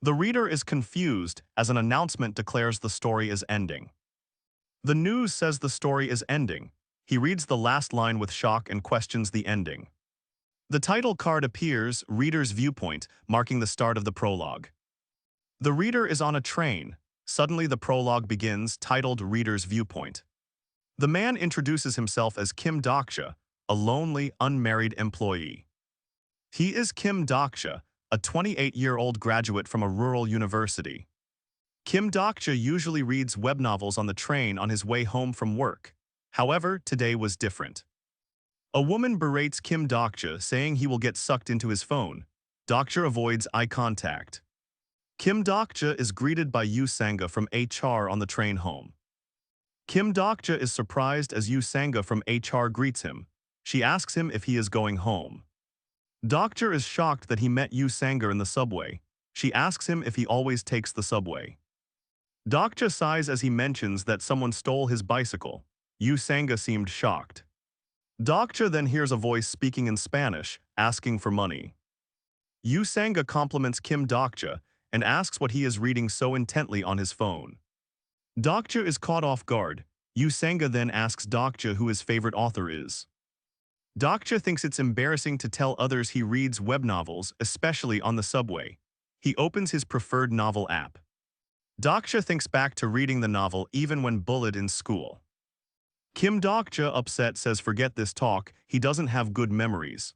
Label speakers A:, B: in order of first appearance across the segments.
A: The reader is confused as an announcement declares the story is ending. The news says the story is ending. He reads the last line with shock and questions the ending. The title card appears, Reader's Viewpoint, marking the start of the prologue. The reader is on a train. Suddenly the prologue begins, titled Reader's Viewpoint. The man introduces himself as Kim Daksha, a lonely, unmarried employee. He is Kim Daksha, a 28-year-old graduate from a rural university. Kim Daksha usually reads web novels on the train on his way home from work. However, today was different. A woman berates Kim Daksha, saying he will get sucked into his phone. Daksha avoids eye contact. Kim Daksha is greeted by Yu Sangha from HR on the train home. Kim Daksha is surprised as Yu Sangha from HR greets him. She asks him if he is going home. Daksha is shocked that he met Yu Sangha in the subway. She asks him if he always takes the subway. Daksha sighs as he mentions that someone stole his bicycle. Yu Sangha seemed shocked. Daksha then hears a voice speaking in Spanish, asking for money. Yu Sangha compliments Kim Daksha and asks what he is reading so intently on his phone. Daksha is caught off guard. Yu Sangha then asks Daksha who his favorite author is. Daksha thinks it's embarrassing to tell others he reads web novels, especially on the subway. He opens his preferred novel app. Daksha thinks back to reading the novel even when bullied in school. Kim Daksha, upset, says forget this talk, he doesn't have good memories.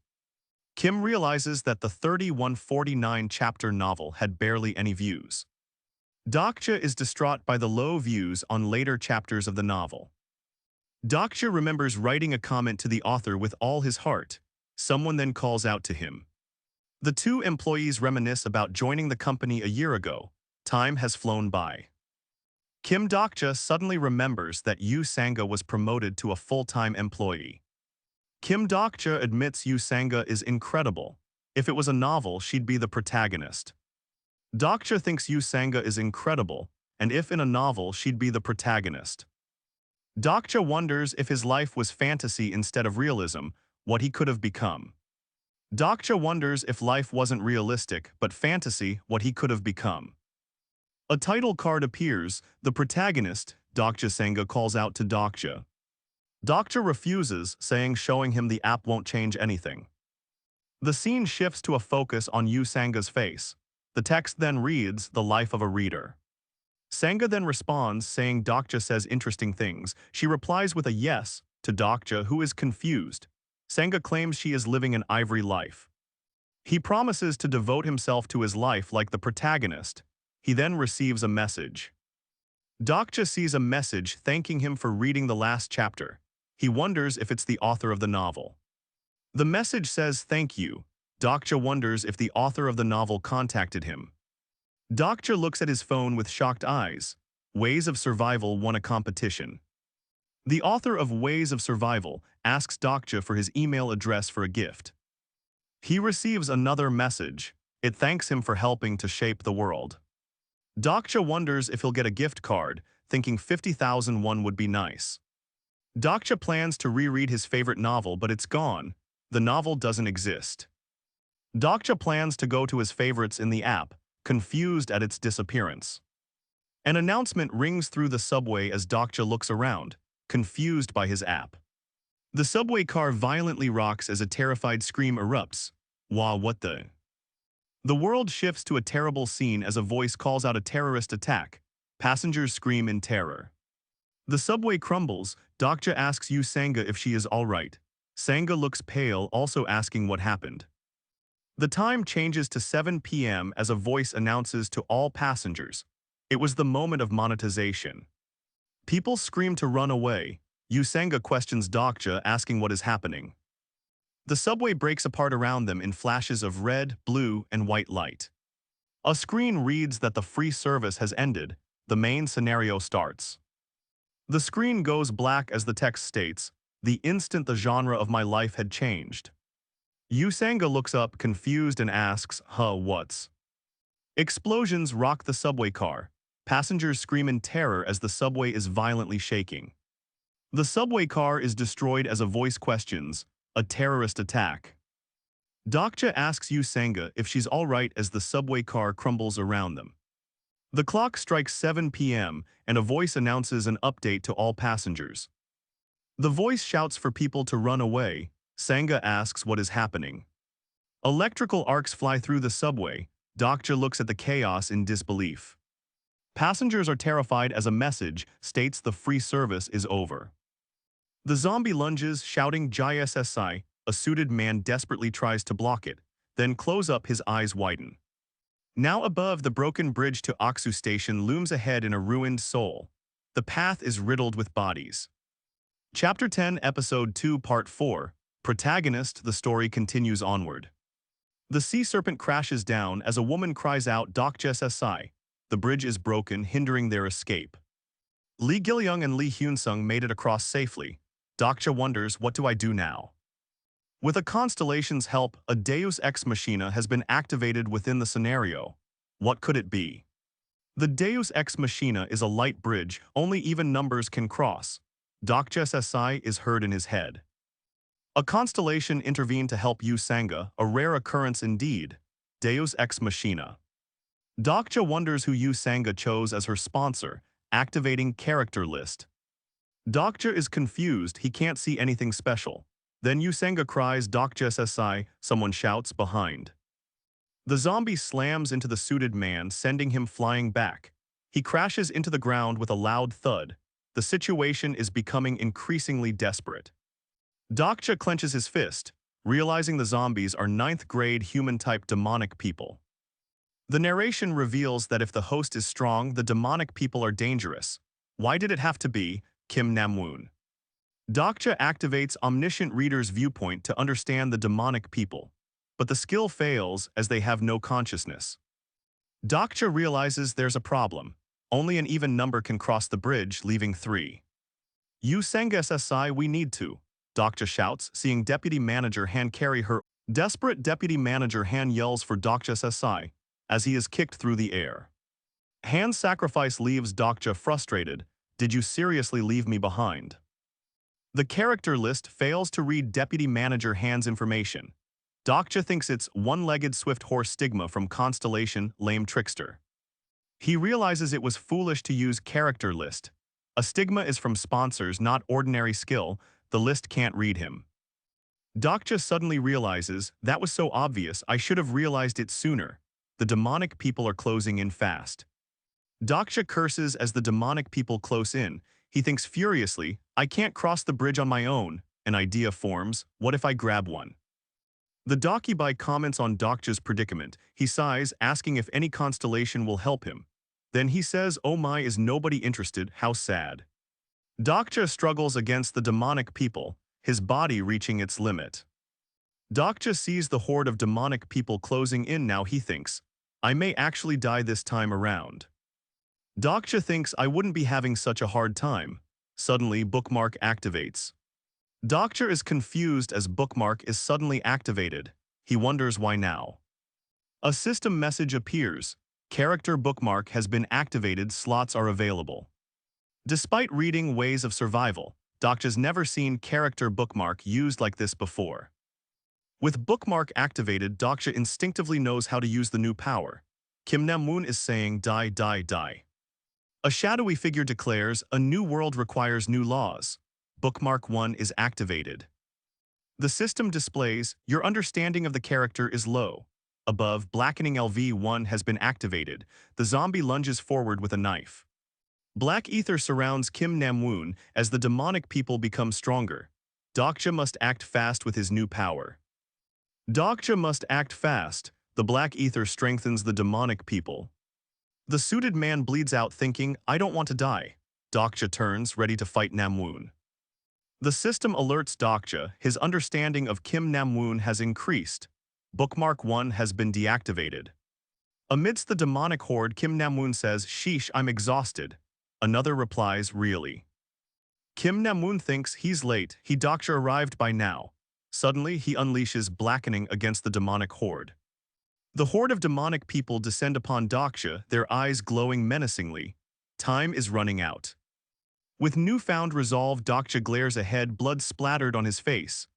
A: Kim realizes that the 3149-chapter novel had barely any views. Daksha is distraught by the low views on later chapters of the novel. Daksha remembers writing a comment to the author with all his heart. Someone then calls out to him. The two employees reminisce about joining the company a year ago. Time has flown by. Kim Daksha suddenly remembers that Yu Sangha was promoted to a full-time employee. Kim Daksha admits Yu Sangha is incredible. If it was a novel, she'd be the protagonist. Daksha thinks Yu Sangha is incredible, and if in a novel, she'd be the protagonist. Daksha wonders if his life was fantasy instead of realism, what he could have become. Daksha wonders if life wasn't realistic, but fantasy, what he could have become. A title card appears, the protagonist, Daksha Sangha, calls out to Daksha. Daksha refuses, showing him the app won't change anything. The scene shifts to a focus on Yu Sangha's face. The text then reads, The Life of a Reader. Sangha then responds, saying Daksha says interesting things. She replies with a yes to Daksha, who is confused. Sangha claims she is living an ivory life. He promises to devote himself to his life like the protagonist. He then receives a message. Daksha sees a message thanking him for reading the last chapter. He wonders if it's the author of the novel. The message says thank you. Daksha wonders if the author of the novel contacted him. Daksha looks at his phone with shocked eyes. Ways of Survival won a competition. The author of Ways of Survival asks Daksha for his email address for a gift. He receives another message. It thanks him for helping to shape the world. Daksha wonders if he'll get a gift card, thinking 50,000 won would be nice. Daksha plans to reread his favorite novel, but it's gone. The novel doesn't exist. Daksha plans to go to his favorites in the app, confused at its disappearance. An announcement rings through the subway as Daksha looks around, confused by his app. The subway car violently rocks as a terrified scream erupts. Wah, what the? The world shifts to a terrible scene as a voice calls out a terrorist attack. Passengers scream in terror. The subway crumbles. Daksha asks Yu Sangha if she is all right. Sangha looks pale, also asking what happened. The time changes to 7 p.m. as a voice announces to all passengers. It was the moment of monetization. People scream to run away. Yu Sangha questions Daksha, asking what is happening. The subway breaks apart around them in flashes of red, blue, and white light. A screen reads that the free service has ended. The main scenario starts. The screen goes black as the text states, the instant the genre of my life had changed. Yu Sangha looks up, confused, and asks, what's? Explosions rock the subway car. Passengers scream in terror as the subway is violently shaking. The subway car is destroyed as a voice questions, a terrorist attack. Dokcha asks Yu Sanga if she's alright as the subway car crumbles around them. The clock strikes 7 p.m. and a voice announces an update to all passengers. The voice shouts for people to run away. Sanga asks what is happening. Electrical arcs fly through the subway. Dokcha looks at the chaos in disbelief. Passengers are terrified as a message states the free service is over. The zombie lunges, shouting "JSSI." A suited man desperately tries to block it, then close up, his eyes widen. Now above, the broken bridge to Aksu Station looms ahead in a ruined Seoul. The path is riddled with bodies. Chapter 10, Episode 2, Part 4. Protagonist. The story continues onward. The sea serpent crashes down as a woman cries out "JSSI." The bridge is broken, hindering their escape. Lee Gil-young and Lee Hyun-sung made it across safely. Dokcha wonders, what do I do now? With a constellation's help, a Deus Ex Machina has been activated within the scenario. What could it be? The Deus Ex Machina is a light bridge only even numbers can cross. JSSI is heard in his head. A constellation intervened to help Yu Sanga, a rare occurrence indeed. Deus Ex Machina. Dokcha wonders who Yu Sanga chose as her sponsor, activating character list. Dokcha is confused, he can't see anything special. Then Yu Sanga cries "JSSI," someone shouts behind. The zombie slams into the suited man, sending him flying back. He crashes into the ground with a loud thud. The situation is becoming increasingly desperate. Dokcha clenches his fist, realizing the zombies are 9th-grade human-type demonic people. The narration reveals that if the host is strong, the demonic people are dangerous. Why did it have to be Kim Nam-woon? Dokcha activates Omniscient Reader's Viewpoint to understand the demonic people, but the skill fails as they have no consciousness. Dokcha realizes there's a problem. Only an even number can cross the bridge, leaving 3. Yu Sanga SSI, we need to, Dokcha shouts, seeing Deputy Manager Han carry her. Desperate Deputy Manager Han yells for Dokcha SSI as he is kicked through the air. Han's sacrifice leaves Dokcha frustrated. Did you seriously leave me behind? The character list fails to read Deputy Manager Han's information. Dokcha thinks it's one-legged swift horse stigma from Constellation, lame trickster. He realizes it was foolish to use character list. A stigma is from sponsors, not ordinary skill. The list can't read him. Dokcha suddenly realizes, that was so obvious, I should have realized it sooner. The demonic people are closing in fast. Dokcha curses as the demonic people close in. He thinks furiously, I can't cross the bridge on my own. An idea forms, what if I grab one? The Dokibai comments on Dokcha's predicament. He sighs, asking if any constellation will help him. Then he says, oh my, is nobody interested, how sad. Dokcha struggles against the demonic people, his body reaching its limit. Dokcha sees the horde of demonic people closing in now. He thinks, I may actually die this time around. Dokcha thinks I wouldn't be having such a hard time. Suddenly, Bookmark activates. Dokcha is confused as Bookmark is suddenly activated. He wonders why now. A system message appears. Character Bookmark has been activated, slots are available. Despite reading Ways of Survival, Dokcha's never seen character Bookmark used like this before. With Bookmark activated, Dokcha instinctively knows how to use the new power. Kim Nam-woon is saying die, die, die. A shadowy figure declares, a new world requires new laws. Bookmark 1 is activated. The system displays, your understanding of the character is low. Above, Blackening LV1 has been activated. The zombie lunges forward with a knife. Black ether surrounds Kim Nam-woon as the demonic people become stronger. Dokcha must act fast with his new power. Dokcha must act fast. The black ether strengthens the demonic people. The suited man bleeds out thinking, I don't want to die. Dokcha turns, ready to fight Nam-woon. The system alerts Dokcha, his understanding of Kim Nam-woon has increased. Bookmark 1 has been deactivated. Amidst the demonic horde, Kim Nam-woon says, sheesh, I'm exhausted. Another replies, really. Kim Nam-woon thinks he's late, Dokcha arrived by now. Suddenly, he unleashes Blackening against the demonic horde. The horde of demonic people descend upon Dokcha, their eyes glowing menacingly. Time is running out. With newfound resolve, Dokcha glares ahead, blood splattered on his face.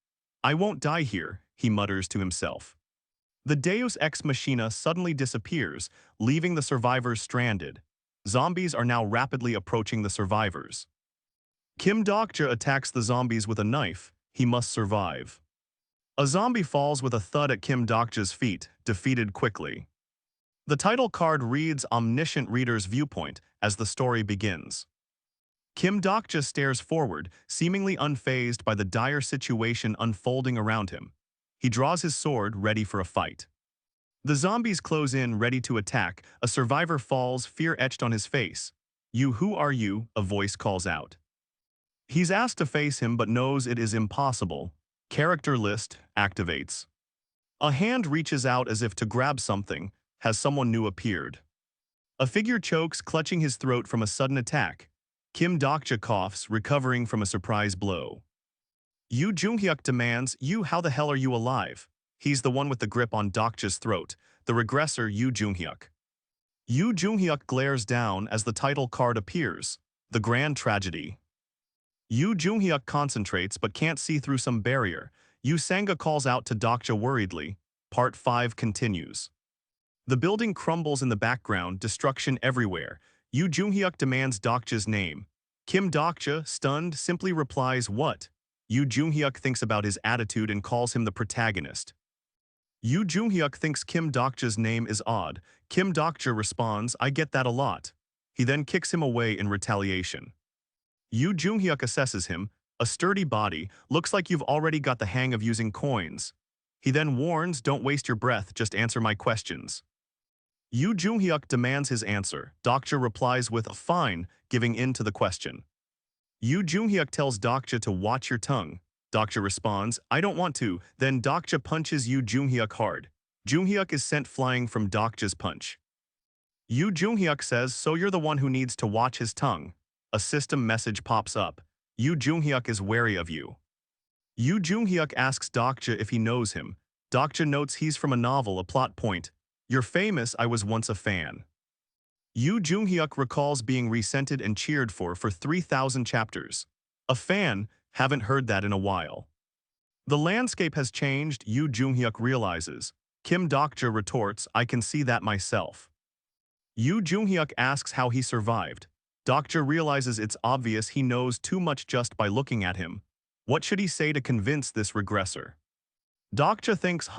A: I won't die here, he mutters to himself. The Deus Ex Machina suddenly disappears, leaving the survivors stranded. Zombies are now rapidly approaching the survivors. Kim Dokja attacks the zombies with a knife. He must survive. A zombie falls with a thud at Kim Dokja's feet, defeated quickly. The title card reads Omniscient Reader's Viewpoint as the story begins. Kim Dokja stares forward, seemingly unfazed by the dire situation unfolding around him. He draws his sword, ready for a fight. The zombies close in, ready to attack. A survivor falls, fear etched on his face. "You, who are you?" a voice calls out. He's asked to face him but knows it is impossible. Character list activates. A hand reaches out as if to grab something. Has someone new appeared? A figure chokes, clutching his throat from a sudden attack. Kim Dokja coughs, recovering from a surprise blow. Yoo Jung-hyuk demands, "You, how the hell are you alive?" He's the one with the grip on Dokja's throat, the regressor Yoo Jung-hyuk. Yoo Jung-hyuk glares down as the title card appears. The Grand Tragedy. Yoo Jung-hyuk concentrates but can't see through some barrier. Yoo Sanga calls out to Dokja worriedly. Part 5 continues. The building crumbles in the background, destruction everywhere. Yoo Jung-hyuk demands Dokja's name. Kim Dokja, stunned, simply replies, "What?" Yoo Jung-hyuk thinks about his attitude and calls him the protagonist. Yoo Jung-hyuk thinks Kim Dokja's name is odd. Kim Dokja responds, "I get that a lot." He then kicks him away in retaliation. Yoo Jung-hyuk assesses him. A sturdy body, looks like you've already got the hang of using coins. He then warns, "Don't waste your breath, just answer my questions." Yoo Jung-hyuk demands his answer. Dokja replies with, "Fine," giving in to the question. Yoo Jung-hyuk tells Dokja to watch your tongue. Dokja responds, "I don't want to." Then Dokja punches Yoo Jung-hyuk hard. Jung-hyuk is sent flying from Dokja's punch. Yoo Jung-hyuk says, "So you're the one who needs to watch his tongue." A system message pops up. Yoo Jung-hyuk is wary of you. Yoo Jung-hyuk asks Dokja if he knows him. Dokja notes he's from a novel, a plot point. "You're famous, I was once a fan." Yoo Jung-hyuk recalls being resented and cheered for 3,000 chapters. A fan? Haven't heard that in a while. The landscape has changed, Yoo Jung-hyuk realizes. Kim Dokja retorts, "I can see that myself." Yoo Jung-hyuk asks how he survived. Dokja realizes it's obvious he knows too much just by looking at him. What should he say to convince this regressor? Dokja thinks,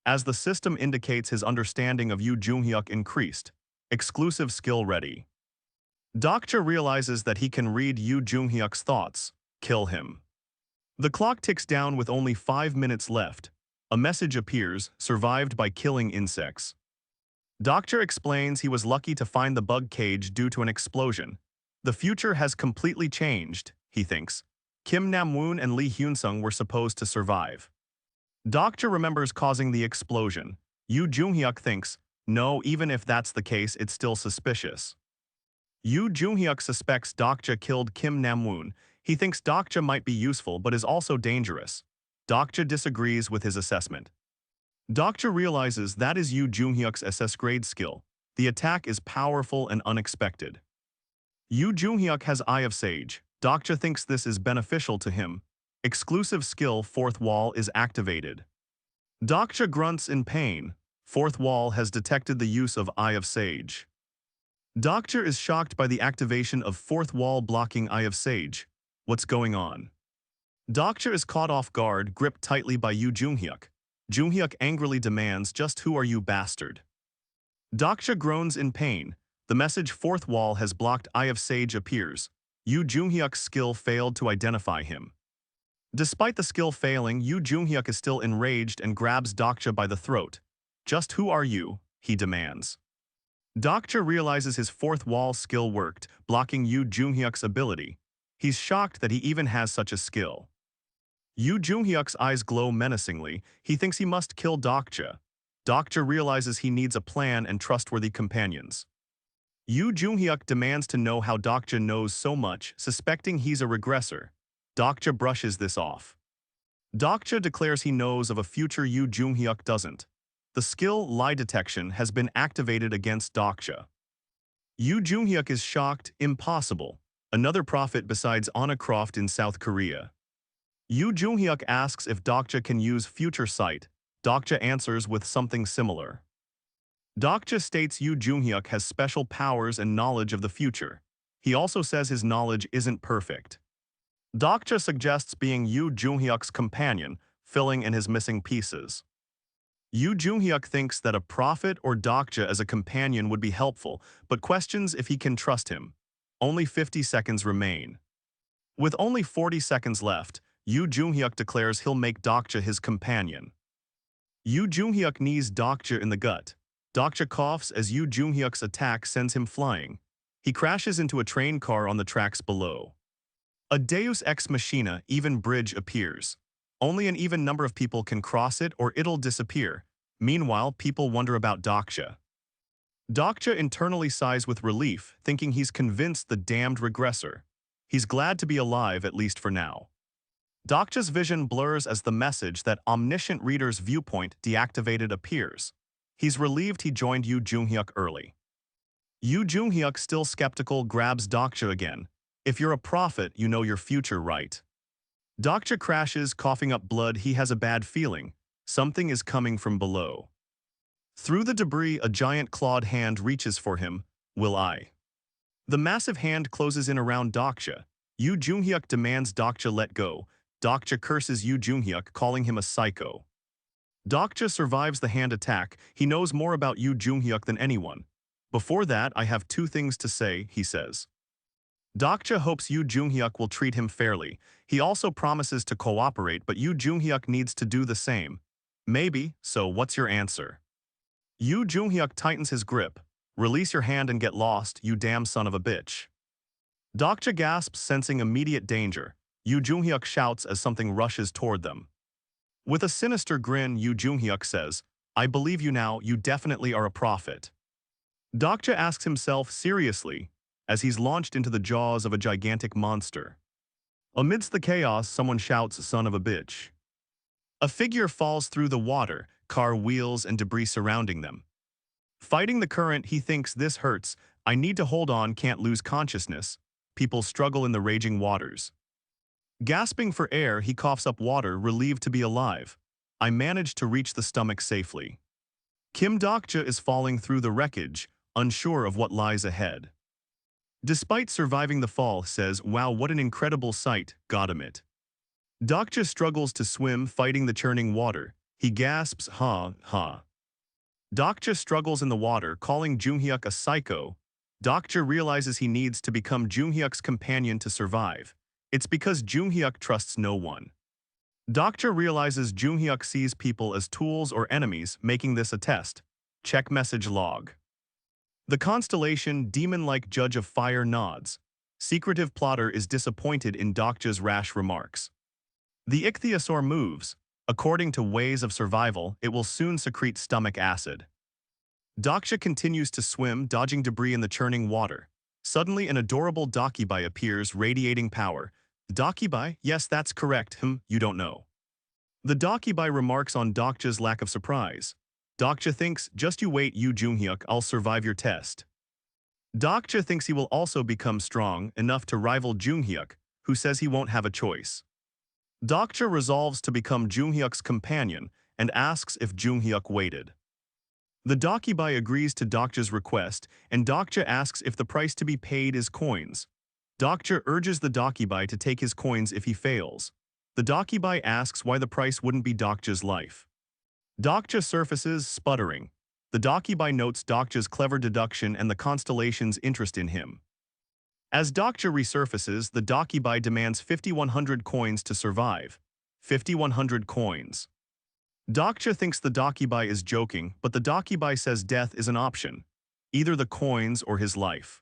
A: as the system indicates his understanding of Yoo Jung-hyuk increased. Exclusive skill ready. Dokja realizes that he can read Yoo Jung-hyuk's thoughts. Kill him. The clock ticks down with only 5 minutes left. A message appears, survived by killing insects. Dokja explains he was lucky to find the bug cage due to an explosion. The future has completely changed, he thinks. Kim Nam-woon and Lee Hyun-sung were supposed to survive. Dokja remembers causing the explosion. Yoo Jung-hyuk thinks, no, even if that's the case, it's still suspicious. Yoo Jung-hyuk suspects Dokja killed Kim Nam-woon. He thinks Dokja might be useful but is also dangerous. Dokja disagrees with his assessment. Dokja realizes that is Yoo Jung-hyuk's SS grade skill. The attack is powerful and unexpected. Yoo Jung-hyuk has Eye of Sage. Dokja thinks this is beneficial to him. Exclusive skill Fourth Wall is activated. Dokja grunts in pain. Fourth Wall has detected the use of Eye of Sage. Dokja is shocked by the activation of Fourth Wall blocking Eye of Sage. What's going on? Dokja is caught off guard, gripped tightly by Yoo Jung-hyuk. Jung-hyuk angrily demands, "Just who are you, bastard?" Dokja groans in pain. The message Fourth Wall has blocked Eye of Sage appears. Yoo Jung-hyuk's skill failed to identify him. Despite the skill failing, Yoo Jung-hyuk is still enraged and grabs Dokja by the throat. "Just who are you?" he demands. Dokja realizes his Fourth Wall skill worked, blocking Yoo Jung-hyuk's ability. He's shocked that he even has such a skill. Yoo Jung-hyuk's eyes glow menacingly. He thinks he must kill Dokja. Dokja realizes he needs a plan and trustworthy companions. Yoo Jung-hyuk demands to know how Dokja knows so much, suspecting he's a regressor. Dokja brushes this off. Dokja declares he knows of a future Yoo Jung-hyuk doesn't. The skill Lie Detection has been activated against Dokja. Yoo Jung-hyuk is shocked. Impossible. Another prophet besides Anna Croft in South Korea. Yoo Jung-hyuk asks if Dokja can use Future Sight. Dokja answers with something similar. Dokja states Yoo Jung-hyuk has special powers and knowledge of the future. He also says his knowledge isn't perfect. Dokja suggests being Yoo Jung-hyuk's companion, filling in his missing pieces. Yoo Jung-hyuk thinks that a prophet or Dokja as a companion would be helpful, but questions if he can trust him. Only 50 seconds remain. With only 40 seconds left, Yoo Jung-hyuk declares he'll make Dokja his companion. Yoo Jung-hyuk knees Dokja in the gut. Dokja coughs as Yoo Jung-hyuk's attack sends him flying. He crashes into a train car on the tracks below. A Deus Ex Machina even bridge appears. Only an even number of people can cross it or it'll disappear. Meanwhile, people wonder about Dokja. Dokja internally sighs with relief, thinking he's convinced the damned regressor. He's glad to be alive, at least for now. Dokja's vision blurs as the message that omniscient reader's viewpoint deactivated appears. He's relieved he joined Yoo Jung-hyuk early. Yoo Jung-hyuk, still skeptical, grabs Dokja again. If you're a prophet, you know your future, right? Dokja crashes, coughing up blood. He has a bad feeling. Something is coming from below. Through the debris, a giant clawed hand reaches for him. Will I? The massive hand closes in around Dokja. Yoo Jung-hyuk demands Dokja let go. Dokja curses Yoo Jung-hyuk, calling him a psycho. Dokja survives the hand attack. He knows more about Yoo Jung-hyuk than anyone. Before that, I have two things to say, he says. Dokja hopes Yoo Jung-hyuk will treat him fairly. He also promises to cooperate, but Yoo Jung-hyuk needs to do the same. Maybe, so what's your answer? Yoo Jung-hyuk tightens his grip. Release your hand and get lost, you damn son of a bitch. Dokja gasps, sensing immediate danger. Yoo Jung-hyuk shouts as something rushes toward them. With a sinister grin, Yoo Jung-hyuk says, I believe you now, you definitely are a prophet. Dokja asks himself seriously, as he's launched into the jaws of a gigantic monster. Amidst the chaos, someone shouts, son of a bitch. A figure falls through the water, car wheels and debris surrounding them. Fighting the current, he thinks, this hurts, I need to hold on, can't lose consciousness. People struggle in the raging waters. Gasping for air, he coughs up water, relieved to be alive. I managed to reach the stomach safely. Kim Dokja is falling through the wreckage, unsure of what lies ahead. Despite surviving the fall, says, wow, what an incredible sight, got it. Dokja struggles to swim, fighting the churning water. He gasps, ha, ha. Dokja struggles in the water, calling Jung-hyuk a psycho. Dokja realizes he needs to become Jung-hyuk's companion to survive. It's because Jung-hyuk trusts no one. Dokja realizes Jung-hyuk sees people as tools or enemies, making this a test. Check message log. The constellation, demon-like judge of fire, nods. Secretive plotter is disappointed in Dokja's rash remarks. The ichthyosaur moves. According to ways of survival, it will soon secrete stomach acid. Dokja continues to swim, dodging debris in the churning water. Suddenly, an adorable Dakibai appears, radiating power. Dakibai? Yes, that's correct. You don't know. The Dakibai remarks on Dokja's lack of surprise. Dokja thinks, just you wait, Yoo Jung-hyuk, I'll survive your test. Dokja thinks he will also become strong enough to rival Jung-hyuk, who says he won't have a choice. Dokja resolves to become Jung-hyuk's companion and asks if Jung-hyuk waited. The Dakibai agrees to Dokja's request, and Dokja asks if the price to be paid is coins. Dokja urges the Dakibai to take his coins if he fails. The Dakibai asks why the price wouldn't be Dokja's life. Dokja surfaces, sputtering. The Dakibai notes Dokja's clever deduction and the constellation's interest in him. As Dokja resurfaces, the Dakibai demands 5,100 coins to survive. 5,100 coins. Dokja thinks the Dakibai is joking, but the Dakibai says death is an option. Either the coins or his life.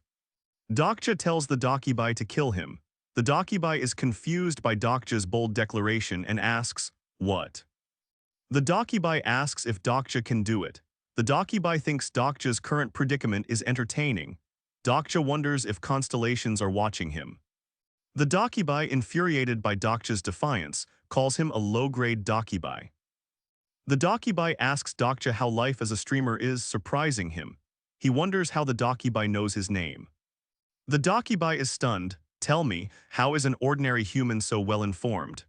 A: Dokja tells the Dakibai to kill him. The Dakibai is confused by Dokja's bold declaration and asks, what? The Dakibai asks if Dokja can do it. The Dakibai thinks Dokja's current predicament is entertaining. Dokja wonders if constellations are watching him. The Dakibai, infuriated by Dokja's defiance, calls him a low-grade Dakibai. The Dakibai asks Dokja how life as a streamer is, surprising him. He wonders how the Dakibai knows his name. The Dakibai is stunned. Tell me, how is an ordinary human so well informed?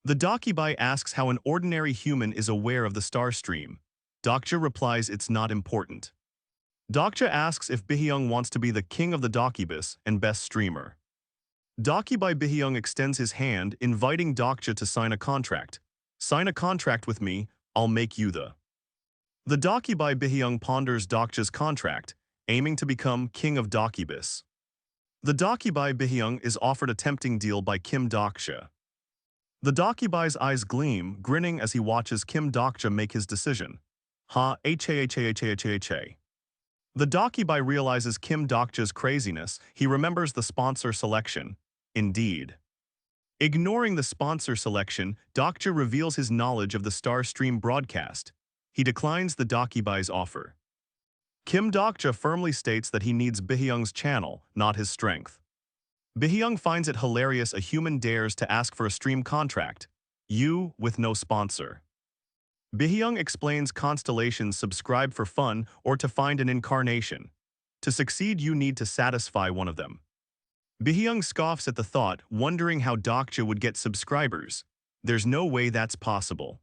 A: The Dakibai asks how an ordinary human is aware of the star stream. Dokja replies it's not important. Dokja asks if Bihyung wants to be the king of the Dakibus and best streamer. Dakibai Bihyung extends his hand, inviting Dokja to sign a contract. Sign a contract with me, I'll make you the. The Dakibai Bihyung ponders Dokja's contract, aiming to become king of Dakibus. The Dakibai Bihyung is offered a tempting deal by Kim Dokja. The Dakibai's eyes gleam, grinning as he watches Kim Dokja make his decision. Ha, ha. The Dakibai realizes Kim Dokja's craziness. He remembers the sponsor selection. Indeed. Ignoring the sponsor selection, Dokja reveals his knowledge of the Star Stream broadcast. He declines the Dakibai's offer. Kim Dokja firmly states that he needs Bihyung's channel, not his strength. Bihyung finds it hilarious a human dares to ask for a stream contract. You, with no sponsor. Bihyung explains constellations subscribe for fun or to find an incarnation. To succeed you need to satisfy one of them. Bihyung scoffs at the thought, wondering how Dokja would get subscribers. There's no way that's possible.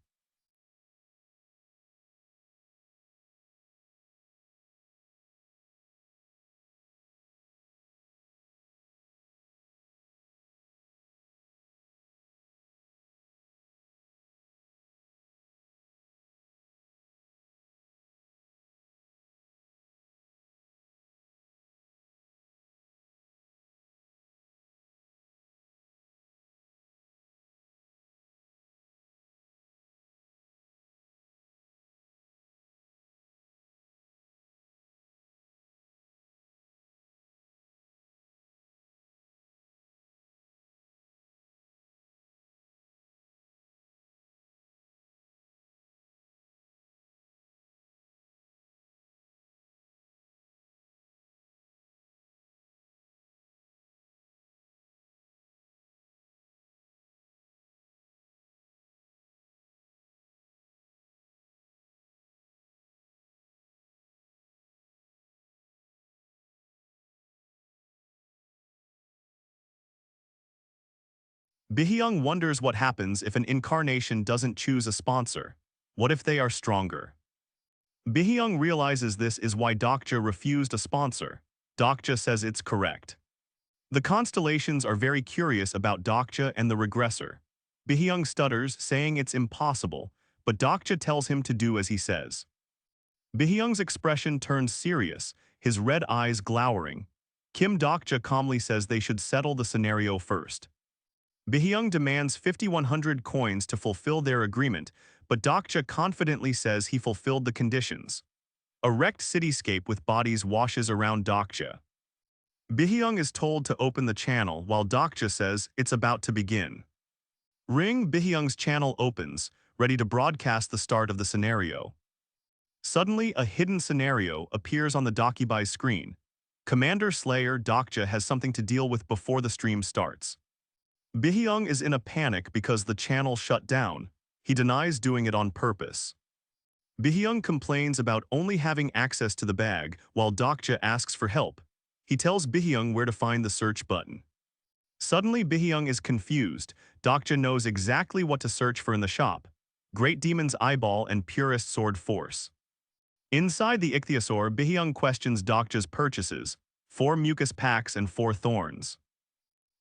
A: Bihyung wonders what happens if an incarnation doesn't choose a sponsor. What if they are stronger? Bihyung realizes this is why Dokja refused a sponsor. Dokja says it's correct. The constellations are very curious about Dokja and the regressor. Bihyung stutters, saying it's impossible, but Dokja tells him to do as he says. Bihyung's expression turns serious, his red eyes glowering. Kim Dokja calmly says they should settle the scenario first. Bihyung demands 5,100 coins to fulfill their agreement, but Dokja confidently says he fulfilled the conditions. A wrecked cityscape with bodies washes around Dokja. Bihyung is told to open the channel while Dokja says it's about to begin. Ring Bihyung's channel opens, ready to broadcast the start of the scenario. Suddenly, a hidden scenario appears on the Dakibai's screen. Commander Slayer Dokja has something to deal with before the stream starts. Bihyung is in a panic because the channel shut down. He denies doing it on purpose. Bihyung complains about only having access to the bag, while Dokja asks for help. He tells Bihyung where to find the search button. Suddenly, Bihyung is confused. Dokja knows exactly what to search for in the shop. Great Demon's Eyeball and Purest Sword Force. Inside the ichthyosaur, Bihyung questions Dokja's purchases, 4 mucus packs and 4 thorns.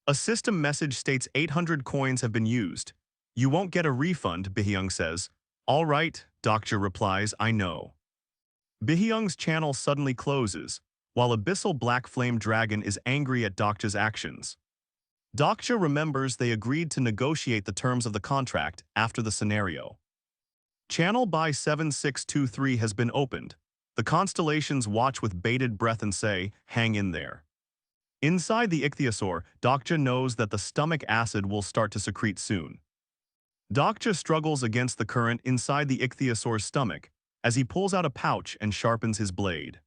A: A system message states 800 coins have been used. You won't get a refund, Bihyung says. All right, Dokja replies, I know. Bihyung's channel suddenly closes, while Abyssal Black Flame Dragon is angry at Dokja's actions. Dokja remembers they agreed to negotiate the terms of the contract after the scenario. Channel by 7623 has been opened. The constellations watch with bated breath and say, hang in there. Inside the ichthyosaur, Dokja knows that the stomach acid will start to secrete soon. Dokja struggles against the current inside the ichthyosaur's stomach as he pulls out a pouch and sharpens his blade.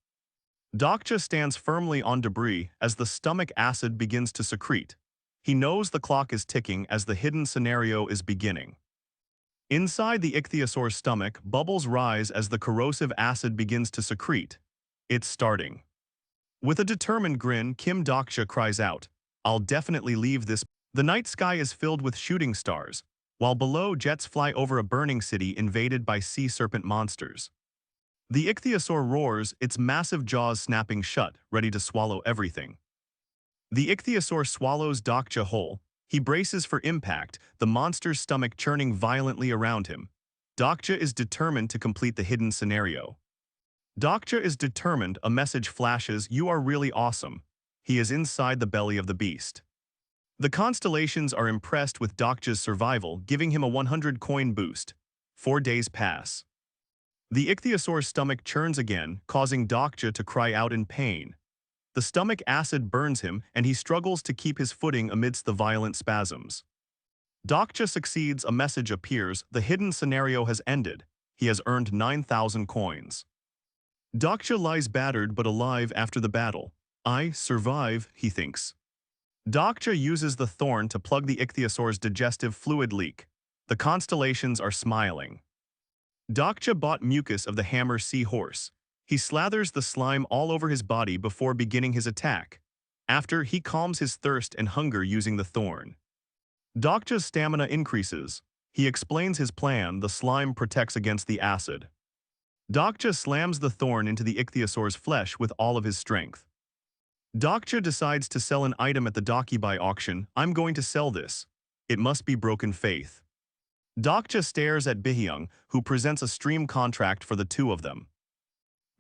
A: Dokja stands firmly on debris as the stomach acid begins to secrete. He knows the clock is ticking as the hidden scenario is beginning. Inside the ichthyosaur's stomach, bubbles rise as the corrosive acid begins to secrete. It's starting. With a determined grin, Kim Dokja cries out, I'll definitely leave this. The night sky is filled with shooting stars, while below jets fly over a burning city invaded by sea serpent monsters. The ichthyosaur roars, its massive jaws snapping shut, ready to swallow everything. The ichthyosaur swallows Dokja whole. He braces for impact, the monster's stomach churning violently around him. Dokja is determined to complete the hidden scenario. Dokja is determined, a message flashes, "You are really awesome." He is inside the belly of the beast. The constellations are impressed with Dokja's survival, giving him a 100 coin boost. 4 days pass. The ichthyosaur's stomach churns again, causing Dokja to cry out in pain. The stomach acid burns him, and he struggles to keep his footing amidst the violent spasms. Dokja succeeds, a message appears, the hidden scenario has ended. He has earned 9,000 coins. Dokja lies battered but alive after the battle. "I survive," he thinks. Dokja uses the thorn to plug the ichthyosaur's digestive fluid leak. The constellations are smiling. Dokja bought mucus of the hammer seahorse. He slathers the slime all over his body before beginning his attack. After, he calms his thirst and hunger using the thorn. Dokja's stamina increases. He explains his plan, the slime protects against the acid. Dokja slams the thorn into the ichthyosaur's flesh with all of his strength. Dokja decides to sell an item at the Dokibai auction. "I'm going to sell this. It must be broken faith." Dokja stares at Bihyung, who presents a stream contract for the two of them.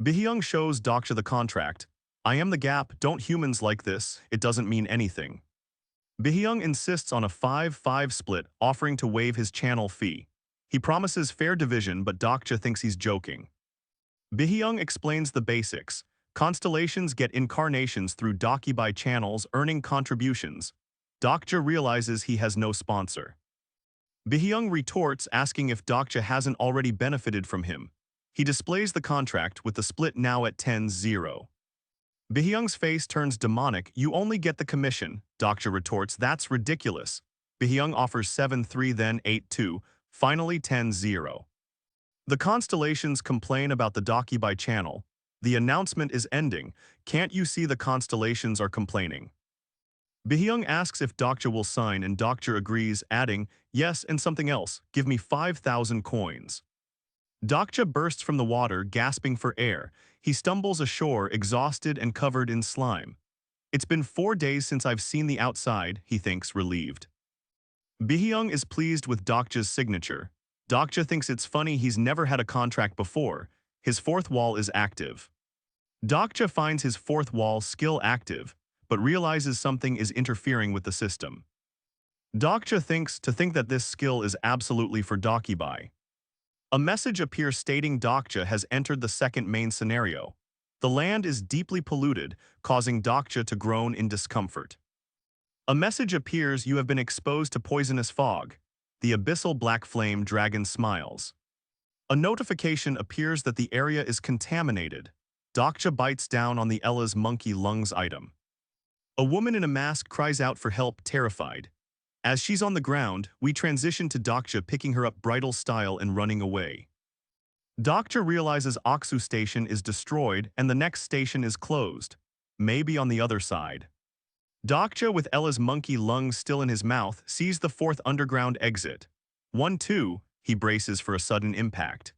A: Bihyung shows Dokja the contract. "I am the gap, don't humans like this, it doesn't mean anything." Bihyung insists on a 5-5 split, offering to waive his channel fee. He promises fair division, but Dokja thinks he's joking. Bihyung explains the basics. Constellations get incarnations through Dokibai channels, earning contributions. Dokja realizes he has no sponsor. Bihyung retorts, asking if Dokja hasn't already benefited from him. He displays the contract, with the split now at 10-0. Bihyung's face turns demonic. "You only get the commission." Dokja retorts, "That's ridiculous." Bihyung offers 7-3, then 8-2, finally 10-0. The constellations complain about the Dokibai channel. The announcement is ending. "Can't you see the constellations are complaining?" Bihyung asks if Dokja will sign, and Dokja agrees, adding, "Yes, and something else, give me 5,000 coins." Dokja bursts from the water, gasping for air. He stumbles ashore, exhausted and covered in slime. "It's been 4 days since I've seen the outside," he thinks, relieved. Bihyung is pleased with Dokja's signature. Dokja thinks it's funny he's never had a contract before. His fourth wall is active. Dokja finds his fourth wall skill active, but realizes something is interfering with the system. Dokja thinks that this skill is absolutely for Dokibai. A message appears stating Dokja has entered the second main scenario. The land is deeply polluted, causing Dokja to groan in discomfort. A message appears, "You have been exposed to poisonous fog." The abyssal black flame dragon smiles. A notification appears that the area is contaminated. Dokja bites down on the Ella's monkey lungs item. A woman in a mask cries out for help, terrified. As she's on the ground, we transition to Dokja picking her up bridal style and running away. Dokja realizes Aksu station is destroyed and the next station is closed. Maybe on the other side. Dokja, with Ella's monkey lungs still in his mouth, sees the fourth underground exit. 1-2, he braces for a sudden impact.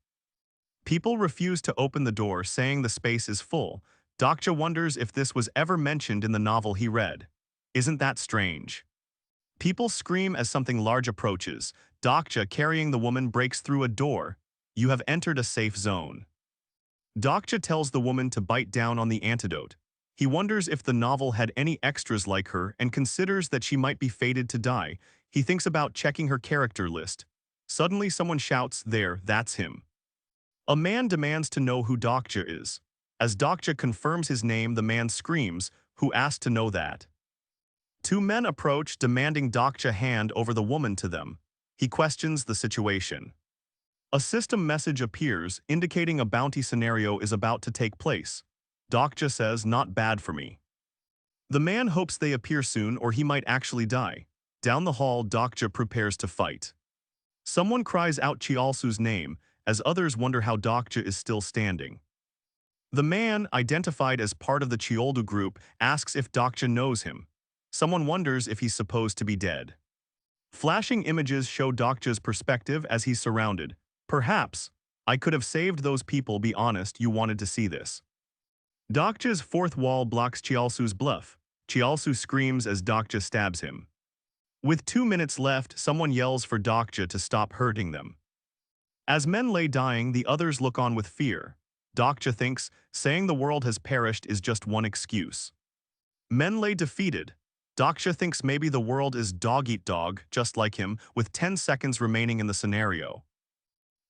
A: People refuse to open the door, saying the space is full. Dokja wonders if this was ever mentioned in the novel he read. Isn't that strange? People scream as something large approaches. Dokja, carrying the woman, breaks through a door. "You have entered a safe zone." Dokja tells the woman to bite down on the antidote. He wonders if the novel had any extras like her and considers that she might be fated to die. He thinks about checking her character list. Suddenly someone shouts, "There, that's him." A man demands to know who Dokja is. As Dokja confirms his name, the man screams, "Who asked to know that?" 2 men approach, demanding Dokja hand over the woman to them. He questions the situation. A system message appears, indicating a bounty scenario is about to take place. Dokja says, "Not bad for me." The man hopes they appear soon or he might actually die. Down the hall, Dokja prepares to fight. Someone cries out Chialsu's name, as others wonder how Dokja is still standing. The man, identified as part of the Chioldu group, asks if Dokja knows him. Someone wonders if he's supposed to be dead. Flashing images show Dokja's perspective as he's surrounded. Perhaps, I could have saved those people, be honest, you wanted to see this. Dokja's fourth wall blocks Chialsu's bluff. Chialsu screams as Dokja stabs him. With 2 minutes left, someone yells for Dokja to stop hurting them. As men lay dying, the others look on with fear. Dokja thinks saying the world has perished is just one excuse. Men lay defeated. Dokja thinks maybe the world is dog-eat-dog, just like him, with 10 seconds remaining in the scenario.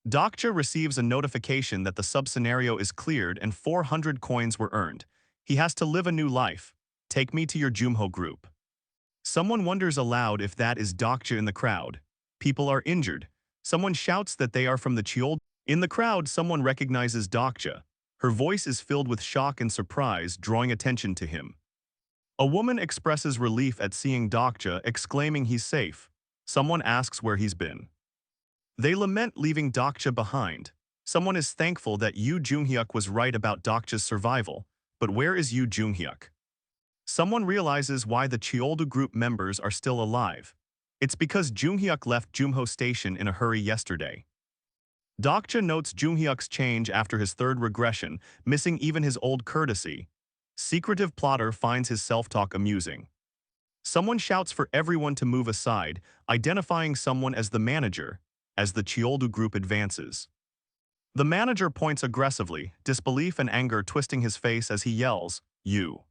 A: Dokja receives a notification that the sub-scenario is cleared and 400 coins were earned. He has to live a new life. Take me to your Jumho group. Someone wonders aloud if that is Dokja in the crowd. People are injured. Someone shouts that they are from the Cheol. In the crowd, someone recognizes Dokja. Her voice is filled with shock and surprise, drawing attention to him. A woman expresses relief at seeing Dokja, exclaiming he's safe. Someone asks where he's been. They lament leaving Dokja behind. Someone is thankful that Yoo Junghyuk was right about Dokja's survival. But where is Yoo Junghyuk? Someone realizes why the Cheoldu group members are still alive. It's because Junghyuk left Jumho Station in a hurry yesterday. Dokja notes Junghyuk's change after his third regression, missing even his old courtesy. Secretive plotter finds his self-talk amusing. Someone shouts for everyone to move aside, identifying someone as the manager, as the Cheoldu group advances. The manager points aggressively, disbelief and anger twisting his face as he yells, "You."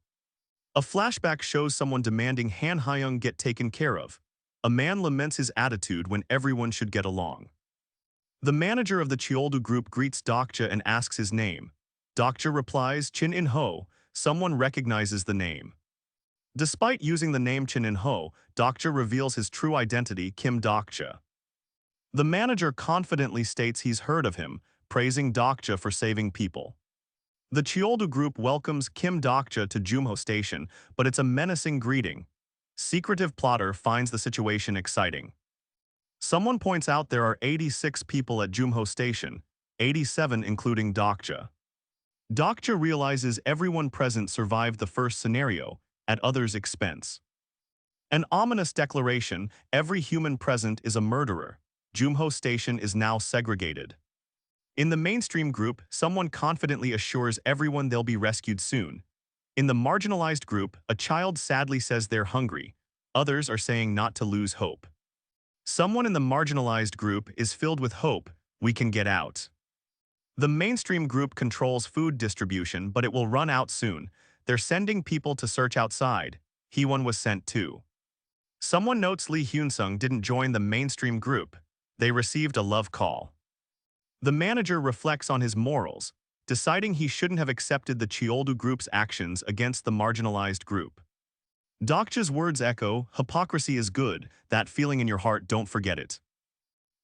A: A flashback shows someone demanding Han Hyung get taken care of. A man laments his attitude when everyone should get along. The manager of the Cheoldu group greets Dokja and asks his name. Dokja replies, Chin In Ho. Someone recognizes the name. Despite using the name Chin In Ho, Dokja reveals his true identity, Kim Dokja. The manager confidently states he's heard of him, praising Dokja for saving people. The Cheoldu group welcomes Kim Dokja to Jumho Station, but it's a menacing greeting. Secretive plotter finds the situation exciting. Someone points out there are 86 people at Jumho Station, 87 including Dokja. Dokja realizes everyone present survived the first scenario, at others' expense. An ominous declaration, every human present is a murderer. Jumho Station is now segregated. In the mainstream group, someone confidently assures everyone they'll be rescued soon. In the marginalized group, a child sadly says they're hungry. Others are saying not to lose hope. Someone in the marginalized group is filled with hope, we can get out. The mainstream group controls food distribution, but it will run out soon. They're sending people to search outside. Heewon was sent too. Someone notes Lee Hyun-sung didn't join the mainstream group. They received a love call. The manager reflects on his morals, deciding he shouldn't have accepted the Cheoldu group's actions against the marginalized group. Dokja's words echo, hypocrisy is good, that feeling in your heart, don't forget it.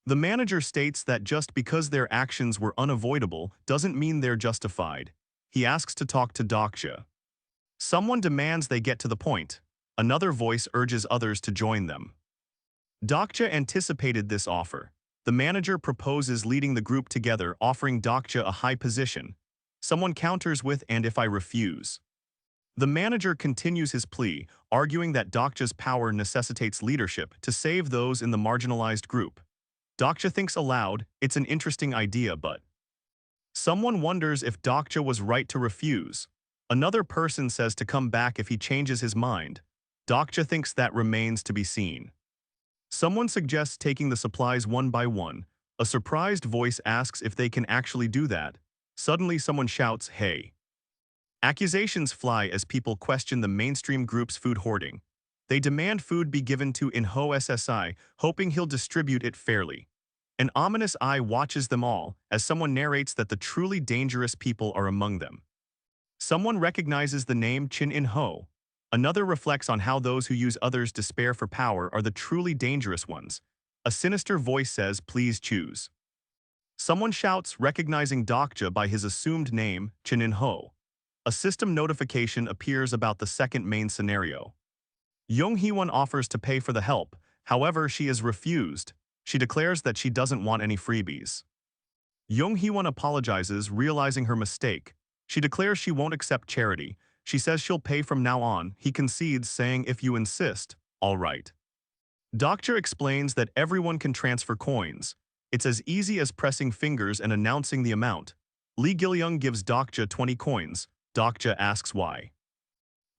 A: The manager states that just because their actions were unavoidable doesn't mean they're justified. He asks to talk to Dokja. Someone demands they get to the point. Another voice urges others to join them. Dokja anticipated this offer. The manager proposes leading the group together, offering Dokja a high position. Someone counters with, and if I refuse. The manager continues his plea, arguing that Dokja's power necessitates leadership to save those in the marginalized group. Dokja thinks aloud, it's an interesting idea, but someone wonders if Dokja was right to refuse. Another person says to come back if he changes his mind. Dokja thinks that remains to be seen. Someone suggests taking the supplies one by one. A surprised voice asks if they can actually do that. Suddenly someone shouts, hey. Accusations fly as people question the mainstream group's food hoarding. They demand food be given to In Ho SSI, hoping he'll distribute it fairly. An ominous eye watches them all as someone narrates that the truly dangerous people are among them. Someone recognizes the name Chin In Ho. Another reflects on how those who use others' despair for power are the truly dangerous ones. A sinister voice says, please choose. Someone shouts, recognizing Dokja by his assumed name, Chin In Ho. A system notification appears about the second main scenario. Yong Hee-won offers to pay for the help, however she is refused. She declares that she doesn't want any freebies. Yong Hee-won apologizes, realizing her mistake. She declares she won't accept charity. She says she'll pay from now on. He concedes, saying if you insist, all right. Doctor explains that everyone can transfer coins. It's as easy as pressing fingers and announcing the amount. Lee Gil-young gives Dokja 20 coins. Dokja asks why.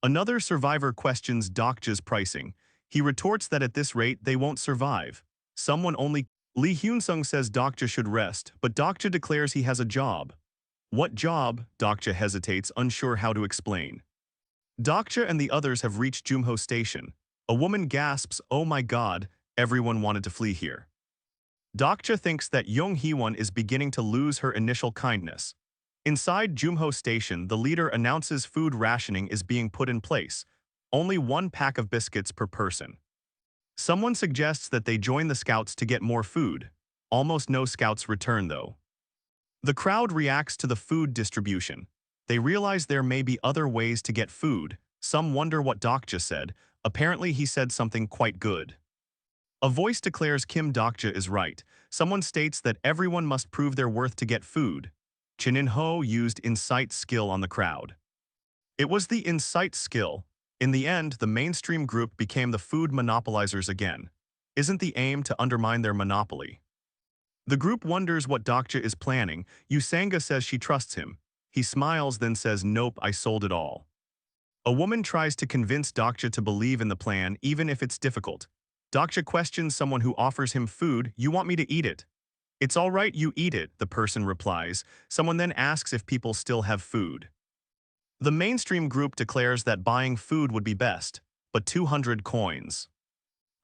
A: Another survivor questions Dokja's pricing. He retorts that at this rate they won't survive. Someone only Lee Hyun-sung says Dokja should rest, but Dokja declares he has a job. What job? Dokja hesitates, unsure how to explain. Dokja and the others have reached Jumho Station. A woman gasps, "Oh my god, everyone wanted to flee here." Dokja thinks that Young Hee-won is beginning to lose her initial kindness. Inside Jumho Station, the leader announces food rationing is being put in place. Only 1 pack of biscuits per person. Someone suggests that they join the scouts to get more food. Almost no scouts return though. The crowd reacts to the food distribution. They realize there may be other ways to get food. Some wonder what Dokja said. Apparently he said something quite good. A voice declares Kim Dokja is right. Someone states that everyone must prove their worth to get food. Chin In-ho used incite skill on the crowd. It was the incite skill. In the end, the mainstream group became the food monopolizers again. Isn't the aim to undermine their monopoly? The group wonders what Dokja is planning. Usanga says she trusts him. He smiles, then says, "Nope, I sold it all." A woman tries to convince Dokja to believe in the plan, even if it's difficult. Dokja questions someone who offers him food. "You want me to eat it?" "It's all right, you eat it," the person replies. Someone then asks if people still have food. The mainstream group declares that buying food would be best, but 200 coins.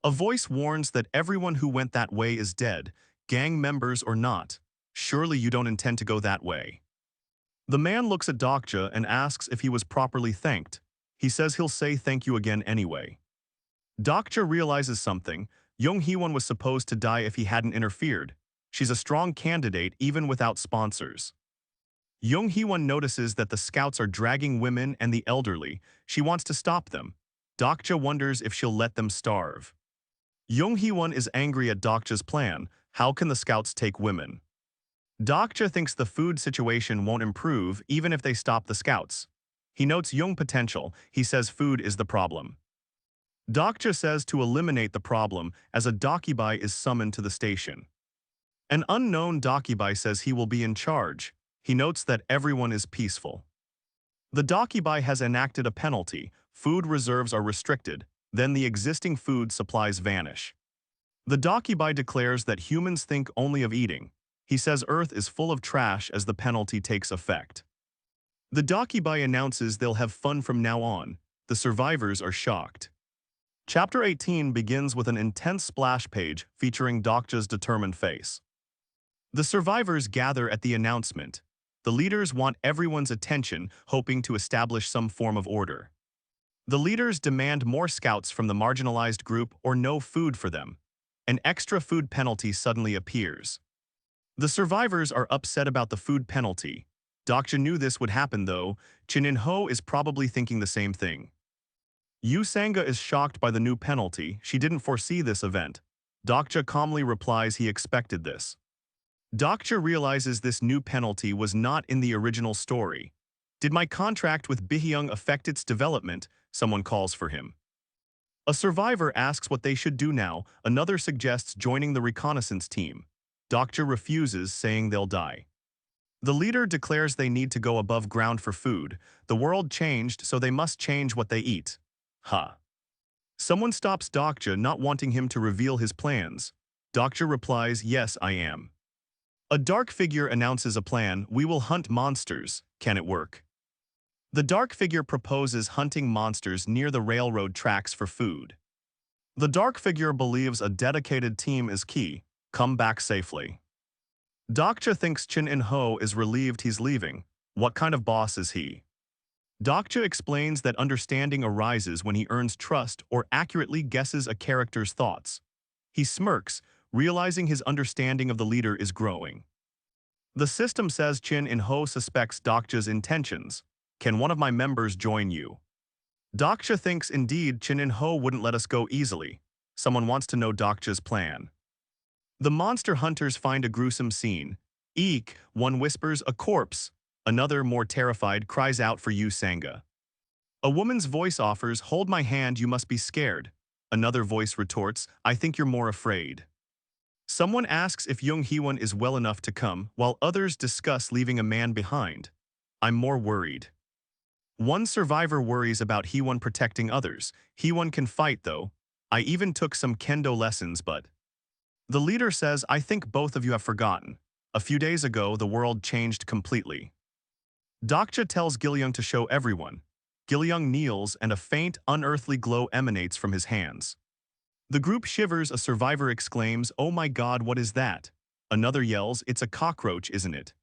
A: A voice warns that everyone who went that way is dead, gang members or not. Surely you don't intend to go that way. The man looks at Dokja and asks if he was properly thanked. He says he'll say thank you again anyway. Dokja realizes something. Young Hee-won was supposed to die if he hadn't interfered. She's a strong candidate even without sponsors. Young Hee-won notices that the scouts are dragging women and the elderly. She wants to stop them. Dokja wonders if she'll let them starve. Young Hee-won is angry at Dokja's plan. How can the scouts take women? Dokja thinks the food situation won't improve even if they stop the scouts. He notes Young potential. He says food is the problem. Dokja says to eliminate the problem as a Dokibai is summoned to the station. An unknown Dokibai says he will be in charge. He notes that everyone is peaceful. The Dokibai has enacted a penalty. Food reserves are restricted. Then the existing food supplies vanish. The Dokibai declares that humans think only of eating. He says Earth is full of trash as the penalty takes effect. The Dokibai announces they'll have fun from now on. The survivors are shocked. Chapter 18 begins with an intense splash page featuring Dokja's determined face. The survivors gather at the announcement. The leaders want everyone's attention, hoping to establish some form of order. The leaders demand more scouts from the marginalized group or no food for them. An extra food penalty suddenly appears. The survivors are upset about the food penalty. Dokja knew this would happen though. Chin In-ho is probably thinking the same thing. Usanga is shocked by the new penalty. She didn't foresee this event. Dokja calmly replies he expected this. Dokja realizes this new penalty was not in the original story. Did my contract with Bihyung affect its development? Someone calls for him. A survivor asks what they should do now. Another suggests joining the reconnaissance team. Dokja refuses, saying they'll die. The leader declares they need to go above ground for food. The world changed, so they must change what they eat. Someone stops Dokja, not wanting him to reveal his plans. Dokja replies, "Yes, I am." A dark figure announces a plan. "We will hunt monsters. Can it work?" The dark figure proposes hunting monsters near the railroad tracks for food. The dark figure believes a dedicated team is key. Come back safely. Dokja thinks Chin In-ho is relieved he's leaving. What kind of boss is he? Dokja explains that understanding arises when he earns trust or accurately guesses a character's thoughts. He smirks, realizing his understanding of the leader is growing. The system says Chin In-ho suspects Dokja's intentions. Can one of my members join you? Dokja thinks indeed Chin In-ho wouldn't let us go easily. Someone wants to know Dokja's plan. The monster hunters find a gruesome scene. Eek, one whispers, "A corpse." Another, more terrified, cries out for Usanga. A woman's voice offers, "Hold my hand, you must be scared." Another voice retorts, I think you're more afraid. Someone asks if Jung Hee-won is well enough to come, while others discuss leaving a man behind. I'm more worried. One survivor worries about Hee-won protecting others. Hee-won can fight though. I even took some kendo lessons but... The leader says, I think both of you have forgotten. A few days ago, the world changed completely. Dokja tells Gil-young to show everyone. Gil-young kneels and a faint, unearthly glow emanates from his hands. The group shivers, a survivor exclaims, oh my god, what is that? Another yells, it's a cockroach, isn't it?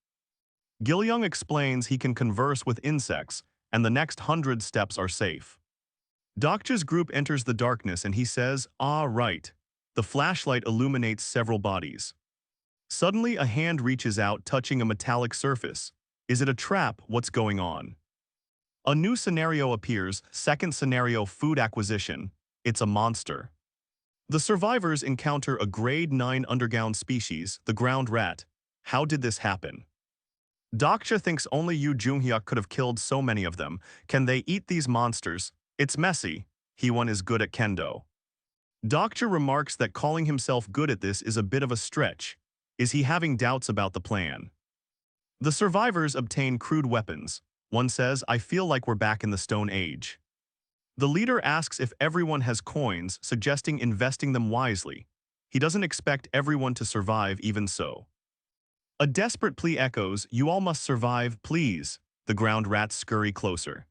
A: Gil-young explains he can converse with insects, and the next 100 steps are safe. Dokja's group enters the darkness and he says, ah right. The flashlight illuminates several bodies. Suddenly a hand reaches out, touching a metallic surface. Is it a trap? What's going on? A new scenario appears, second scenario, food acquisition. It's a monster. The survivors encounter a grade 9 underground species, the ground rat. How did this happen? Dokja thinks only Yoo Jung-hyuk could have killed so many of them. Can they eat these monsters? It's messy. Hee-won is good at kendo. Dokja remarks that calling himself good at this is a bit of a stretch. Is he having doubts about the plan? The survivors obtain crude weapons. One says, I feel like we're back in the Stone Age. The leader asks if everyone has coins, suggesting investing them wisely. He doesn't expect everyone to survive even so. A desperate plea echoes, you all must survive, please. The ground rats scurry closer.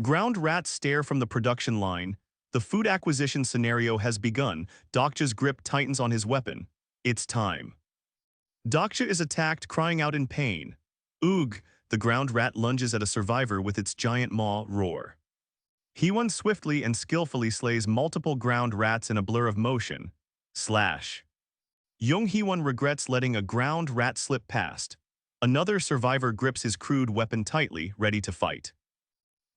A: Ground rats stare from the production line. The food acquisition scenario has begun. Dokja's grip tightens on his weapon. It's time. Dokja is attacked, crying out in pain. Oog! The ground rat lunges at a survivor with its giant maw, roar. Hee-won swiftly and skillfully slays multiple ground rats in a blur of motion. Slash. Jung Hee-won regrets letting a ground rat slip past. Another survivor grips his crude weapon tightly, ready to fight.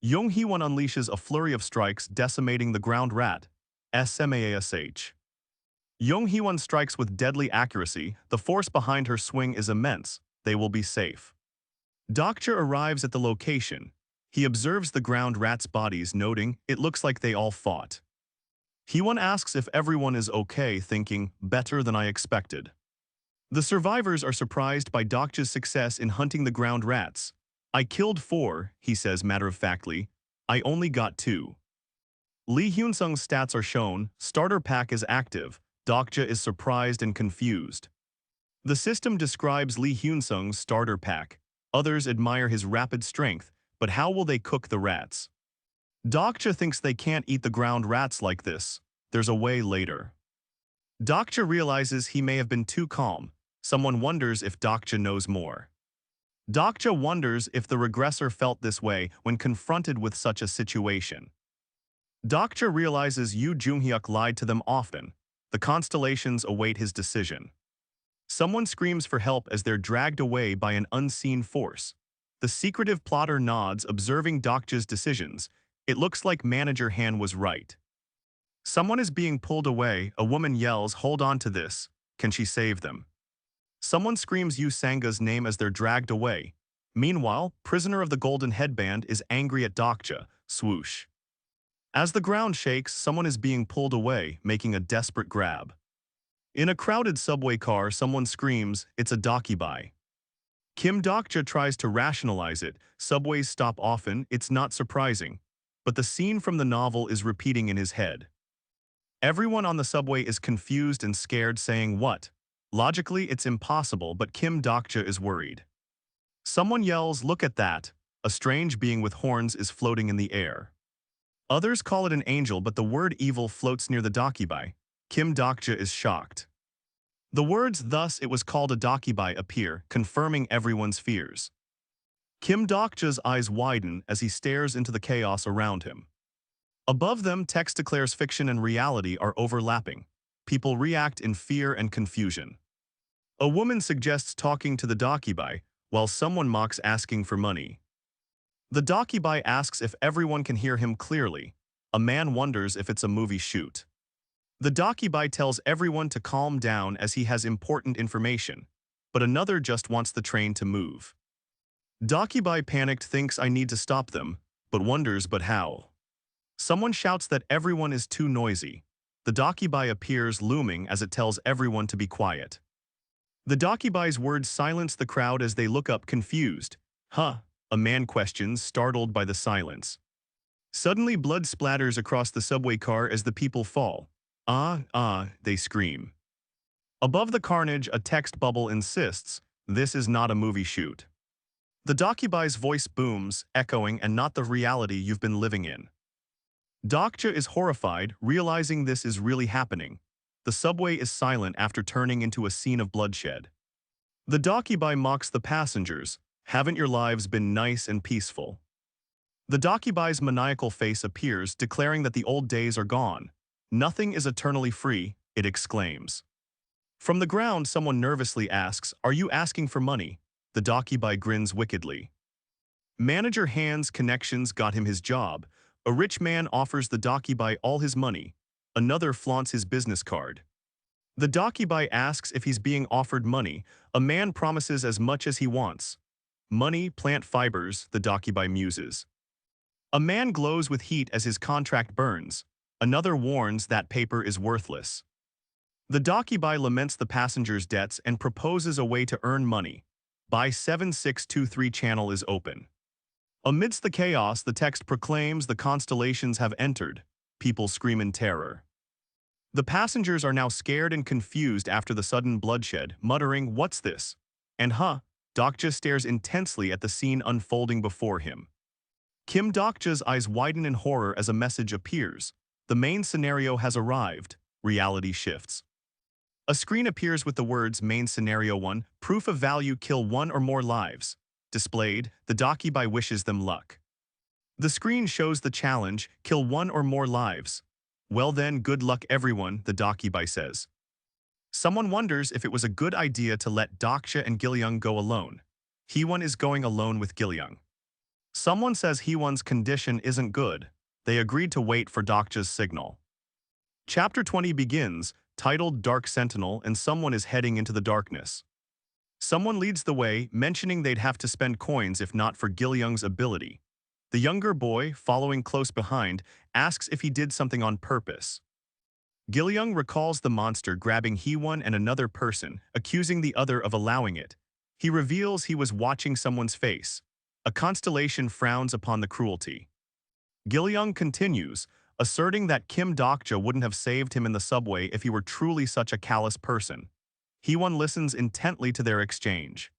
A: Jung Hee-won unleashes a flurry of strikes, decimating the ground rat. SMASH. Jung Hee-won strikes with deadly accuracy. The force behind her swing is immense. They will be safe. Dokja arrives at the location. He observes the ground rats' bodies, noting, it looks like they all fought. Hee-won asks if everyone is okay, thinking, better than I expected. The survivors are surprised by Dokja's success in hunting the ground rats. I killed 4, he says matter-of-factly. I only got 2. Lee Hyun-sung's stats are shown, starter pack is active. Dokja is surprised and confused. The system describes Lee Hyun-sung's starter pack. Others admire his rapid strength, but how will they cook the rats? Dokja thinks they can't eat the ground rats like this. There's a way later. Dokja realizes he may have been too calm. Someone wonders if Dokja knows more. Dokja wonders if the regressor felt this way when confronted with such a situation. Dokja realizes Yoo Jung-hyuk lied to them often. The constellations await his decision. Someone screams for help as they're dragged away by an unseen force. The secretive plotter nods, observing Dokja's decisions. It looks like Manager Han was right. Someone is being pulled away. A woman yells, hold on to this. Can she save them? Someone screams Yu Sanga's name as they're dragged away. Meanwhile, prisoner of the golden headband is angry at Dokja. Swoosh. As the ground shakes, someone is being pulled away, making a desperate grab. In a crowded subway car, someone screams, it's a Dokibai. Kim Dokja tries to rationalize it. Subways stop often, it's not surprising. But the scene from the novel is repeating in his head. Everyone on the subway is confused and scared, saying what? Logically, it's impossible, but Kim Dokja is worried. Someone yells, look at that. A strange being with horns is floating in the air. Others call it an angel, but the word evil floats near the Dokibai. Kim Dokja is shocked. The words, thus it was called a Dokibai, appear, confirming everyone's fears. Kim Dokja's eyes widen as he stares into the chaos around him. Above them, text declares fiction and reality are overlapping. People react in fear and confusion. A woman suggests talking to the Dokibai, while someone mocks asking for money. The Dokibai asks if everyone can hear him clearly. A man wonders if it's a movie shoot. The Dokibai tells everyone to calm down as he has important information, but another just wants the train to move. Dokibai, panicked, thinks I need to stop them, but wonders but how. Someone shouts that everyone is too noisy. The Dakibai appears looming as it tells everyone to be quiet. The Dakibai's words silence the crowd as they look up confused. Huh? A man questions, startled by the silence. Suddenly blood splatters across the subway car as the people fall. They scream. Above the carnage, a text bubble insists, this is not a movie shoot. The Dakibai's voice booms, echoing and not the reality you've been living in. Dokja is horrified, realizing this is really happening. The subway is silent after turning into a scene of bloodshed. The Dakibai mocks the passengers. Haven't your lives been nice and peaceful? The Dakibai's maniacal face appears, declaring that the old days are gone. Nothing is eternally free, it exclaims. From the ground, someone nervously asks, are you asking for money? The Dakibai grins wickedly. Manager Han's connections got him his job. A rich man offers the Dakibai all his money. Another flaunts his business card. The Dakibai asks if he's being offered money. A man promises as much as he wants. Money, plant fibers, the Dakibai muses. A man glows with heat as his contract burns. Another warns that paper is worthless. The Dakibai laments the passengers' debts and proposes a way to earn money. Buy 7623 channel is open. Amidst the chaos, the text proclaims the constellations have entered. People scream in terror. The passengers are now scared and confused after the sudden bloodshed, muttering, what's this? And Dokja stares intensely at the scene unfolding before him. Kim Dokja's eyes widen in horror as a message appears. The main scenario has arrived. Reality shifts. A screen appears with the words Main Scenario 1, Proof of Value, kill 1 or more lives. Displayed, the Dakibai wishes them luck. The screen shows the challenge, kill 1 or more lives. Well then, good luck everyone, the Dakibai says. Someone wonders if it was a good idea to let Dokja and Gilyoung go alone. Heewon is going alone with Gilyoung. Someone says Heewon's condition isn't good. They agreed to wait for Dokja's signal. Chapter 20 begins, titled Dark Sentinel, and someone is heading into the darkness. Someone leads the way, mentioning they'd have to spend coins if not for Gilyoung's ability. The younger boy, following close behind, asks if he did something on purpose. Gilyoung recalls the monster grabbing Heewon and another person, accusing the other of allowing it. He reveals he was watching someone's face. A constellation frowns upon the cruelty. Gilyoung continues, asserting that Kim Dokja wouldn't have saved him in the subway if he were truly such a callous person. Heewon listens intently to their exchange.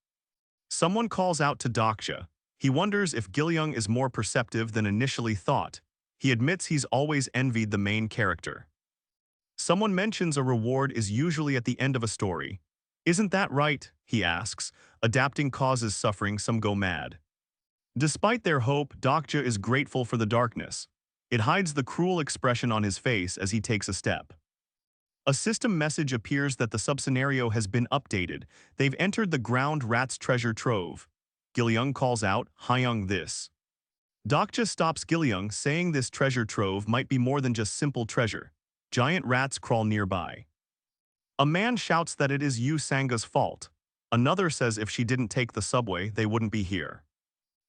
A: Someone calls out to Dokja. He wonders if Gilyoung is more perceptive than initially thought. He admits he's always envied the main character. Someone mentions a reward is usually at the end of a story. Isn't that right? He asks. Adapting causes suffering, some go mad. Despite their hope, Dokja is grateful for the darkness. It hides the cruel expression on his face as he takes a step. A system message appears that the sub-scenario has been updated. They've entered the ground rat's treasure trove. Gilyoung calls out, Hyung this. Dokja stops Gilyoung, saying this treasure trove might be more than just simple treasure. Giant rats crawl nearby. A man shouts that it is Yu Sanga's fault. Another says if she didn't take the subway, they wouldn't be here.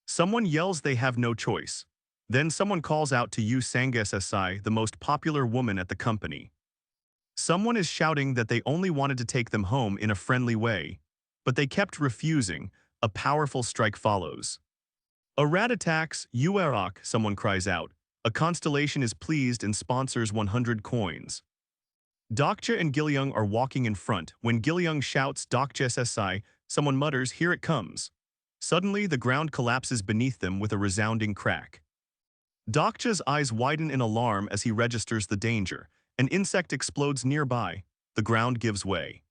A: Someone yells they have no choice. Then someone calls out to Yu Sanga SSI, the most popular woman at the company. Someone is shouting that they only wanted to take them home in a friendly way, but they kept refusing. A powerful strike follows. A rat attacks, Uerok, someone cries out. A constellation is pleased and sponsors 100 coins. Dokja and Gilyoung are walking in front. When Gilyoung shouts Dokja SSI, someone mutters, here it comes. Suddenly, the ground collapses beneath them with a resounding crack. Dokja's eyes widen in alarm as he registers the danger. An insect explodes nearby. The ground gives way.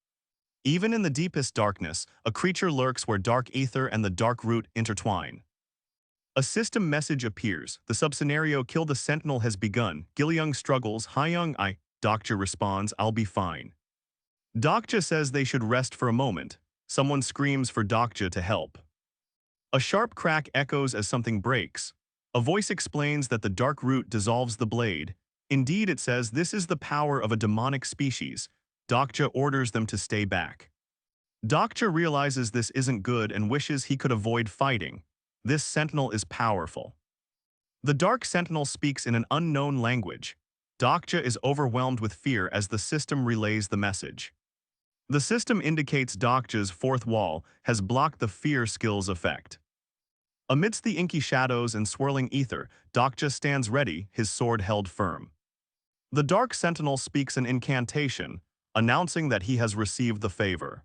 A: Even in the deepest darkness, a creature lurks where dark ether and the dark root intertwine. A system message appears. The sub-scenario Kill the Sentinel has begun. Gilyoung struggles. Hyung. Dokja responds, I'll be fine. Dokja says they should rest for a moment. Someone screams for Dokja to help. A sharp crack echoes as something breaks. A voice explains that the dark root dissolves the blade. Indeed, it says this is the power of a demonic species. Dokja orders them to stay back. Dokja realizes this isn't good and wishes he could avoid fighting. This sentinel is powerful. The Dark Sentinel speaks in an unknown language. Dokja is overwhelmed with fear as the system relays the message. The system indicates Dokja's fourth wall has blocked the fear skill's effect. Amidst the inky shadows and swirling ether, Dokja stands ready, his sword held firm. The Dark Sentinel speaks an incantation, announcing that he has received the favor.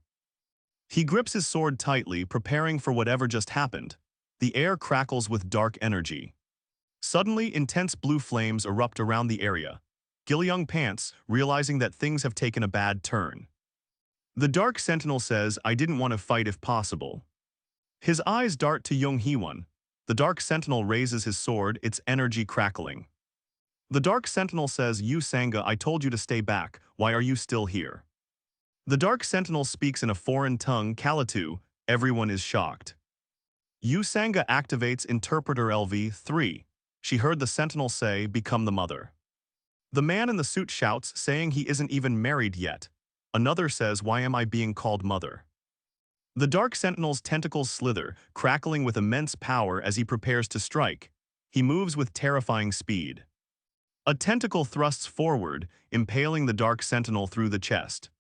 A: He grips his sword tightly, preparing for whatever just happened. The air crackles with dark energy. Suddenly, intense blue flames erupt around the area. Gilyoung pants, realizing that things have taken a bad turn. The Dark Sentinel says, "I didn't want to fight if possible." His eyes dart to Young Hee-won. The Dark Sentinel raises his sword, its energy crackling. The Dark Sentinel says, "You Sanga, I told you to stay back, why are you still here?" The Dark Sentinel speaks in a foreign tongue, Kalatu. Everyone is shocked. Yusanga activates Interpreter LV-3. She heard the Sentinel say, "Become the mother." The man in the suit shouts, saying he isn't even married yet. Another says, "Why am I being called mother?" The Dark Sentinel's tentacles slither, crackling with immense power as he prepares to strike. He moves with terrifying speed. A tentacle thrusts forward, impaling the Dark Sentinel through the chest.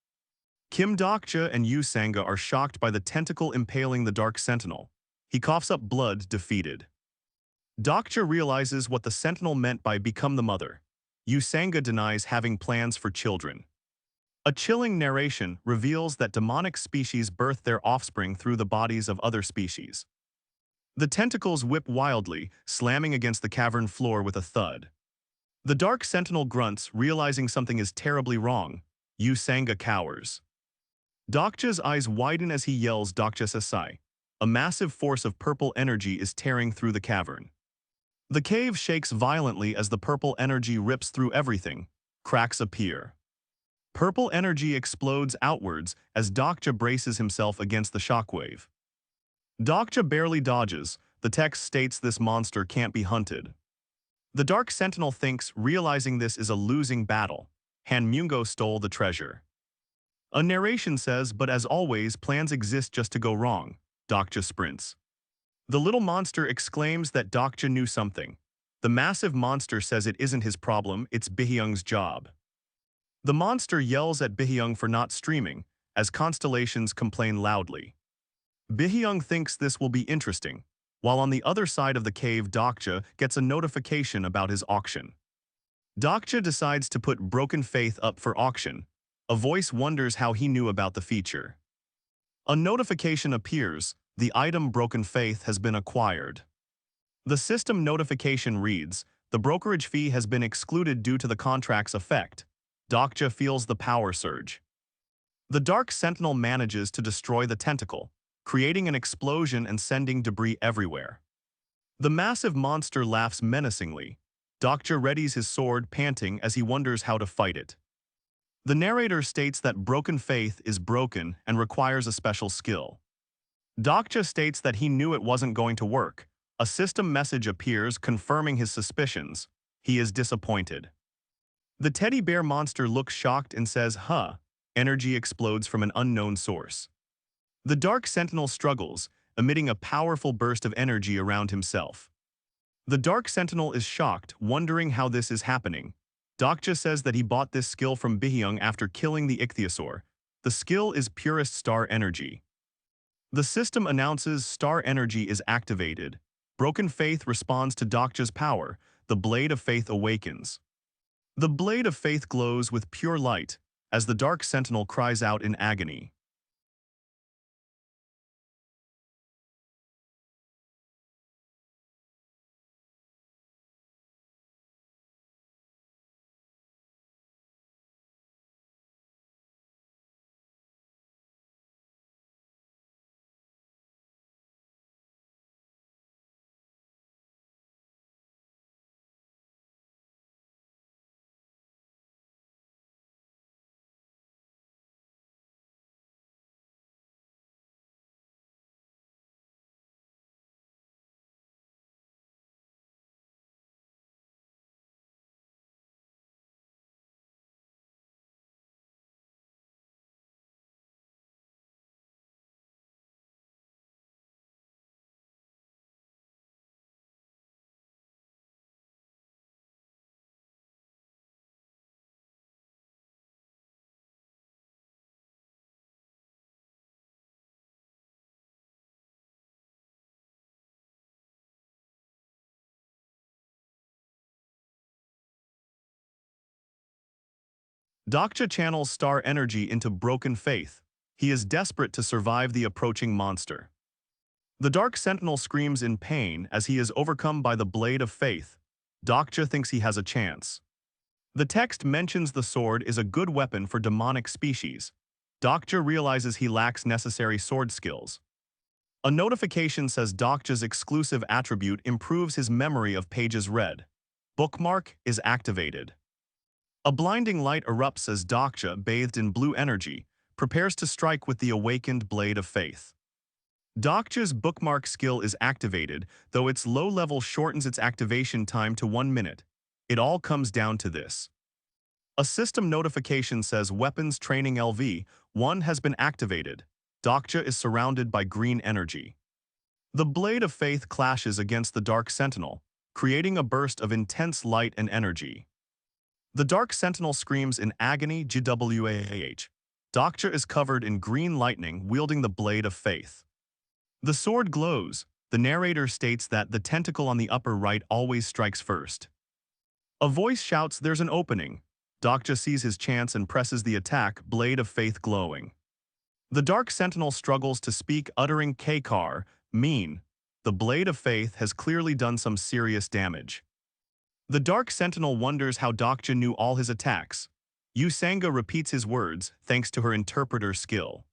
A: Kim Dokja and Yu Sanga are shocked by the tentacle impaling the Dark Sentinel. He coughs up blood, defeated. Dokja realizes what the Sentinel meant by "become the mother." Yu Sanga denies having plans for children. A chilling narration reveals that demonic species birth their offspring through the bodies of other species. The tentacles whip wildly, slamming against the cavern floor with a thud. The Dark Sentinel grunts, realizing something is terribly wrong. Yu Sanga cowers. Dokja's eyes widen as he yells, "Dokja Sasai." A massive force of purple energy is tearing through the cavern. The cave shakes violently as the purple energy rips through everything. Cracks appear. Purple energy explodes outwards as Dokja braces himself against the shockwave. Dokja barely dodges. The text states this monster can't be hunted. The Dark Sentinel thinks, realizing this is a losing battle. Han Myungo stole the treasure. A narration says, "But as always, plans exist just to go wrong." Dokja sprints. The little monster exclaims that Dokja knew something. The massive monster says it isn't his problem, it's Bihyung's job. The monster yells at Bihyung for not streaming, as constellations complain loudly. Bihyung thinks this will be interesting, while on the other side of the cave Dokja gets a notification about his auction. Dokja decides to put Broken Faith up for auction. A voice wonders how he knew about the feature. A notification appears, the item Broken Faith has been acquired. The system notification reads, "The brokerage fee has been excluded due to the contract's effect." Dokja feels the power surge. The Dark Sentinel manages to destroy the tentacle, creating an explosion and sending debris everywhere. The massive monster laughs menacingly. Dokja readies his sword, panting as he wonders how to fight it. The narrator states that Broken Faith is broken and requires a special skill. Dokja states that he knew it wasn't going to work. A system message appears confirming his suspicions. He is disappointed. The teddy bear monster looks shocked and says, "Huh." Energy explodes from an unknown source. The Dark Sentinel struggles, emitting a powerful burst of energy around himself. The Dark Sentinel is shocked, wondering how this is happening. Dokja says that he bought this skill from Bihyung after killing the ichthyosaur. The skill is purest star energy. The system announces star energy is activated. Broken Faith responds to Dokja's power. The Blade of Faith awakens. The Blade of Faith glows with pure light as the Dark Sentinel cries out in agony. Dokja channels star energy into broken faith. He is desperate to survive the approaching monster. The Dark Sentinel screams in pain as he is overcome by the Blade of Faith. Dokja thinks he has a chance. The text mentions the sword is a good weapon for demonic species. Dokja realizes he lacks necessary sword skills. A notification says Dokja's exclusive attribute improves his memory of pages read. Bookmark is activated. A blinding light erupts as Dokja, bathed in blue energy, prepares to strike with the awakened Blade of Faith. Dokja's bookmark skill is activated, though its low level shortens its activation time to 1 minute. It all comes down to this. A system notification says Weapons Training LV-1 has been activated. Dokja is surrounded by green energy. The Blade of Faith clashes against the Dark Sentinel, creating a burst of intense light and energy. The Dark Sentinel screams in agony GWAH. Dokja is covered in green lightning, wielding the Blade of Faith. The sword glows. The narrator states that the tentacle on the upper right always strikes first. A voice shouts, "There's an opening." Dokja sees his chance and presses the attack, Blade of Faith glowing. The Dark Sentinel struggles to speak, uttering "K-Car, mean." The Blade of Faith has clearly done some serious damage. The Dark Sentinel wonders how Dokja knew all his attacks. Usanga repeats his words, thanks to her interpreter skill.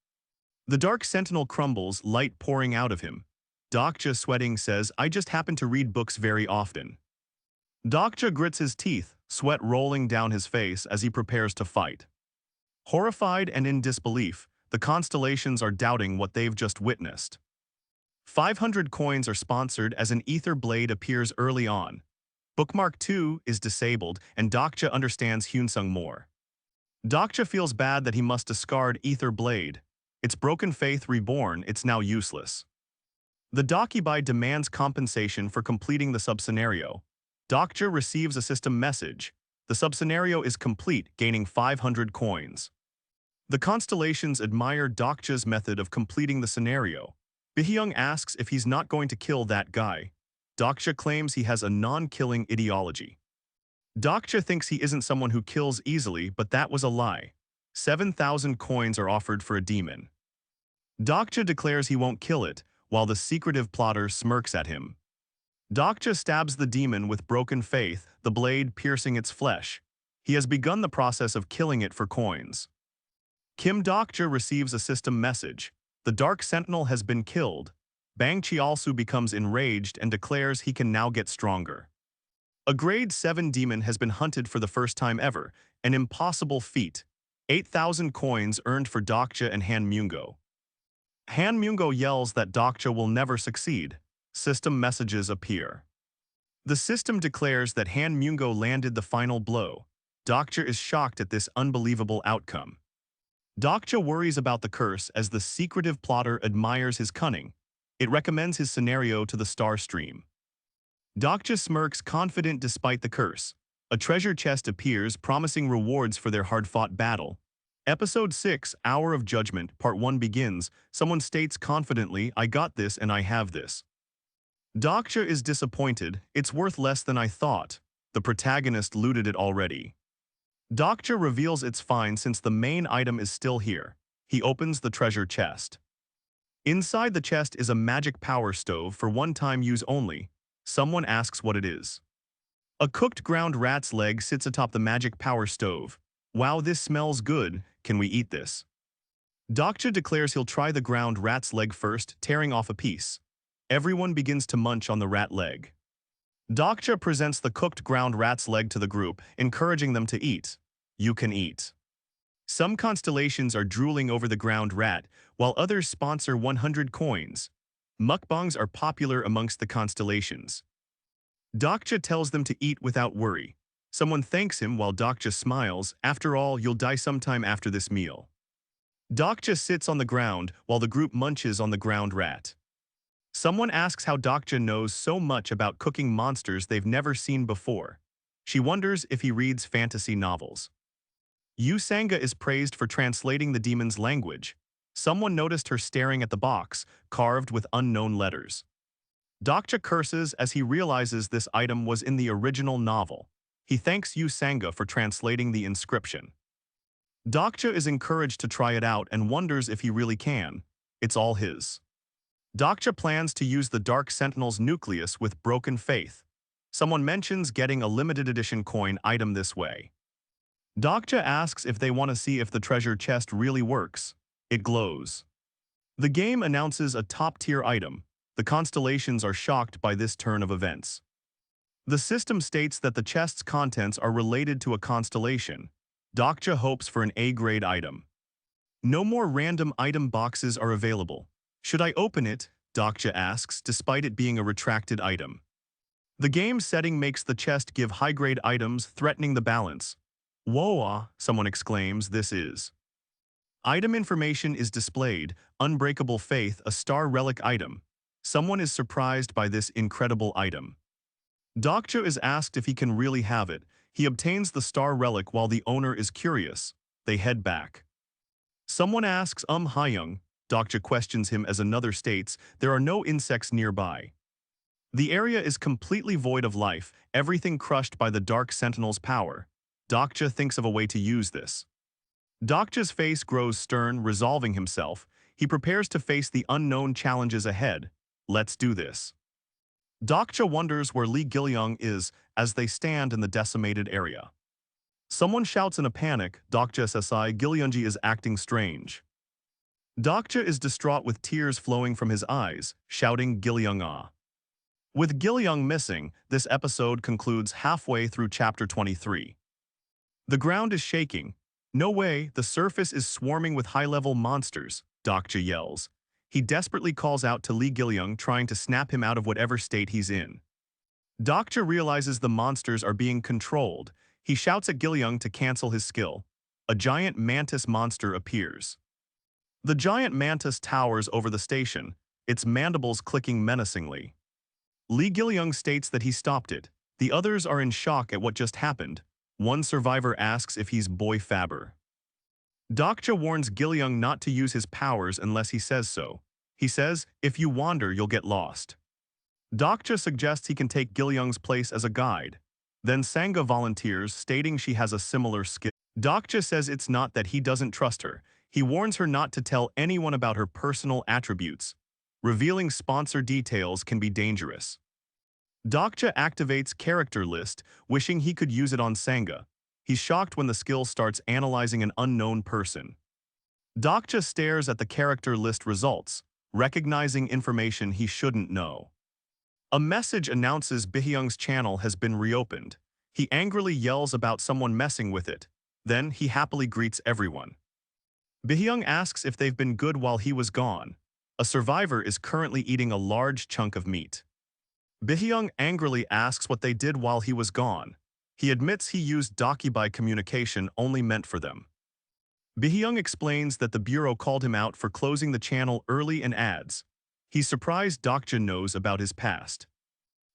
A: The Dark Sentinel crumbles, light pouring out of him. Dokja, sweating, says, "I just happen to read books very often." Dokja grits his teeth, sweat rolling down his face as he prepares to fight. Horrified and in disbelief, the constellations are doubting what they've just witnessed. 500 coins are sponsored as an ether blade appears early on. Bookmark 2 is disabled, and Dokja understands Hyunsung more. Dokja feels bad that he must discard ether blade. Its broken faith reborn, it's now useless. The Dokibai demands compensation for completing the sub-scenario. Dokja receives a system message. The sub-scenario is complete, gaining 500 coins. The constellations admire Dokja's method of completing the scenario. Bihyung asks if he's not going to kill that guy. Dokja claims he has a non-killing ideology. Dokja thinks he isn't someone who kills easily, but that was a lie. 7,000 coins are offered for a demon. Dokja declares he won't kill it, while the secretive plotter smirks at him. Dokja stabs the demon with broken faith, the blade piercing its flesh. He has begun the process of killing it for coins. Kim Dokja receives a system message. The Dark Sentinel has been killed. Bang Chialsu becomes enraged and declares he can now get stronger. A grade 7 demon has been hunted for the first time ever, an impossible feat. 8,000 coins earned for Dokja and Han Mungo. Han Mungo yells that Dokja will never succeed. System messages appear. The system declares that Han Mungo landed the final blow. Dokja is shocked at this unbelievable outcome. Dokja worries about the curse as the secretive plotter admires his cunning. It recommends his scenario to the star stream. Dokja smirks, confident despite the curse. A treasure chest appears, promising rewards for their hard-fought battle. Episode 6, Hour of Judgment, Part 1 begins. Someone states confidently, "I got this and I have this." Dokja is disappointed. "It's worth less than I thought. The protagonist looted it already." Dokja reveals it's fine since the main item is still here. He opens the treasure chest. Inside the chest is a magic power stove for one-time use only. Someone asks what it is. A cooked ground rat's leg sits atop the magic power stove. "Wow, this smells good. Can we eat this?" Dokja declares he'll try the ground rat's leg first, tearing off a piece. Everyone begins to munch on the rat leg. Dokja presents the cooked ground rat's leg to the group, encouraging them to eat. You can eat. Some constellations are drooling over the ground rat, while others sponsor 100 coins. Mukbangs are popular amongst the constellations. Dokja tells them to eat without worry. Someone thanks him while Dokja smiles. "After all, you'll die sometime after this meal." Dokja sits on the ground while the group munches on the ground rat. Someone asks how Dokja knows so much about cooking monsters they've never seen before. She wonders if he reads fantasy novels. Usanga is praised for translating the demon's language. Someone noticed her staring at the box, carved with unknown letters. Dokja curses as he realizes this item was in the original novel. He thanks Usanga for translating the inscription. Dokja is encouraged to try it out and wonders if he really can. It's all his. Dokja plans to use the Dark Sentinel's nucleus with broken faith. Someone mentions getting a limited edition coin item this way. Dokja asks if they want to see if the treasure chest really works. It glows. The game announces a top-tier item. The constellations are shocked by this turn of events. The system states that the chest's contents are related to a constellation. Dokja hopes for an A-grade item. No more random item boxes are available. Should I open it? Dokja asks, despite it being a retracted item. The game setting makes the chest give high-grade items, threatening the balance. Whoa, someone exclaims, this is. Item information is displayed, Unbreakable Faith, a star relic item. Someone is surprised by this incredible item. Dokja is asked if he can really have it. He obtains the star relic while the owner is curious. They head back. Someone asks Hyung. Dokja questions him as another states there are no insects nearby. The area is completely void of life, everything crushed by the Dark Sentinel's power. Dokja thinks of a way to use this. Dokja's face grows stern, resolving himself. He prepares to face the unknown challenges ahead. Let's do this. Dokja wonders where Lee Gilyoung is as they stand in the decimated area. Someone shouts in a panic, Dokja SSI, Gilyoungji is acting strange. Dokja is distraught with tears flowing from his eyes, shouting Gilyoung ah. With Gilyoung missing, this episode concludes halfway through chapter 23. The ground is shaking. No way, the surface is swarming with high-level monsters, Dokja yells. He desperately calls out to Lee Gilyoung, trying to snap him out of whatever state he's in. Dokja realizes the monsters are being controlled. He shouts at Gilyoung to cancel his skill. A giant mantis monster appears. The giant mantis towers over the station, its mandibles clicking menacingly. Lee Gilyoung states that he stopped it. The others are in shock at what just happened. One survivor asks if he's Boy Faber. Dokja warns Gilyoung not to use his powers unless he says so. He says, if you wander, you'll get lost. Dokja suggests he can take Gilyoung's place as a guide. Then Sangha volunteers, stating she has a similar skill. Dokja says it's not that he doesn't trust her. He warns her not to tell anyone about her personal attributes. Revealing sponsor details can be dangerous. Dokja activates character list, wishing he could use it on Sangha. He's shocked when the skill starts analyzing an unknown person. Dokja stares at the character list results, recognizing information he shouldn't know. A message announces Bihyung's channel has been reopened. He angrily yells about someone messing with it. Then he happily greets everyone. Bihyung asks if they've been good while he was gone. A survivor is currently eating a large chunk of meat. Bihyung angrily asks what they did while he was gone. He admits he used Dokibai communication only meant for them. Bihyung explains that the bureau called him out for closing the channel early and adds. He's surprised Dokja knows about his past.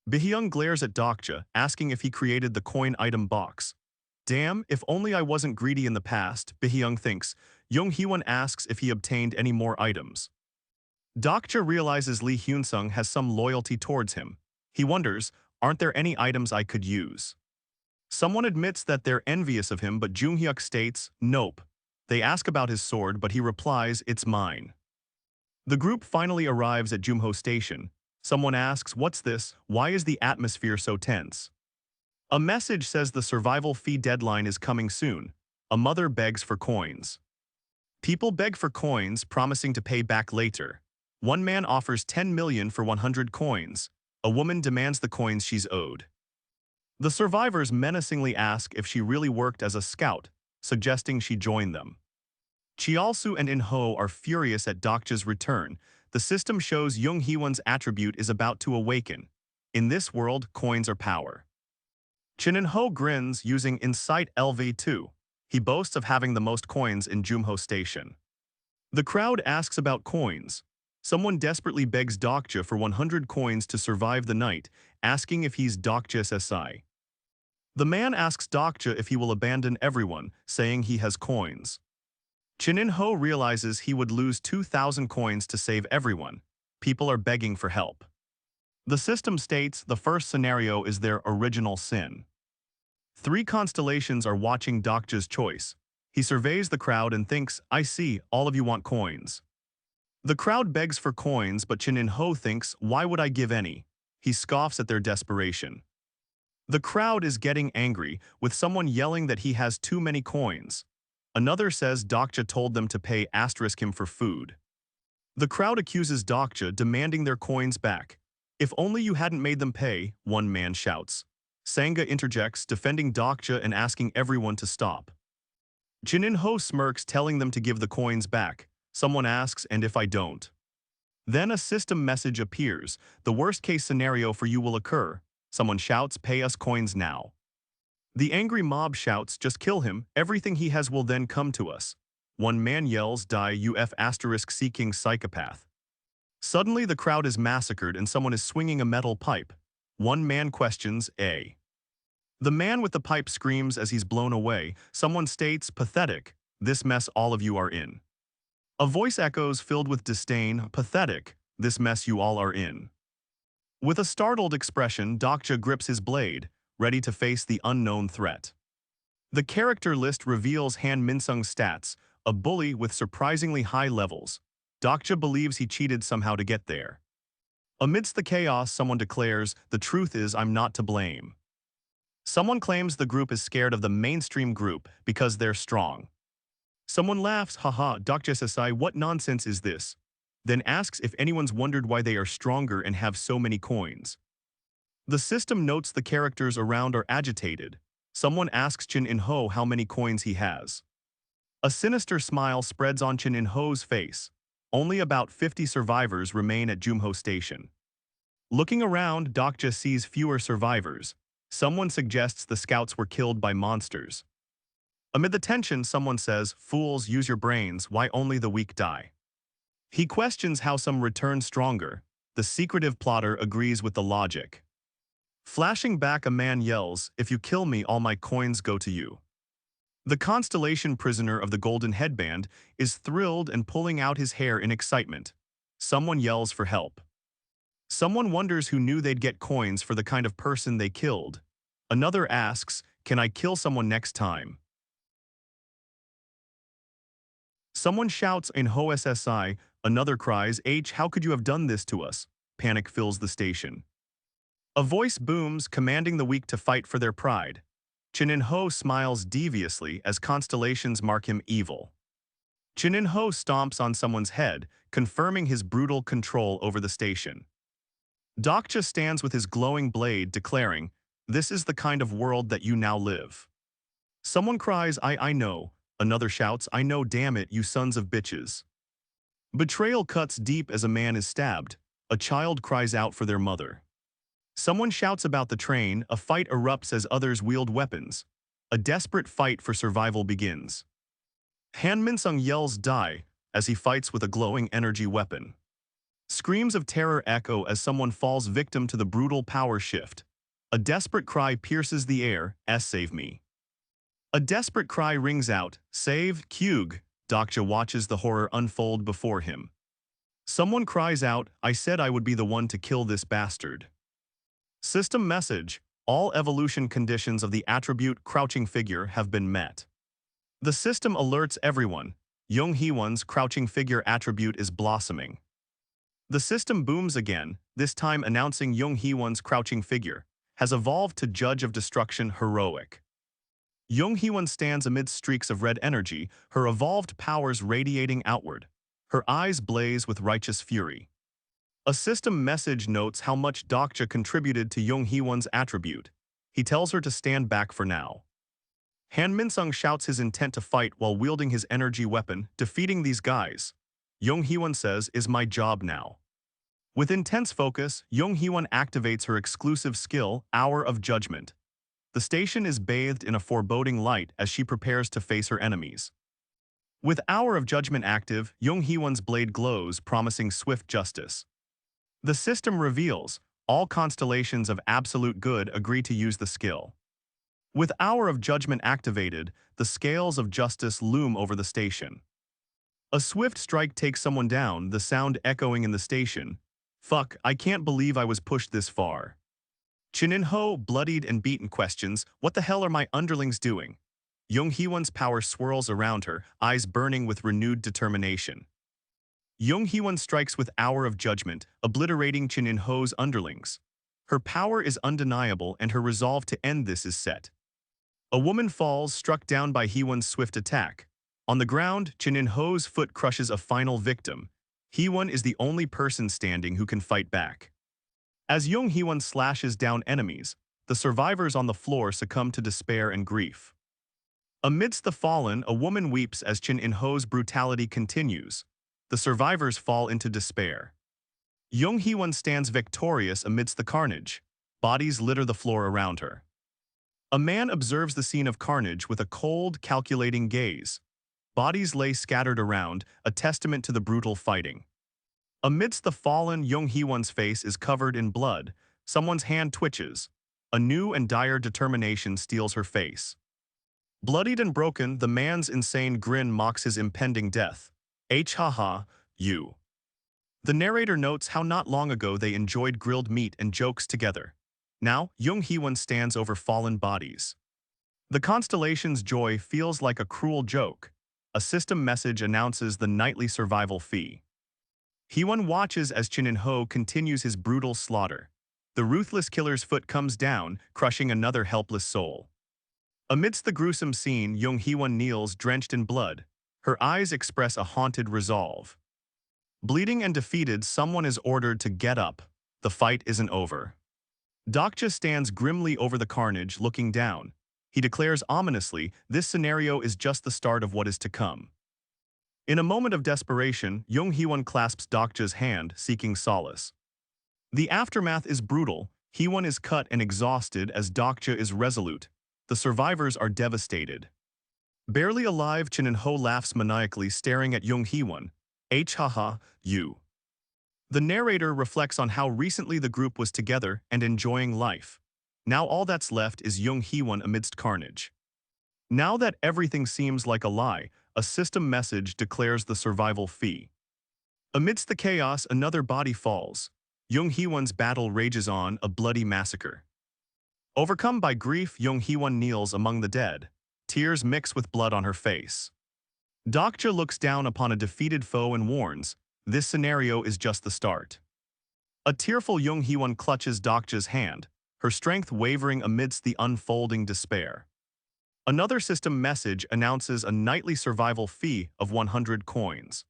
A: Bihyung glares at Dokja, asking if he created the coin item box. Damn, if only I wasn't greedy in the past, Bihyung thinks. Jung Hyewon asks if he obtained any more items. Dokja realizes Lee Hyun-sung has some loyalty towards him. He wonders, aren't there any items I could use? Someone admits that they're envious of him, but Jung-hyuk states, nope. They ask about his sword, but he replies, it's mine. The group finally arrives at Jumho Station. Someone asks, what's this? Why is the atmosphere so tense? A message says the survival fee deadline is coming soon. A mother begs for coins. People beg for coins, promising to pay back later. One man offers 10 million for 100 coins. A woman demands the coins she's owed. The survivors menacingly ask if she really worked as a scout, suggesting she join them. Chialsu and In-ho are furious at Dokja's return. The system shows Jung Hyewon's attribute is about to awaken. In this world, coins are power. Chin In-ho grins using Insight LV2. He boasts of having the most coins in Jumho Station. The crowd asks about coins. Someone desperately begs Dokja for 100 coins to survive the night, asking if he's Dokja SSI. The man asks Dokja if he will abandon everyone, saying he has coins. Chin In-ho realizes he would lose 2,000 coins to save everyone. People are begging for help. The system states the first scenario is their original sin. 3 constellations are watching Dokja's choice. He surveys the crowd and thinks, I see, all of you want coins. The crowd begs for coins, but Chin In-ho thinks, why would I give any? He scoffs at their desperation. The crowd is getting angry, with someone yelling that he has too many coins. Another says Dokja told them to pay him for food. The crowd accuses Dokja, demanding their coins back. If only you hadn't made them pay, one man shouts. Sangha interjects, defending Dokja and asking everyone to stop. Chin In-ho smirks, telling them to give the coins back. Someone asks, and if I don't? Then a system message appears. The worst-case scenario for you will occur. Someone shouts, pay us coins now. The angry mob shouts, just kill him, everything he has will then come to us. One man yells, die seeking psychopath. Suddenly the crowd is massacred and someone is swinging a metal pipe. One man questions, A. The man with the pipe screams as he's blown away. Someone states, pathetic, this mess all of you are in. A voice echoes, filled with disdain, pathetic, this mess you all are in. With a startled expression, Dokja grips his blade, ready to face the unknown threat. The character list reveals Han Min-sung's stats, a bully with surprisingly high levels. Dokja believes he cheated somehow to get there. Amidst the chaos, someone declares, the truth is I'm not to blame. Someone claims the group is scared of the mainstream group because they're strong. Someone laughs, haha, Dokja says, what nonsense is this? Then asks if anyone's wondered why they are stronger and have so many coins. The system notes the characters around are agitated. Someone asks Chin In-ho how many coins he has. A sinister smile spreads on Chin In-ho's face. Only about 50 survivors remain at Jumho Station. Looking around, Dokja sees fewer survivors. Someone suggests the scouts were killed by monsters. Amid the tension, someone says, fools, use your brains, why only the weak die? He questions how some return stronger. The secretive plotter agrees with the logic. Flashing back, a man yells, if you kill me, all my coins go to you. The constellation prisoner of the golden headband is thrilled and pulling out his hair in excitement. Someone yells for help. Someone wonders who knew they'd get coins for the kind of person they killed. Another asks, can I kill someone next time? Someone shouts in Ho SSI, another cries, H, how could you have done this to us? Panic fills the station. A voice booms, commanding the weak to fight for their pride. Chin In-ho smiles deviously as constellations mark him evil. Chin In-ho stomps on someone's head, confirming his brutal control over the station. Dokja stands with his glowing blade, declaring, this is the kind of world that you now live. Someone cries, I know. Another shouts, I know, damn it, you sons of bitches. Betrayal cuts deep as a man is stabbed. A child cries out for their mother. Someone shouts about the train, a fight erupts as others wield weapons. A desperate fight for survival begins. Han Min-sung yells die as he fights with a glowing energy weapon. Screams of terror echo as someone falls victim to the brutal power shift. A desperate cry pierces the air, save me. A desperate cry rings out, save, Kyug. Dokja watches the horror unfold before him. Someone cries out, I said I would be the one to kill this bastard. System message, all evolution conditions of the attribute crouching figure have been met. The system alerts everyone, Young Hee-won's crouching figure attribute is blossoming. The system booms again, this time announcing Young Hee-won's crouching figure has evolved to Judge of Destruction heroic. Young Hee-won stands amid streaks of red energy, her evolved powers radiating outward. Her eyes blaze with righteous fury. A system message notes how much Dokja contributed to Young Hee-won's attribute. He tells her to stand back for now. Han Min-sung shouts his intent to fight while wielding his energy weapon, defeating these guys. Young Hee-won says, is my job now. With intense focus, Young Hee-won activates her exclusive skill, Hour of Judgment. The station is bathed in a foreboding light as she prepares to face her enemies. With Hour of Judgment active, Young Hee-won's blade glows, promising swift justice. The system reveals, all constellations of absolute good agree to use the skill. With Hour of Judgment activated, the scales of justice loom over the station. A swift strike takes someone down, the sound echoing in the station. Fuck, I can't believe I was pushed this far. Chin In-ho, bloodied and beaten, questions, what the hell are my underlings doing? Jung Hee-won's power swirls around her, eyes burning with renewed determination. Jung Hee-won strikes with Hour of Judgment, obliterating Chin In-ho's underlings. Her power is undeniable and her resolve to end this is set. A woman falls, struck down by Hee-won's swift attack. On the ground, Chin In-ho's foot crushes a final victim. Hee-won is the only person standing who can fight back. As Jung Hee-won slashes down enemies, the survivors on the floor succumb to despair and grief. Amidst the fallen, a woman weeps as Chin In-ho's brutality continues. The survivors fall into despair. Jung Hee-won stands victorious amidst the carnage. Bodies litter the floor around her. A man observes the scene of carnage with a cold, calculating gaze. Bodies lay scattered around, a testament to the brutal fighting. Amidst the fallen, Jung Hee-won's face is covered in blood. Someone's hand twitches. A new and dire determination steals her face. Bloodied and broken, the man's insane grin mocks his impending death. Haha, you. The narrator notes how not long ago they enjoyed grilled meat and jokes together. Now, Jung Hee-won stands over fallen bodies. The constellation's joy feels like a cruel joke. A system message announces the nightly survival fee. Hee-won watches as Chin In-ho continues his brutal slaughter. The ruthless killer's foot comes down, crushing another helpless soul. Amidst the gruesome scene, Jung Hee-won kneels drenched in blood. Her eyes express a haunted resolve. Bleeding and defeated, someone is ordered to get up. The fight isn't over. Dokja stands grimly over the carnage, looking down. He declares ominously, this scenario is just the start of what is to come. In a moment of desperation, Jung Hee-won clasps Dokja's hand, seeking solace. The aftermath is brutal. Hee-won is cut and exhausted as Dokja is resolute. The survivors are devastated. Barely alive, Chin In-ho laughs maniacally, staring at Jung Hee-won. Haha, you. The narrator reflects on how recently the group was together and enjoying life. Now all that's left is Jung Hee-won amidst carnage. Now that everything seems like a lie, a system message declares the survival fee. Amidst the chaos, another body falls. Jung Hee-won's battle rages on, a bloody massacre. Overcome by grief, Jung Hee-won kneels among the dead. Tears mix with blood on her face. Dokja looks down upon a defeated foe and warns, this scenario is just the start. A tearful Jung Hee-won clutches Dokja's hand, her strength wavering amidst the unfolding despair. Another system message announces a nightly survival fee of 100 coins.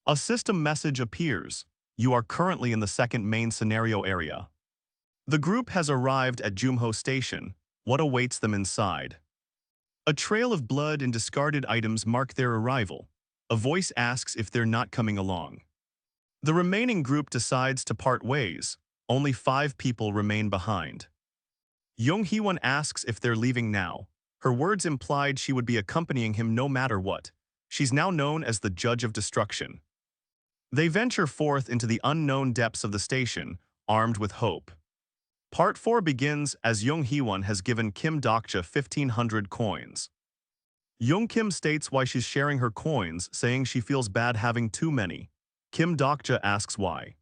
A: A system message appears. You are currently in the second main scenario area. The group has arrived at Jumho Station. What awaits them inside? A trail of blood and discarded items mark their arrival. A voice asks if they're not coming along. The remaining group decides to part ways. Only 5 people remain behind. Jung Hee-won asks if they're leaving now. Her words implied she would be accompanying him no matter what. She's now known as the Judge of Destruction. They venture forth into the unknown depths of the station, armed with hope. Part 4 begins as Jung Hee-won has given Kim Dokja 1,500 coins. Jung Kim states why she's sharing her coins, saying she feels bad having too many. Kim Dokja asks why.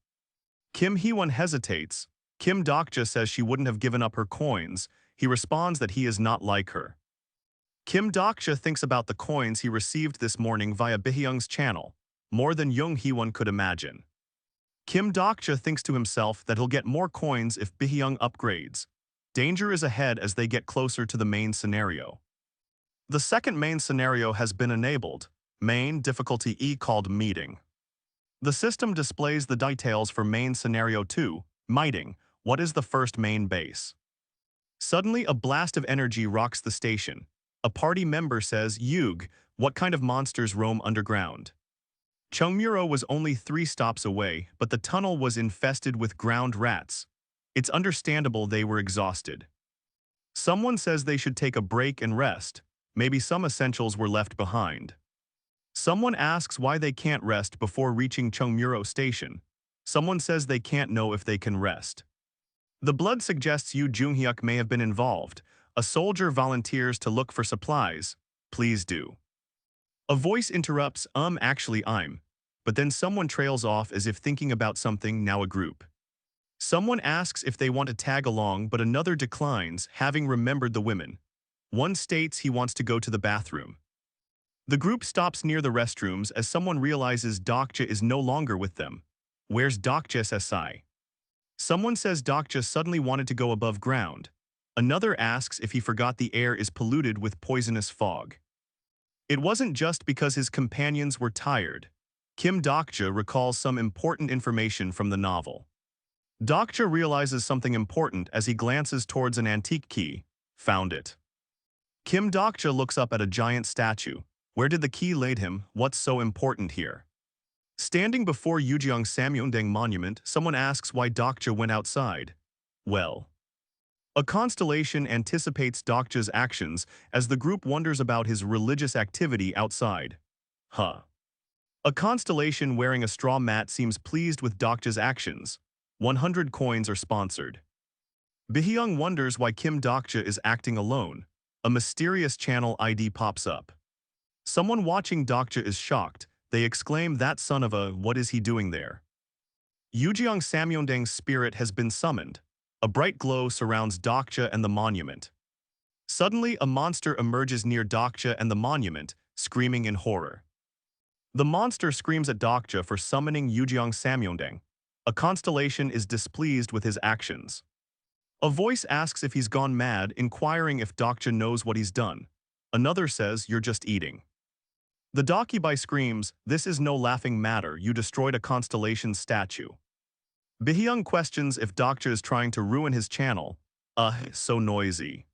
A: Kim Hee-won hesitates. Kim Dokja says she wouldn't have given up her coins. He responds that he is not like her. Kim Dokja thinks about the coins he received this morning via Baehyung's channel, more than Jung Hee-won could imagine. Kim Dokja thinks to himself that he'll get more coins if Baehyung upgrades. Danger is ahead as they get closer to the main scenario. The second main scenario has been enabled, main difficulty E called Meeting. The system displays the details for main scenario 2, Mighting. What is the first main base? Suddenly a blast of energy rocks the station. A party member says, Yug, what kind of monsters roam underground? Cheongmuro was only 3 stops away, but the tunnel was infested with ground rats. It's understandable they were exhausted. Someone says they should take a break and rest. Maybe some essentials were left behind. Someone asks why they can't rest before reaching Cheongmuro Station. Someone says they can't know if they can rest. The blood suggests Yoo Jung-hyuk may have been involved. A soldier volunteers to look for supplies. Please do. A voice interrupts, actually I'm. But then someone trails off as if thinking about something, now a group. Someone asks if they want to tag along, but another declines, having remembered the women. One states he wants to go to the bathroom. The group stops near the restrooms as someone realizes Dokja is no longer with them. Where's Dokja SI? Someone says Dokja suddenly wanted to go above ground. Another asks if he forgot the air is polluted with poisonous fog. It wasn't just because his companions were tired. Kim Dokja recalls some important information from the novel. Dokja realizes something important as he glances towards an antique key. Found it. Kim Dokja looks up at a giant statue. Where did the key lead him? What's so important here? Standing before Yujeong Samyeongdaeng Monument, someone asks why Dokja went outside. Well, a constellation anticipates Dokja's actions as the group wonders about his religious activity outside. A constellation wearing a straw mat seems pleased with Dokja's actions. 100 coins are sponsored. Bihyung wonders why Kim Dokja is acting alone. A mysterious channel ID pops up. Someone watching Dokja is shocked. They exclaim, that son of a, what is he doing there? Yujeong Samyeongdaeng's spirit has been summoned. A bright glow surrounds Dokja and the monument. Suddenly, a monster emerges near Dokja and the monument, screaming in horror. The monster screams at Dokja for summoning Yujeong Samyeongdaeng. A constellation is displeased with his actions. A voice asks if he's gone mad, inquiring if Dokja knows what he's done. Another says, you're just eating. The Dokibai screams, this is no laughing matter, you destroyed a constellation's statue. Bihyung questions if Dokja is trying to ruin his channel. So noisy.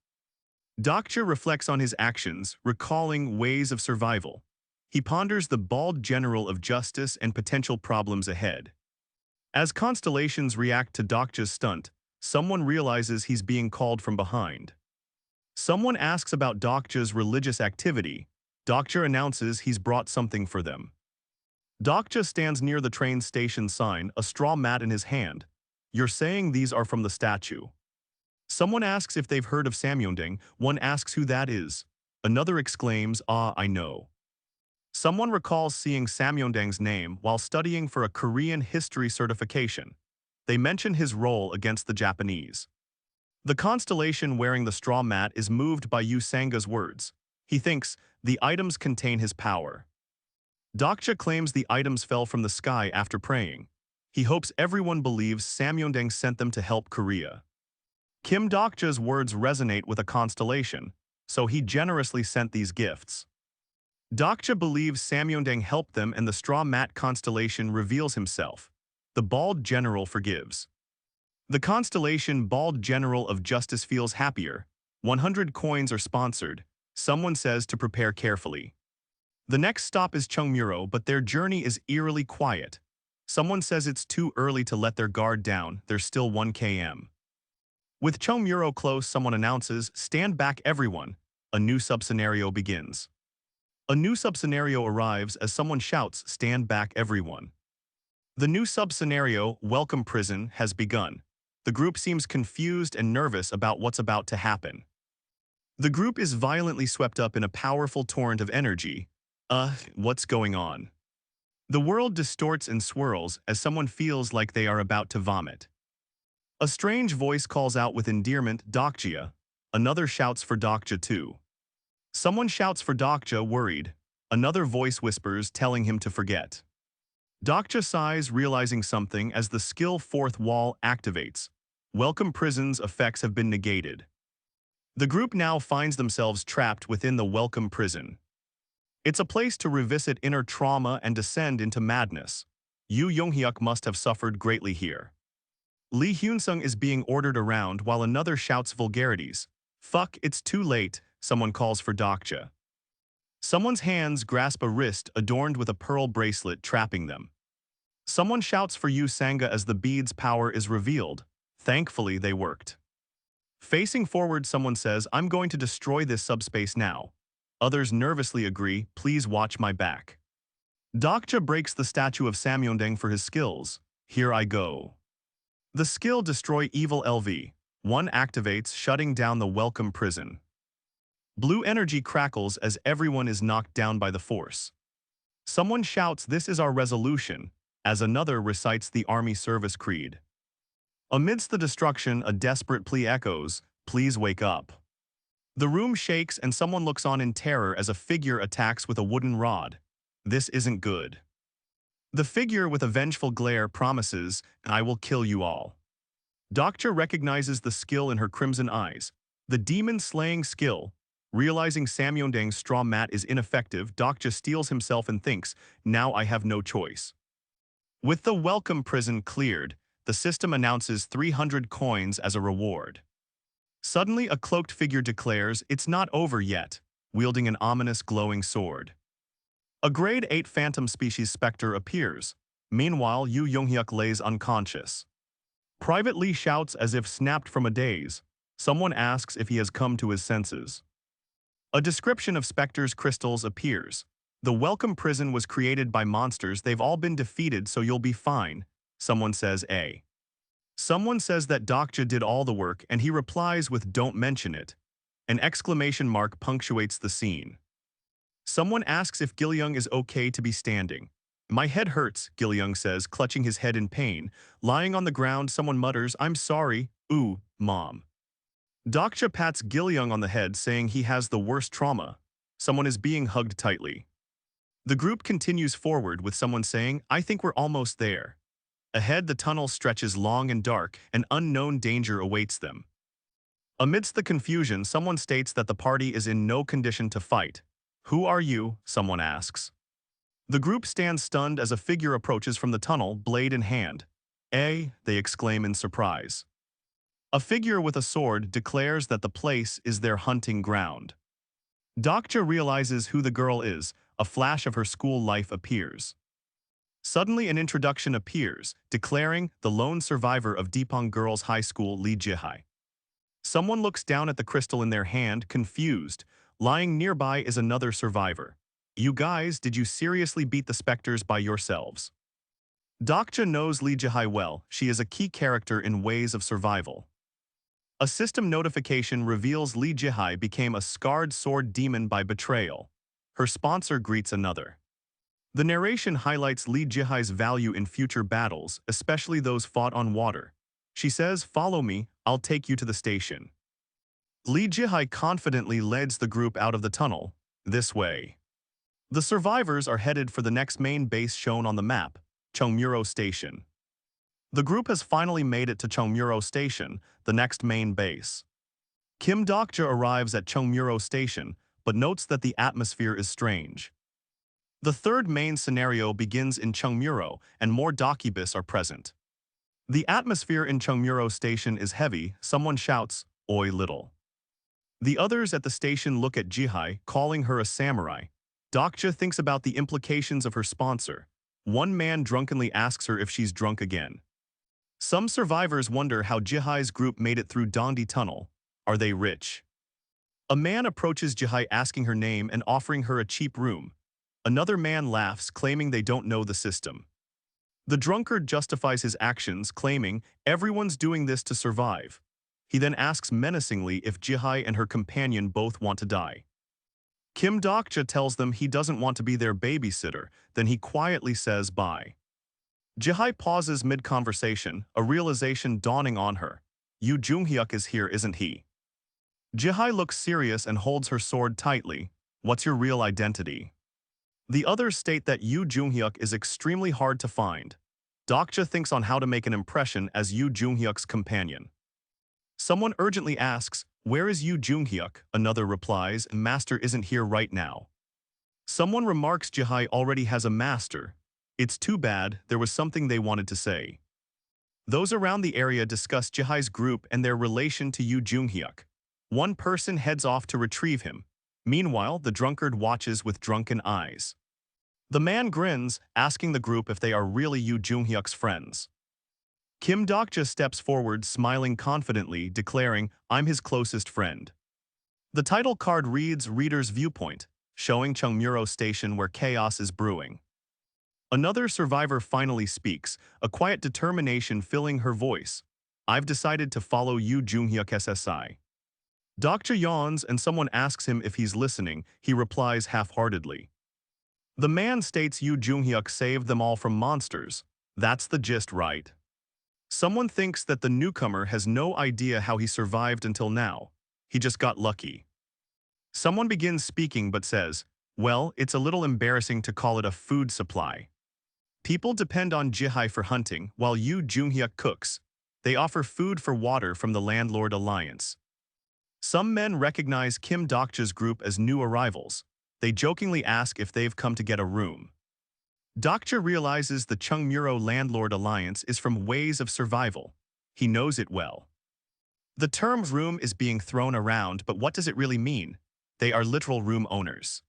A: Dokja reflects on his actions, recalling ways of survival. He ponders the bald general of justice and potential problems ahead. As constellations react to Dokja's stunt, someone realizes he's being called from behind. Someone asks about Dokja's religious activity. Dokja announces he's brought something for them. Dokja stands near the train station sign, a straw mat in his hand. You're saying these are from the statue. Someone asks if they've heard of Samyeongdaeng. One asks who that is. Another exclaims, ah, I know. Someone recalls seeing Samyeongdaeng's name while studying for a Korean history certification. They mention his role against the Japanese. The constellation wearing the straw mat is moved by Yu Sanga's words. He thinks, the items contain his power. Dokja claims the items fell from the sky after praying. He hopes everyone believes Samyeongdaeng sent them to help Korea. Kim Dokja's words resonate with a constellation, so he generously sent these gifts. Dokja believes Samyeongdaeng helped them and the straw mat constellation reveals himself. The bald general forgives. The constellation Bald General of Justice feels happier. 100 coins are sponsored. Someone says to prepare carefully. The next stop is Cheongmuro, but their journey is eerily quiet. Someone says it's too early to let their guard down, there's still 1 km. With Cheongmuro close, someone announces, stand back everyone. A new sub-scenario begins. A new sub-scenario arrives as someone shouts, stand back everyone. The new sub-scenario, Welcome Prison, has begun. The group seems confused and nervous about what's about to happen. The group is violently swept up in a powerful torrent of energy. What's going on? The world distorts and swirls as someone feels like they are about to vomit. A strange voice calls out with endearment, Dokja. Another shouts for Dokja too. Someone shouts for Dokja, worried. Another voice whispers, telling him to forget. Dokja sighs, realizing something as the skill fourth wall activates. Welcome Prison's effects have been negated. The group now finds themselves trapped within the Welcome Prison. It's a place to revisit inner trauma and descend into madness. Yu Yonghyuk must have suffered greatly here. Lee Hyunsung is being ordered around while another shouts vulgarities. Fuck, it's too late, someone calls for Dokja. Someone's hands grasp a wrist adorned with a pearl bracelet trapping them. Someone shouts for Yu Sanga as the bead's power is revealed. Thankfully, they worked. Facing forward, someone says, I'm going to destroy this subspace now. Others nervously agree, please watch my back. Dokja breaks the statue of Samyeongdaeng for his skills. Here I go. The skill Destroy Evil LV. 1 activates, shutting down the Welcome Prison. Blue energy crackles as everyone is knocked down by the force. Someone shouts, this is our resolution, as another recites the Army Service Creed. Amidst the destruction, a desperate plea echoes, please wake up. The room shakes and someone looks on in terror as a figure attacks with a wooden rod. This isn't good. The figure with a vengeful glare promises, "I will kill you all." Doctor recognizes the skill in her crimson eyes. The demon-slaying skill. Realizing Samyongdang's straw mat is ineffective, Doctor steels himself and thinks, now I have no choice. With the welcome prison cleared, the system announces 300 coins as a reward. Suddenly, a cloaked figure declares it's not over yet, wielding an ominous glowing sword. A grade 8 phantom species specter appears. Meanwhile, Yu Yonghyuk lays unconscious. Private Lee shouts as if snapped from a daze. Someone asks if he has come to his senses. A description of Spectre's crystals appears. The welcome prison was created by monsters. They've all been defeated, so you'll be fine. Someone says A. Someone says that Dokja did all the work, and he replies with don't mention it. An exclamation mark punctuates the scene. Someone asks if Gilyoung is okay to be standing. My head hurts, Gilyoung says, clutching his head in pain. Lying on the ground, someone mutters, I'm sorry, ooh, mom. Dokja pats Gilyoung on the head, saying he has the worst trauma. Someone is being hugged tightly. The group continues forward with someone saying, I think we're almost there. Ahead, the tunnel stretches long and dark, and unknown danger awaits them. Amidst the confusion, someone states that the party is in no condition to fight. Who are you? Someone asks. The group stands stunned as a figure approaches from the tunnel, blade in hand. They exclaim in surprise. A figure with a sword declares that the place is their hunting ground. Dokja realizes who the girl is. A flash of her school life appears. Suddenly, an introduction appears, declaring the lone survivor of Deepong Girls' High School, Lee Jihai. Someone looks down at the crystal in their hand, confused. Lying nearby is another survivor. You guys, did you seriously beat the specters by yourselves? Dokja knows Lee Jihai well. She is a key character in Ways of Survival. A system notification reveals Lee Jihai became a scarred sword demon by betrayal. Her sponsor greets another. The narration highlights Lee Jihai's value in future battles, especially those fought on water. She says, follow me, I'll take you to the station. Lee Jihai confidently leads the group out of the tunnel, this way. The survivors are headed for the next main base shown on the map, Cheongmuro Station. The group has finally made it to Cheongmuro Station, the next main base. Kim Dokja arrives at Cheongmuro Station, but notes that the atmosphere is strange. The third main scenario begins in Cheongmuro, and more Dokibus are present. The atmosphere in Cheongmuro Station is heavy. Someone shouts, Oi little. The others at the station look at Jihai, calling her a samurai. Dokja thinks about the implications of her sponsor. One man drunkenly asks her if she's drunk again. Some survivors wonder how Jihai's group made it through Dongdae Tunnel. Are they rich? A man approaches Jihai asking her name and offering her a cheap room. Another man laughs, claiming they don't know the system. The drunkard justifies his actions, claiming everyone's doing this to survive. He then asks menacingly if Jihai and her companion both want to die. Kim Dokja tells them he doesn't want to be their babysitter, then he quietly says bye. Jihai pauses mid-conversation, a realization dawning on her. Yu Junghyuk is here, isn't he? Jihai looks serious and holds her sword tightly. What's your real identity? The others state that Yu Junghyuk is extremely hard to find. Dokja thinks on how to make an impression as Yu Junghyuk's companion. Someone urgently asks, where is Yu Junghyuk? Another replies, Master isn't here right now. Someone remarks Jihai already has a master. It's too bad, there was something they wanted to say. Those around the area discuss Jihai's group and their relation to Yu Junghyuk. One person heads off to retrieve him. Meanwhile, the drunkard watches with drunken eyes. The man grins, asking the group if they are really Yu Junghyuk's friends. Kim Dokja steps forward, smiling confidently, declaring, I'm his closest friend. The title card reads Reader's Viewpoint, showing Cheongmuro Station where chaos is brewing. Another survivor finally speaks, a quiet determination filling her voice. I've decided to follow Yu Junghyuk SSI. Dokja yawns and someone asks him if he's listening. He replies half-heartedly. The man states Yu Junghyuk saved them all from monsters. That's the gist, right? Someone thinks that the newcomer has no idea how he survived until now. He just got lucky. Someone begins speaking but says, well, it's a little embarrassing to call it a food supply. People depend on Jihai for hunting, while Yu Junghyuk cooks. They offer food for water from the Landlord Alliance. Some men recognize Kim Dokja's group as new arrivals. They jokingly ask if they've come to get a room. Dokja realizes the Chungmuro Landlord Alliance is from Ways of Survival. He knows it well. The term room is being thrown around, but what does it really mean? They are literal room owners.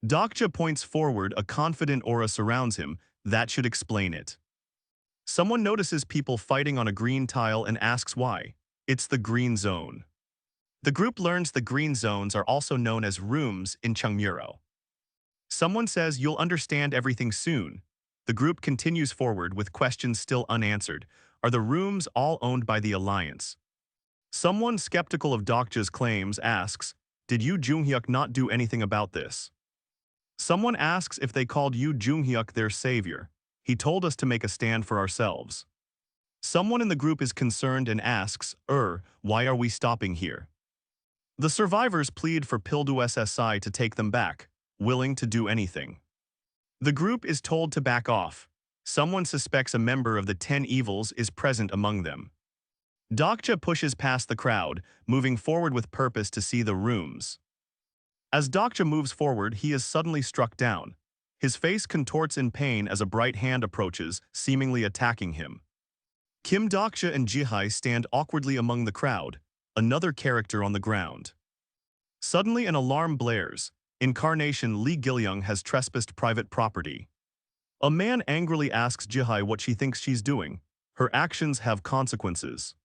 A: Dokja points forward, a confident aura surrounds him. That should explain it. Someone notices people fighting on a green tile and asks why. It's the green zone. The group learns the green zones are also known as rooms in Chungmuro. Someone says you'll understand everything soon. The group continues forward with questions still unanswered. Are the rooms all owned by the Alliance? Someone skeptical of Dokja's claims asks, did Yu Junghyuk not do anything about this? Someone asks if they called Yu Junghyuk their savior. He told us to make a stand for ourselves. Someone in the group is concerned and asks, why are we stopping here? The survivors plead for Pildu SSI to take them back, willing to do anything. The group is told to back off. Someone suspects a member of the 10 Evils is present among them. Dokja pushes past the crowd, moving forward with purpose to see the rooms. As Dokja moves forward, he is suddenly struck down. His face contorts in pain as a bright hand approaches, seemingly attacking him. Kim Dokja and Jihai stand awkwardly among the crowd, another character on the ground. Suddenly an alarm blares. Incarnation Lee Gilyoung has trespassed private property. A man angrily asks Jihai what she thinks she's doing. Her actions have consequences.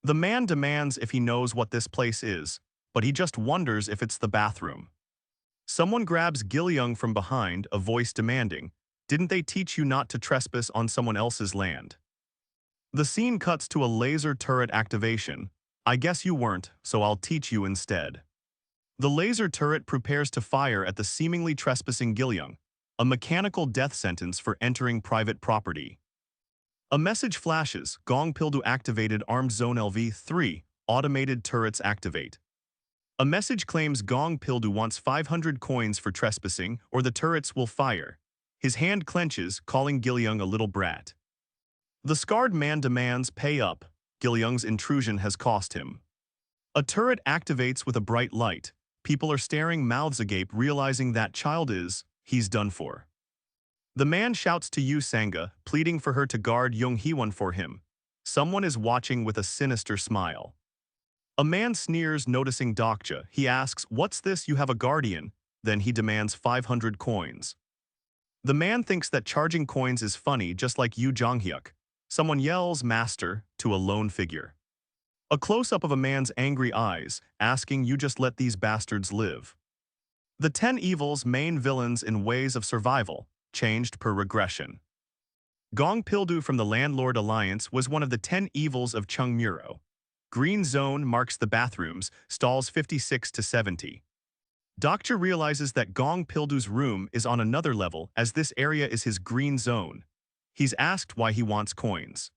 A: The man demands if he knows what this place is, but he just wonders if it's the bathroom. Someone grabs Gilyoung from behind, a voice demanding, didn't they teach you not to trespass on someone else's land? The scene cuts to a laser turret activation. I guess you weren't, so I'll teach you instead. The laser turret prepares to fire at the seemingly trespassing Gilyoung, a mechanical death sentence for entering private property. A message flashes, Gong Pildu activated Armed Zone LV-3, automated turrets activate. A message claims Gong Pildu wants 500 coins for trespassing or the turrets will fire. His hand clenches, calling Gilyoung a little brat. The scarred man demands pay up. Gilyoung's intrusion has cost him. A turret activates with a bright light. People are staring mouths agape, realizing that child he's done for. The man shouts to Yu Sanga, pleading for her to guard Young Heewon for him. Someone is watching with a sinister smile. A man sneers, noticing Dokja. He asks, what's this, you have a guardian? Then he demands 500 coins. The man thinks that charging coins is funny, just like Yu Jonghyuk. Someone yells, master, to a lone figure. A close-up of a man's angry eyes, asking, you just let these bastards live. The 10 Evils, main villains in Ways of Survival, changed per regression. Gong Pildu from the Landlord Alliance was one of the 10 Evils of Chungmuro. Green zone marks the bathrooms, stalls 56 to 70. Dokja realizes that Gong Pildu's room is on another level, as this area is his green zone. He's asked why he wants coins.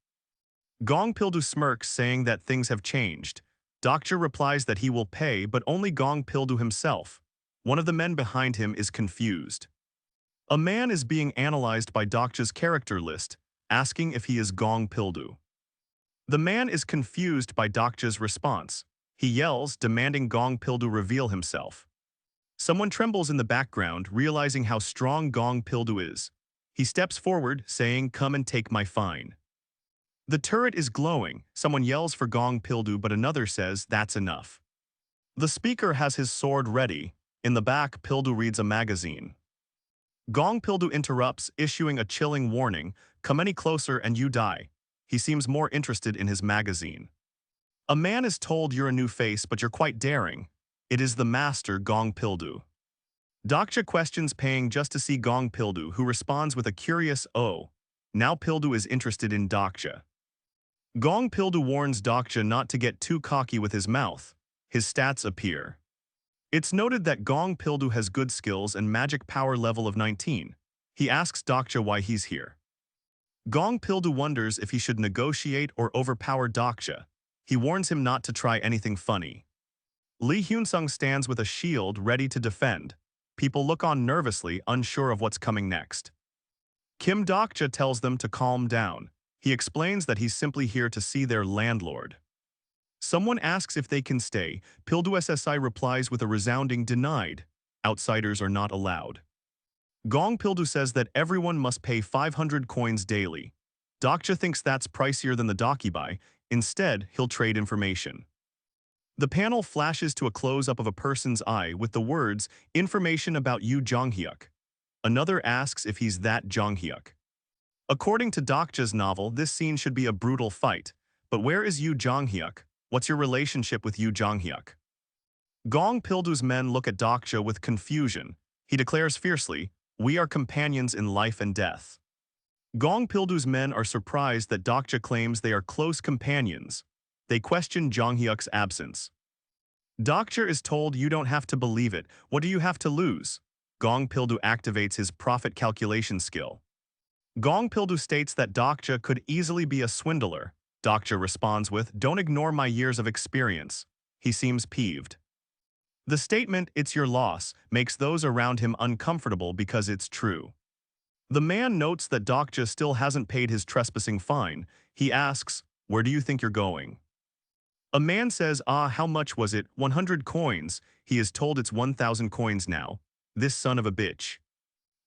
A: Gong Pildu smirks, saying that things have changed. Dokja replies that he will pay, but only Gong Pildu himself. One of the men behind him is confused. A man is being analyzed by Dokja's character list, asking if he is Gong Pildu. The man is confused by Dokja's response. He yells, demanding Gong Pildu reveal himself. Someone trembles in the background, realizing how strong Gong Pildu is. He steps forward, saying, come and take my fine. The turret is glowing. Someone yells for Gong Pildu, but another says, that's enough. The speaker has his sword ready. In the back, Pildu reads a magazine. Gong Pildu interrupts, issuing a chilling warning, come any closer and you die. He seems more interested in his magazine. A man is told you're a new face, but you're quite daring. It is the master, Gong Pildu. Dokja questions paying just to see Gong Pildu, who responds with a curious, oh. Now Pildu is interested in Dokja. Gong Pildu warns Dokja not to get too cocky with his mouth. His stats appear. It's noted that Gong Pildu has good skills and magic power level of 19. He asks Dokja why he's here. Gong Pildu wonders if he should negotiate or overpower Dokja. He warns him not to try anything funny. Lee Hyun-sung stands with a shield ready to defend. People look on nervously, unsure of what's coming next. Kim Dokja tells them to calm down. He explains that he's simply here to see their landlord. Someone asks if they can stay. Pildu SSI replies with a resounding denied. Outsiders are not allowed. Gong Pildu says that everyone must pay 500 coins daily. Dokja thinks that's pricier than the Dokibai. Instead, he'll trade information. The panel flashes to a close-up of a person's eye with the words, "Information about Yu Jonghyuk." Another asks if he's that Jonghyuk. According to Dokja's novel, this scene should be a brutal fight. But where is Yu Jonghyuk? What's your relationship with Yu Jonghyuk? Gong Pildu's men look at Dokja with confusion. He declares fiercely, "We are companions in life and death." Gong Pildu's men are surprised that Dokja claims they are close companions. They question Jonghyuk's absence. Dokja is told, "You don't have to believe it. What do you have to lose?" Gong Pildu activates his profit calculation skill. Gong Pildu states that Dokja could easily be a swindler. Dokja responds with, "Don't ignore my years of experience." He seems peeved. The statement, "It's your loss," makes those around him uncomfortable because it's true. The man notes that Dokja still hasn't paid his trespassing fine. He asks, "Where do you think you're going?" A man says, "How much was it? 100 coins. He is told it's 1,000 coins now. This son of a bitch.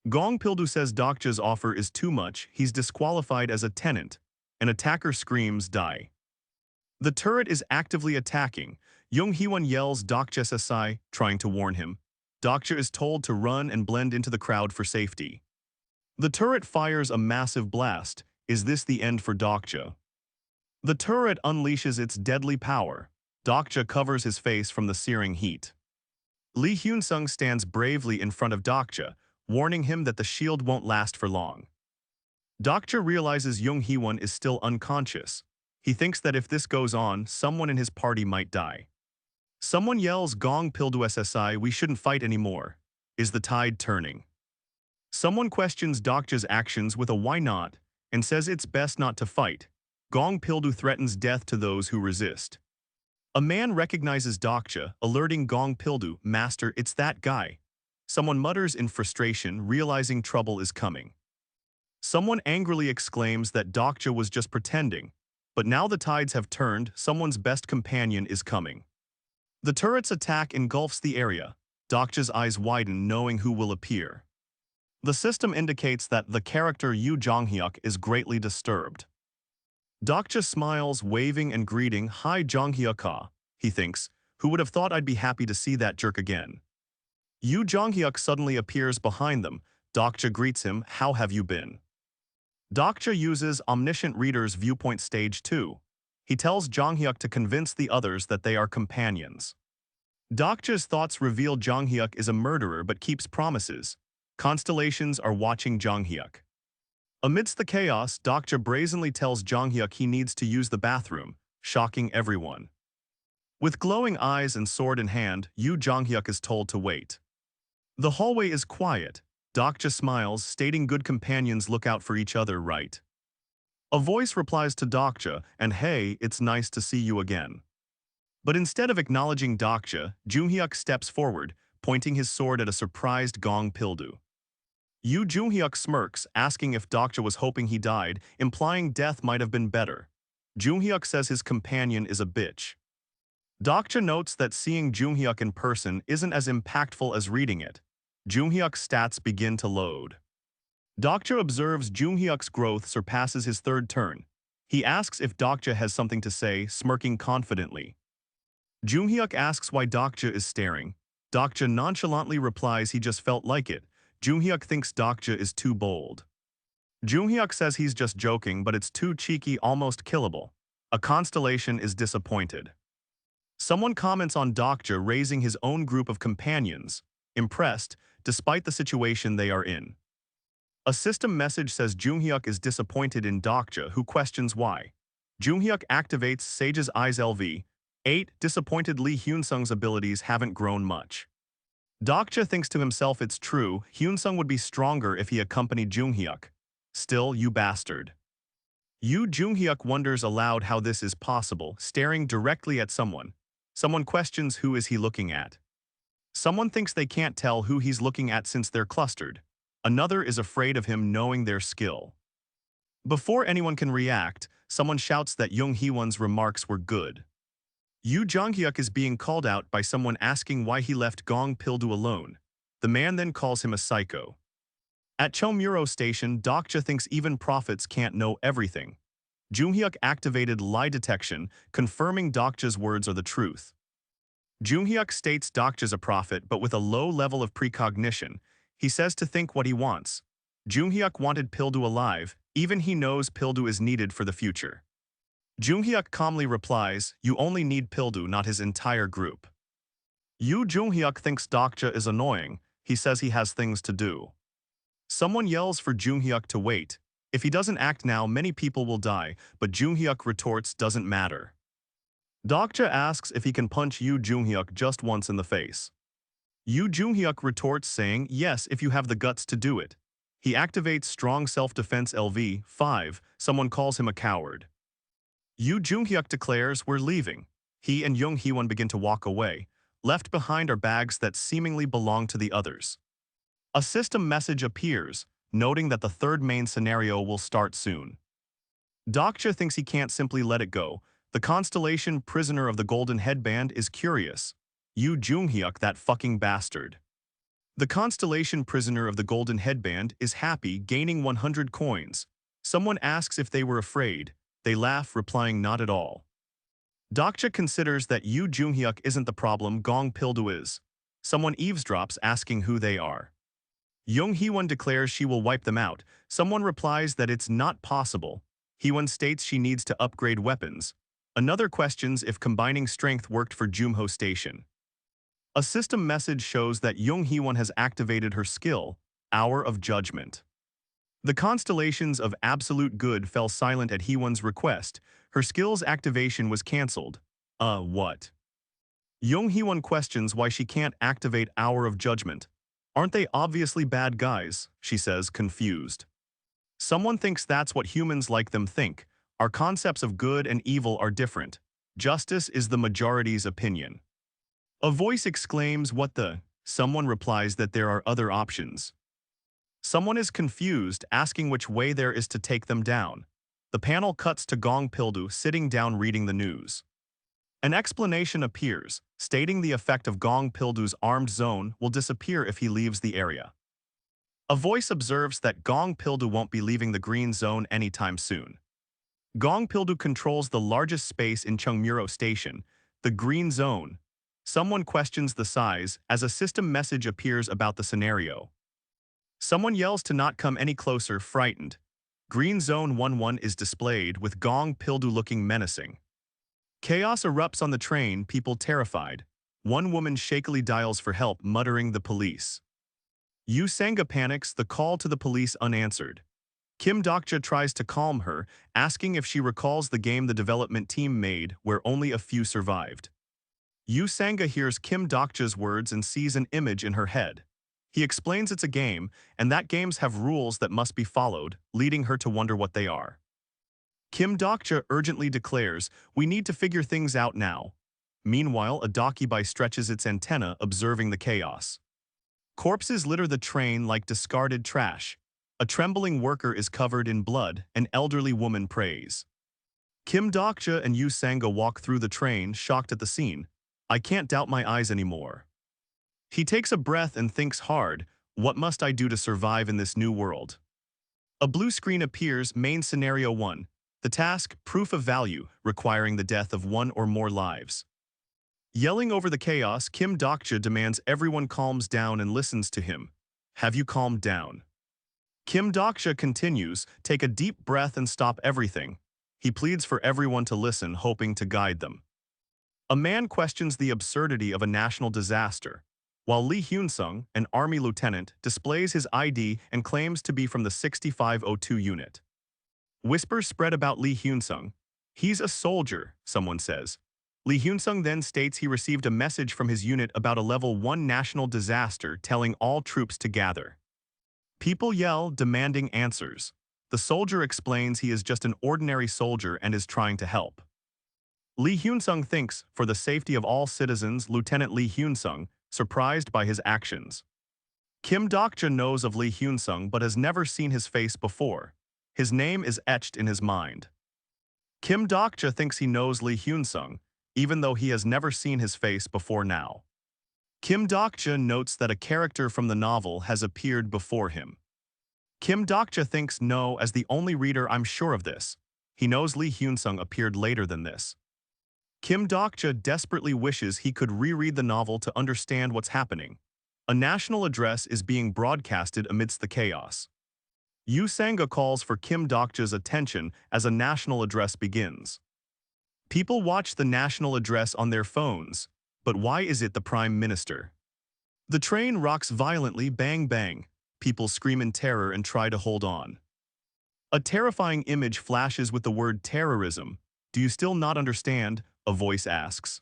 A: Gong Pildu says Dokja's offer is too much. He's disqualified as a tenant. An attacker screams, "Die." The turret is actively attacking. Jung Hee-won yells Dokja Sasai, trying to warn him. Dokja is told to run and blend into the crowd for safety. The turret fires a massive blast. Is this the end for Dokja? The turret unleashes its deadly power. Dokja covers his face from the searing heat. Lee Hyun-sung stands bravely in front of Dokja, warning him that the shield won't last for long. Dokja realizes Jung Hee-won is still unconscious. He thinks that if this goes on, someone in his party might die. Someone yells, "Gong Pildu SSI, we shouldn't fight anymore." Is the tide turning? Someone questions Dokja's actions with a "why not?" and says it's best not to fight. Gong Pildu threatens death to those who resist. A man recognizes Dokja, alerting Gong Pildu, "Master, it's that guy." Someone mutters in frustration, realizing trouble is coming. Someone angrily exclaims that Dokja was just pretending. But now the tides have turned, someone's best companion is coming. The turret's attack engulfs the area. Dokja's eyes widen, knowing who will appear. The system indicates that the character Yu Jonghyuk is greatly disturbed. Dokja smiles, waving and greeting, "Hi Jonghyuk-ka," he thinks. "Who would have thought I'd be happy to see that jerk again?" Yu Jonghyuk suddenly appears behind them. Dokja greets him, "How have you been?" Dokja uses Omniscient Reader's Viewpoint Stage 2. He tells Jonghyuk to convince the others that they are companions. Dokja's thoughts reveal Jonghyuk is a murderer but keeps promises. Constellations are watching Jonghyuk. Amidst the chaos, Dokja brazenly tells Jonghyuk he needs to use the bathroom, shocking everyone. With glowing eyes and sword in hand, Yu Jonghyuk is told to wait. The hallway is quiet. Dokja smiles, stating good companions look out for each other, right? A voice replies to Dokja, and "Hey, it's nice to see you again." But instead of acknowledging Dokja, Jonghyuk steps forward, pointing his sword at a surprised Gong Pildu. Yu Jonghyuk smirks, asking if Dokja was hoping he died, implying death might have been better. Jonghyuk says his companion is a bitch. Dokja notes that seeing Jonghyuk in person isn't as impactful as reading it. Jonghyuk's stats begin to load. Dokja observes Jonghyuk's growth surpasses his third turn. He asks if Dokja has something to say, smirking confidently. Jonghyuk asks why Dokja is staring. Dokja nonchalantly replies he just felt like it. Jonghyuk thinks Dokja is too bold. Jonghyuk says he's just joking, but it's too cheeky, almost killable. A constellation is disappointed. Someone comments on Dokja raising his own group of companions, impressed, despite the situation they are in. A system message says Jonghyuk is disappointed in Dokja, who questions why. Jonghyuk activates Sage's Eyes LV. 8. Disappointed Lee Hyun-sung's abilities haven't grown much. Dokja thinks to himself it's true, Hyun-sung would be stronger if he accompanied Jonghyuk. Still, you bastard. Yu Jonghyuk wonders aloud how this is possible, staring directly at someone. Someone questions who is he looking at. Someone thinks they can't tell who he's looking at since they're clustered. Another is afraid of him knowing their skill. Before anyone can react, someone shouts that Jung Hee-won's remarks were good. Yoo Jong-hyuk is being called out by someone asking why he left Gong Pil-do alone. The man then calls him a psycho. At Chomuro Station, Dokja thinks even prophets can't know everything. Jung-hyuk activated lie detection, confirming Dokja's words are the truth. Jung-hyuk states Dokja's a prophet but with a low level of precognition. He says to think what he wants. Jung-hyuk wanted Pil-do alive, even he knows Pil-do is needed for the future. Jung-hyuk calmly replies, you only need Pil-do, not his entire group. Yoo Jung-hyuk thinks Dokja is annoying. He says he has things to do. Someone yells for Jung-hyuk to wait. If he doesn't act now, many people will die, but Jung-hyuk retorts doesn't matter. Dokja asks if he can punch Yoo Jung-hyuk just once in the face. Yoo Jung-hyuk retorts saying, yes, if you have the guts to do it. He activates strong self-defense LV5, someone calls him a coward. Yoo Jung-hyuk declares, we're leaving. He and Jung Hee-won begin to walk away. Left behind are bags that seemingly belong to the others. A system message appears, noting that the third main scenario will start soon. Dokja thinks he can't simply let it go. The constellation prisoner of the golden headband is curious. Yoo Jung-hyuk, that fucking bastard. The constellation prisoner of the golden headband is happy, gaining 100 coins. Someone asks if they were afraid. They laugh, replying not at all. Dokja considers that Yoo Jung-hyuk isn't the problem, Gong Pil-do is. Someone eavesdrops, asking who they are. Jung Hee-won declares she will wipe them out. Someone replies that it's not possible. Hee-won states she needs to upgrade weapons. Another questions if combining strength worked for Jumho Station. A system message shows that Jung Hee-won has activated her skill, Hour of Judgment. The constellations of absolute good fell silent at Hee-won's request. Her skill's activation was cancelled. What? Jung Hee-won questions why she can't activate Hour of Judgment. Aren't they obviously bad guys? She says, confused. Someone thinks that's what humans like them think. Our concepts of good and evil are different. Justice is the majority's opinion. A voice exclaims, what the? Someone replies that there are other options. Someone is confused, asking which way there is to take them down. The panel cuts to Gong Pil-do sitting down reading the news. An explanation appears, stating the effect of Gong Pil-do's armed zone will disappear if he leaves the area. A voice observes that Gong Pil-do won't be leaving the green zone anytime soon. Gong Pil-do controls the largest space in Chungmuro Station, the green zone. Someone questions the size as a system message appears about the scenario. Someone yells to not come any closer, frightened. Green Zone 11 is displayed with Gong Pil-do looking menacing. Chaos erupts on the train, people terrified. One woman shakily dials for help, muttering the police. Yoo Sanga panics, the call to the police unanswered. Kim Dokja tries to calm her, asking if she recalls the game the development team made where only a few survived. Yoo Sanga hears Kim Dokja's words and sees an image in her head. He explains it's a game, and that games have rules that must be followed, leading her to wonder what they are. Kim Dokja urgently declares, we need to figure things out now. Meanwhile, a dokibai stretches its antenna, observing the chaos. Corpses litter the train like discarded trash. A trembling worker is covered in blood, an elderly woman prays. Kim Dokja and Yoo Sanga walk through the train, shocked at the scene. I can't doubt my eyes anymore. He takes a breath and thinks hard, what must I do to survive in this new world? A blue screen appears, main scenario 1. The task, proof of value, requiring the death of one or more lives. Yelling over the chaos, Kim Dokja demands everyone calms down and listens to him. Have you calmed down? Kim Dokja continues, take a deep breath and stop everything. He pleads for everyone to listen, hoping to guide them. A man questions the absurdity of a national disaster, while Lee Hyun-sung, an army lieutenant, displays his ID and claims to be from the 6502 unit. Whispers spread about Lee Hyun-sung. He's a soldier, someone says. Lee Hyun-sung then states he received a message from his unit about a level 1 national disaster telling all troops to gather. People yell, demanding answers. The soldier explains he is just an ordinary soldier and is trying to help. Lee Hyun-sung thinks, for the safety of all citizens, Lieutenant Lee Hyun-sung, surprised by his actions. Kim Dokja knows of Lee Hyun-sung but has never seen his face before. His name is etched in his mind. Kim Dokja thinks he knows Lee Hyun-sung, even though he has never seen his face before now. Kim Dokja notes that a character from the novel has appeared before him. Kim Dokja thinks no, as the only reader I'm sure of this. He knows Lee Hyun-sung appeared later than this. Kim Dokja desperately wishes he could reread the novel to understand what's happening. A national address is being broadcasted amidst the chaos. Yu Sanga calls for Kim Dokja's attention as a national address begins. People watch the national address on their phones, but why is it the Prime Minister? The train rocks violently, bang bang. People scream in terror and try to hold on. A terrifying image flashes with the word terrorism. Do you still not understand? A voice asks.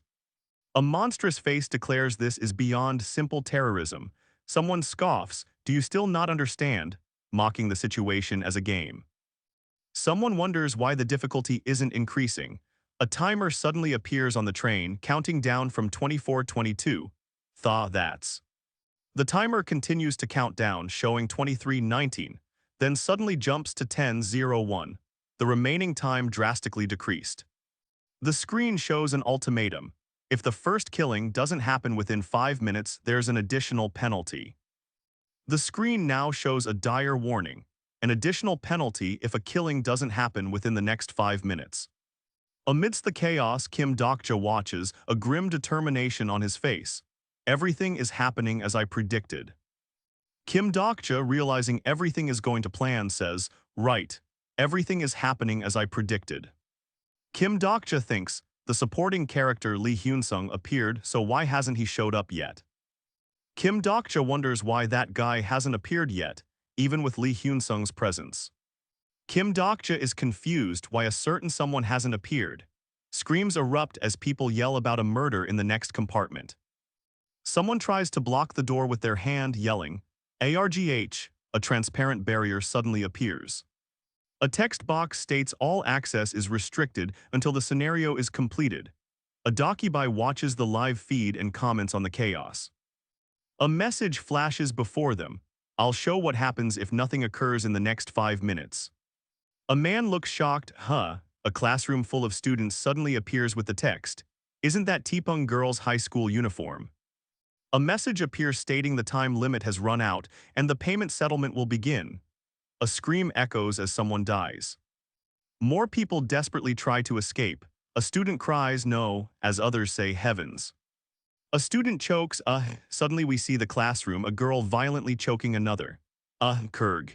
A: A monstrous face declares this is beyond simple terrorism. Someone scoffs, do you still not understand? Mocking the situation as a game. Someone wonders why the difficulty isn't increasing. A timer suddenly appears on the train, counting down from 24:22. That's. The timer continues to count down, showing 23:19, then suddenly jumps to 10:01. The remaining time drastically decreased. The screen shows an ultimatum. If the first killing doesn't happen within 5 minutes, there's an additional penalty. The screen now shows a dire warning, an additional penalty if a killing doesn't happen within the next 5 minutes. Amidst the chaos, Kim Dokja watches, a grim determination on his face. Everything is happening as I predicted. Kim Dokja, realizing everything is going to plan, says, right, everything is happening as I predicted. Kim Dokja thinks, the supporting character Lee Hyun-sung appeared, so why hasn't he showed up yet? Kim Dokja wonders why that guy hasn't appeared yet, even with Lee Hyun-sung's presence. Kim Dokja is confused why a certain someone hasn't appeared. Screams erupt as people yell about a murder in the next compartment. Someone tries to block the door with their hand, yelling, ARGH, a transparent barrier suddenly appears. A text box states all access is restricted until the scenario is completed. A docubuy watches the live feed and comments on the chaos. A message flashes before them. I'll show what happens if nothing occurs in the next 5 minutes. A man looks shocked. A classroom full of students suddenly appears with the text. Isn't that Tipung girl's high school uniform? A message appears stating the time limit has run out and the payment settlement will begin. A scream echoes as someone dies. More people desperately try to escape. A student cries no, as others say heavens. A student chokes. Suddenly we see the classroom, a girl violently choking another. Kurg.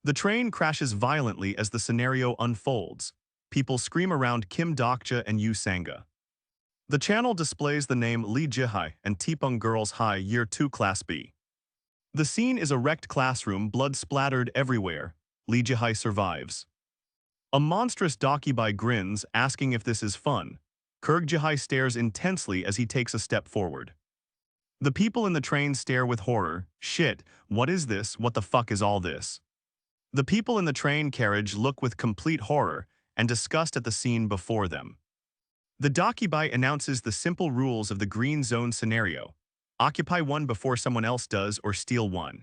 A: The train crashes violently as the scenario unfolds. People scream around Kim Dokja and Yu Sanga. The channel displays the name Lee Jihai and Tipung Girls High Year 2 Class B. The scene is a wrecked classroom, blood splattered everywhere. Lee Jihai survives. A monstrous docubuy grins, asking if this is fun. Kurg Jihai stares intensely as he takes a step forward. The people in the train stare with horror. Shit, what is this? What the fuck is all this? The people in the train carriage look with complete horror and disgust at the scene before them. The docubuy announces the simple rules of the green zone scenario. Occupy one before someone else does or steal one.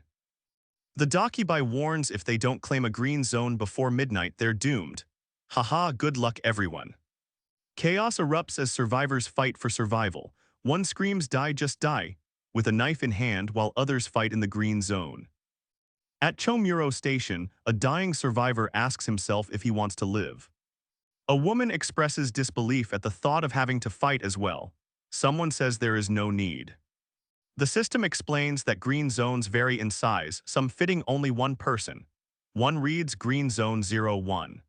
A: The docubuy warns if they don't claim a green zone before midnight, they're doomed. Haha, good luck everyone. Chaos erupts as survivors fight for survival. One screams die, just die, with a knife in hand while others fight in the green zone. At Chomuro Station, a dying survivor asks himself if he wants to live. A woman expresses disbelief at the thought of having to fight as well. Someone says there is no need. The system explains that green zones vary in size, some fitting only one person. One reads Green Zone 01.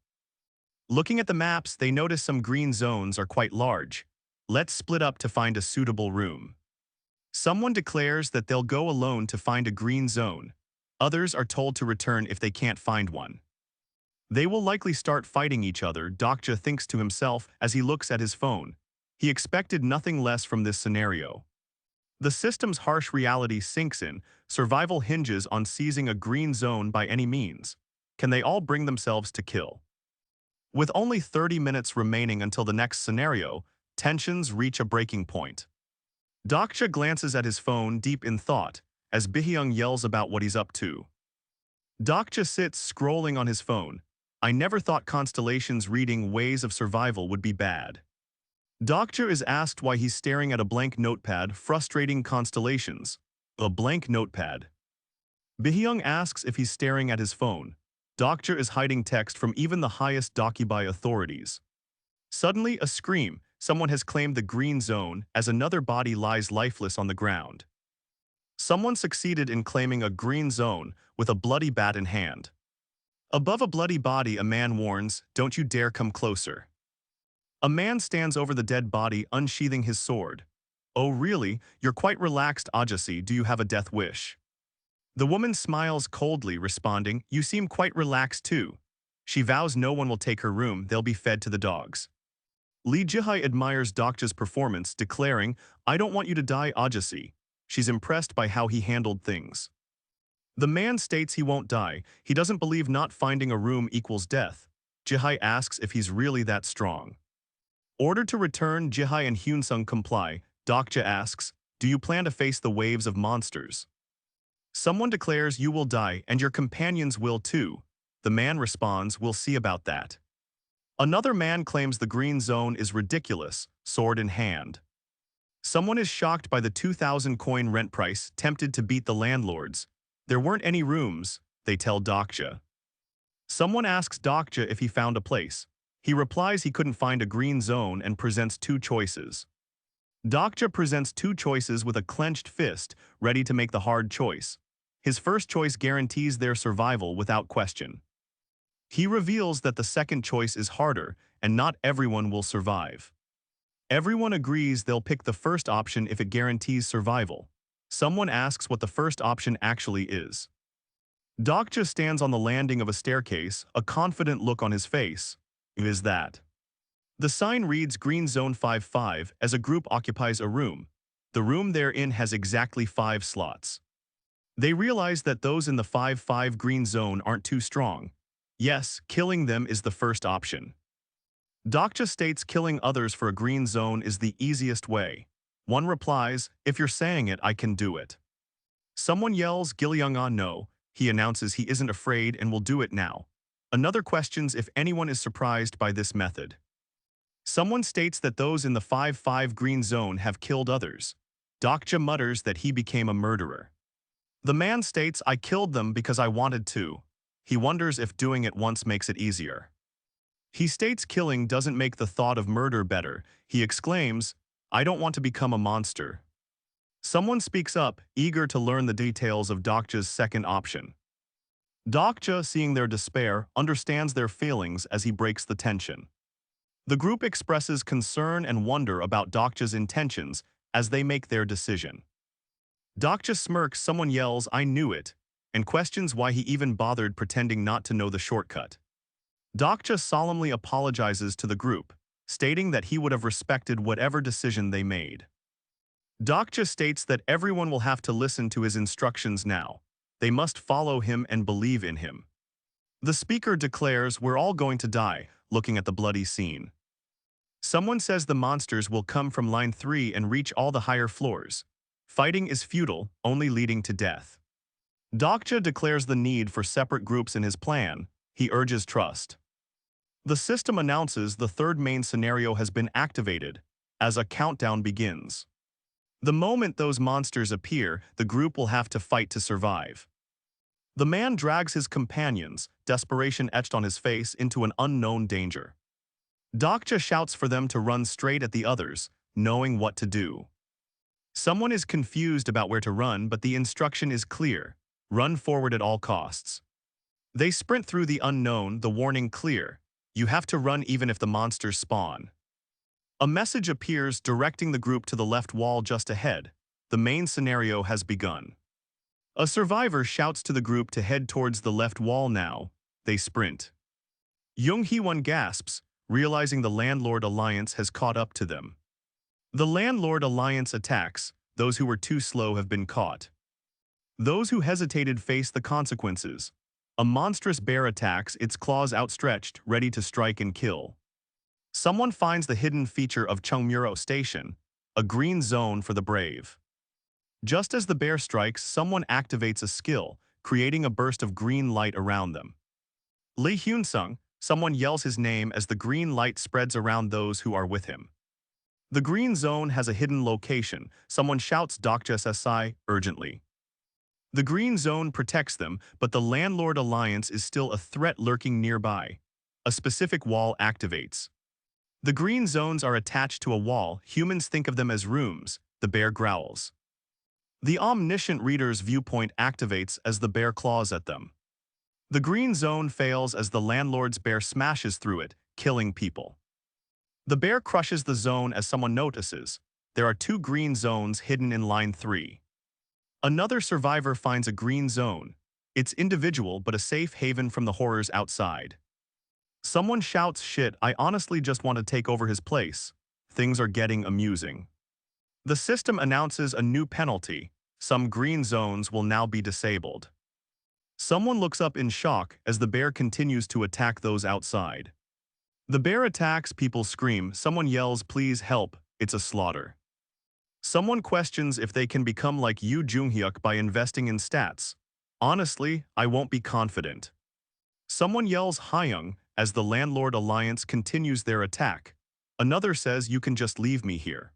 A: Looking at the maps, they notice some green zones are quite large. Let's split up to find a suitable room. Someone declares that they'll go alone to find a green zone. Others are told to return if they can't find one. They will likely start fighting each other, Dokja thinks to himself as he looks at his phone. He expected nothing less from this scenario. The system's harsh reality sinks in. Survival hinges on seizing a green zone by any means. Can they all bring themselves to kill? With only 30 minutes remaining until the next scenario, tensions reach a breaking point. Dokja glances at his phone deep in thought as Bihyung yells about what he's up to. Dokja sits scrolling on his phone. I never thought Constellations reading Ways of Survival would be bad. Dokja is asked why he's staring at a blank notepad, frustrating Constellations. A blank notepad. Bihyung asks if he's staring at his phone. Dokja is hiding text from even the highest Dokubai authorities. Suddenly, a scream. Someone has claimed the green zone as another body lies lifeless on the ground. Someone succeeded in claiming a green zone with a bloody bat in hand. Above a bloody body, a man warns, "Don't you dare come closer." A man stands over the dead body, unsheathing his sword. "Oh really? You're quite relaxed, Ajasi. Do you have a death wish?" The woman smiles coldly, responding, "You seem quite relaxed too." She vows no one will take her room, they'll be fed to the dogs. Lee Jihai admires Dokja's performance, declaring, "I don't want you to die, Ajasi." She's impressed by how he handled things. The man states he won't die. He doesn't believe not finding a room equals death. Jihai asks if he's really that strong. Ordered to return, Jihai and Hyunsung comply. Dokja asks, "Do you plan to face the waves of monsters?" Someone declares, "You will die, and your companions will too." The man responds, "We'll see about that." Another man claims the green zone is ridiculous, sword in hand. Someone is shocked by the 2,000 coin rent price, tempted to beat the landlords. There weren't any rooms, they tell Dokja. Someone asks Dokja if he found a place. He replies he couldn't find a green zone and presents two choices. Dokja presents two choices with a clenched fist, ready to make the hard choice. His first choice guarantees their survival without question. He reveals that the second choice is harder, and not everyone will survive. Everyone agrees they'll pick the first option if it guarantees survival. Someone asks what the first option actually is. Dokja stands on the landing of a staircase, a confident look on his face. Is that? The sign reads Green Zone 5-5 as a group occupies a room. The room they're in has exactly 5 slots. They realize that those in the 5-5 green zone aren't too strong. Yes, killing them is the first option. Dokja states killing others for a green zone is the easiest way. One replies, "If you're saying it, I can do it." Someone yells, "Gilyunga no." He announces he isn't afraid and will do it now. Another questions if anyone is surprised by this method. Someone states that those in the 5-5 green zone have killed others. Dokja mutters that he became a murderer. The man states, "I killed them because I wanted to." He wonders if doing it once makes it easier. He states killing doesn't make the thought of murder better. He exclaims, "I don't want to become a monster." Someone speaks up, eager to learn the details of Dokja's second option. Dokja, seeing their despair, understands their feelings as he breaks the tension. The group expresses concern and wonder about Dokja's intentions as they make their decision. Dokja smirks, someone yells, "I knew it," and questions why he even bothered pretending not to know the shortcut. Dokja solemnly apologizes to the group, stating that he would have respected whatever decision they made. Dokja states that everyone will have to listen to his instructions now. They must follow him and believe in him. The speaker declares, "We're all going to die," looking at the bloody scene. Someone says the monsters will come from line 3 and reach all the higher floors. Fighting is futile, only leading to death. Dokja declares the need for separate groups in his plan. He urges trust. The system announces the third main scenario has been activated as a countdown begins. The moment those monsters appear, the group will have to fight to survive. The man drags his companions, desperation etched on his face, into an unknown danger. Dokja shouts for them to run straight at the others, knowing what to do. Someone is confused about where to run, but the instruction is clear. Run forward at all costs. They sprint through the unknown, the warning clear. You have to run even if the monsters spawn. A message appears directing the group to the left wall just ahead. The main scenario has begun. A survivor shouts to the group to head towards the left wall now. They sprint. Jung Hee-won gasps, realizing the Landlord Alliance has caught up to them. The Landlord Alliance attacks. Those who were too slow have been caught. Those who hesitated face the consequences. A monstrous bear attacks, its claws outstretched, ready to strike and kill. Someone finds the hidden feature of Chungmuro Station, a green zone for the brave. Just as the bear strikes, someone activates a skill, creating a burst of green light around them. Lee Hyun-sung, someone yells his name as the green light spreads around those who are with him. The green zone has a hidden location. Someone shouts Dokja Sasai urgently. The green zone protects them, but the Landlord Alliance is still a threat lurking nearby. A specific wall activates. The green zones are attached to a wall. Humans think of them as rooms. The bear growls. The omniscient reader's viewpoint activates as the bear claws at them. The green zone fails as the landlord's bear smashes through it, killing people. The bear crushes the zone as someone notices. There are 2 green zones hidden in line 3. Another survivor finds a green zone. It's individual but a safe haven from the horrors outside. Someone shouts, "Shit, I honestly just want to take over his place." Things are getting amusing. The system announces a new penalty. Some green zones will now be disabled. Someone looks up in shock as the bear continues to attack those outside. The bear attacks, people scream, someone yells, "Please help," it's a slaughter. Someone questions if they can become like Yoo Jung-hyuk by investing in stats. Honestly, I won't be confident. Someone yells Hyung as the Landlord Alliance continues their attack. Another says, "You can just leave me here."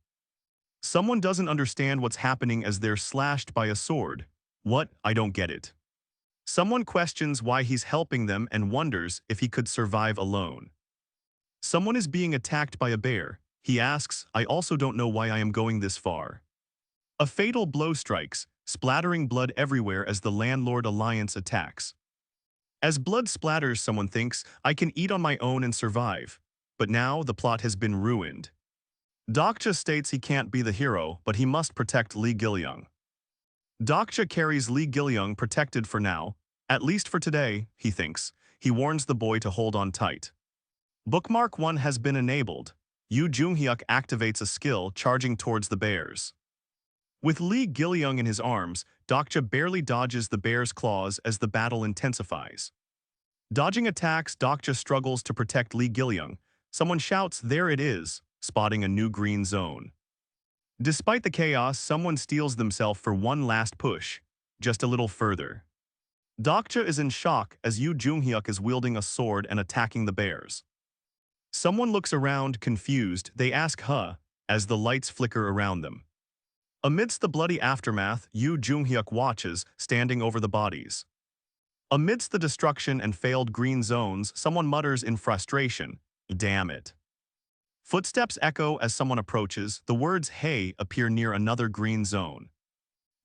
A: Someone doesn't understand what's happening as they're slashed by a sword. What? I don't get it. Someone questions why he's helping them and wonders if he could survive alone. Someone is being attacked by a bear. He asks, "I also don't know why I am going this far." A fatal blow strikes, splattering blood everywhere as the Landlord Alliance attacks. As blood splatters, someone thinks, "I can eat on my own and survive." But now the plot has been ruined. Dokja states he can't be the hero, but he must protect Lee Gil-young. Dokja carries Lee Gil-young protected for now, at least for today, he thinks. He warns the boy to hold on tight. Bookmark 1 has been enabled. Yoo Jung-hyuk activates a skill, charging towards the bears. With Lee Gil-young in his arms, Dokja barely dodges the bear's claws as the battle intensifies. Dodging attacks, Dokja struggles to protect Lee Gil-young. Someone shouts, "There it is," spotting a new green zone. Despite the chaos, someone steels themselves for one last push, just a little further. Dokja is in shock as Yoo Jung-hyuk is wielding a sword and attacking the bears. Someone looks around, confused. They ask, "Huh?" as the lights flicker around them. Amidst the bloody aftermath, Yoo Jung-hyuk watches, standing over the bodies. Amidst the destruction and failed green zones, someone mutters in frustration, "Damn it." Footsteps echo as someone approaches. The words "Hey" appear near another green zone.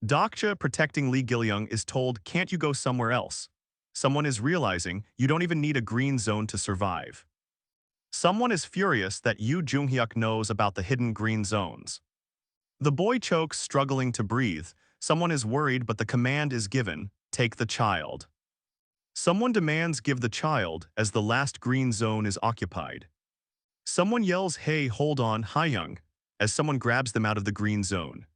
A: Dokja, protecting Lee Gil-young, is told, "Can't you go somewhere else?" Someone is realizing, you don't even need a green zone to survive. Someone is furious that Yoo Jung-hyuk knows about the hidden green zones. The boy chokes, struggling to breathe. Someone is worried, but the command is given, "Take the child." Someone demands, "Give the child," as the last green zone is occupied. Someone yells, "Hey, hold on, Hyung," as someone grabs them out of the green zone.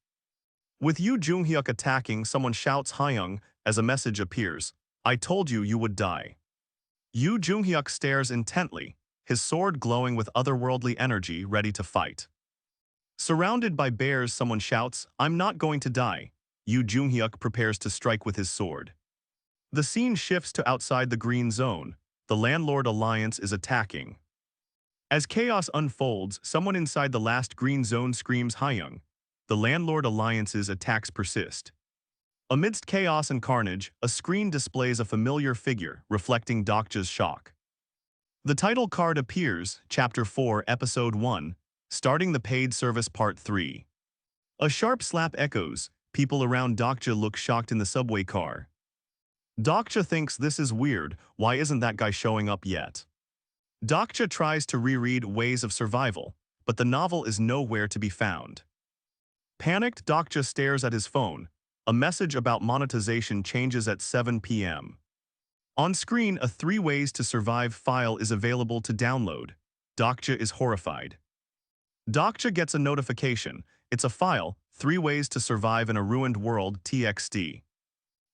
A: With Yoo Jung-hyuk attacking, someone shouts Hyung as a message appears, "I told you you would die." Yoo Jung-hyuk stares intently, his sword glowing with otherworldly energy, ready to fight. Surrounded by bears, someone shouts, "I'm not going to die." Yoo Jung-hyuk prepares to strike with his sword. The scene shifts to outside the green zone. The Landlord Alliance is attacking. As chaos unfolds, someone inside the last green zone screams Hyung. The Landlord Alliance's attacks persist. Amidst chaos and carnage, a screen displays a familiar figure, reflecting Dokja's shock. The title card appears, Chapter 4, Episode 1, starting the paid service Part 3. A sharp slap echoes. People around Dokja look shocked in the subway car. Dokja thinks, "This is weird, why isn't that guy showing up yet?" Dokja tries to reread Ways of Survival, but the novel is nowhere to be found. Panicked, Dokja stares at his phone. A message about monetization changes at 7 p.m. On screen, a 3 Ways to Survive file is available to download. Dokja is horrified. Dokja gets a notification. It's a file, 3 Ways to Survive in a Ruined World, TXT.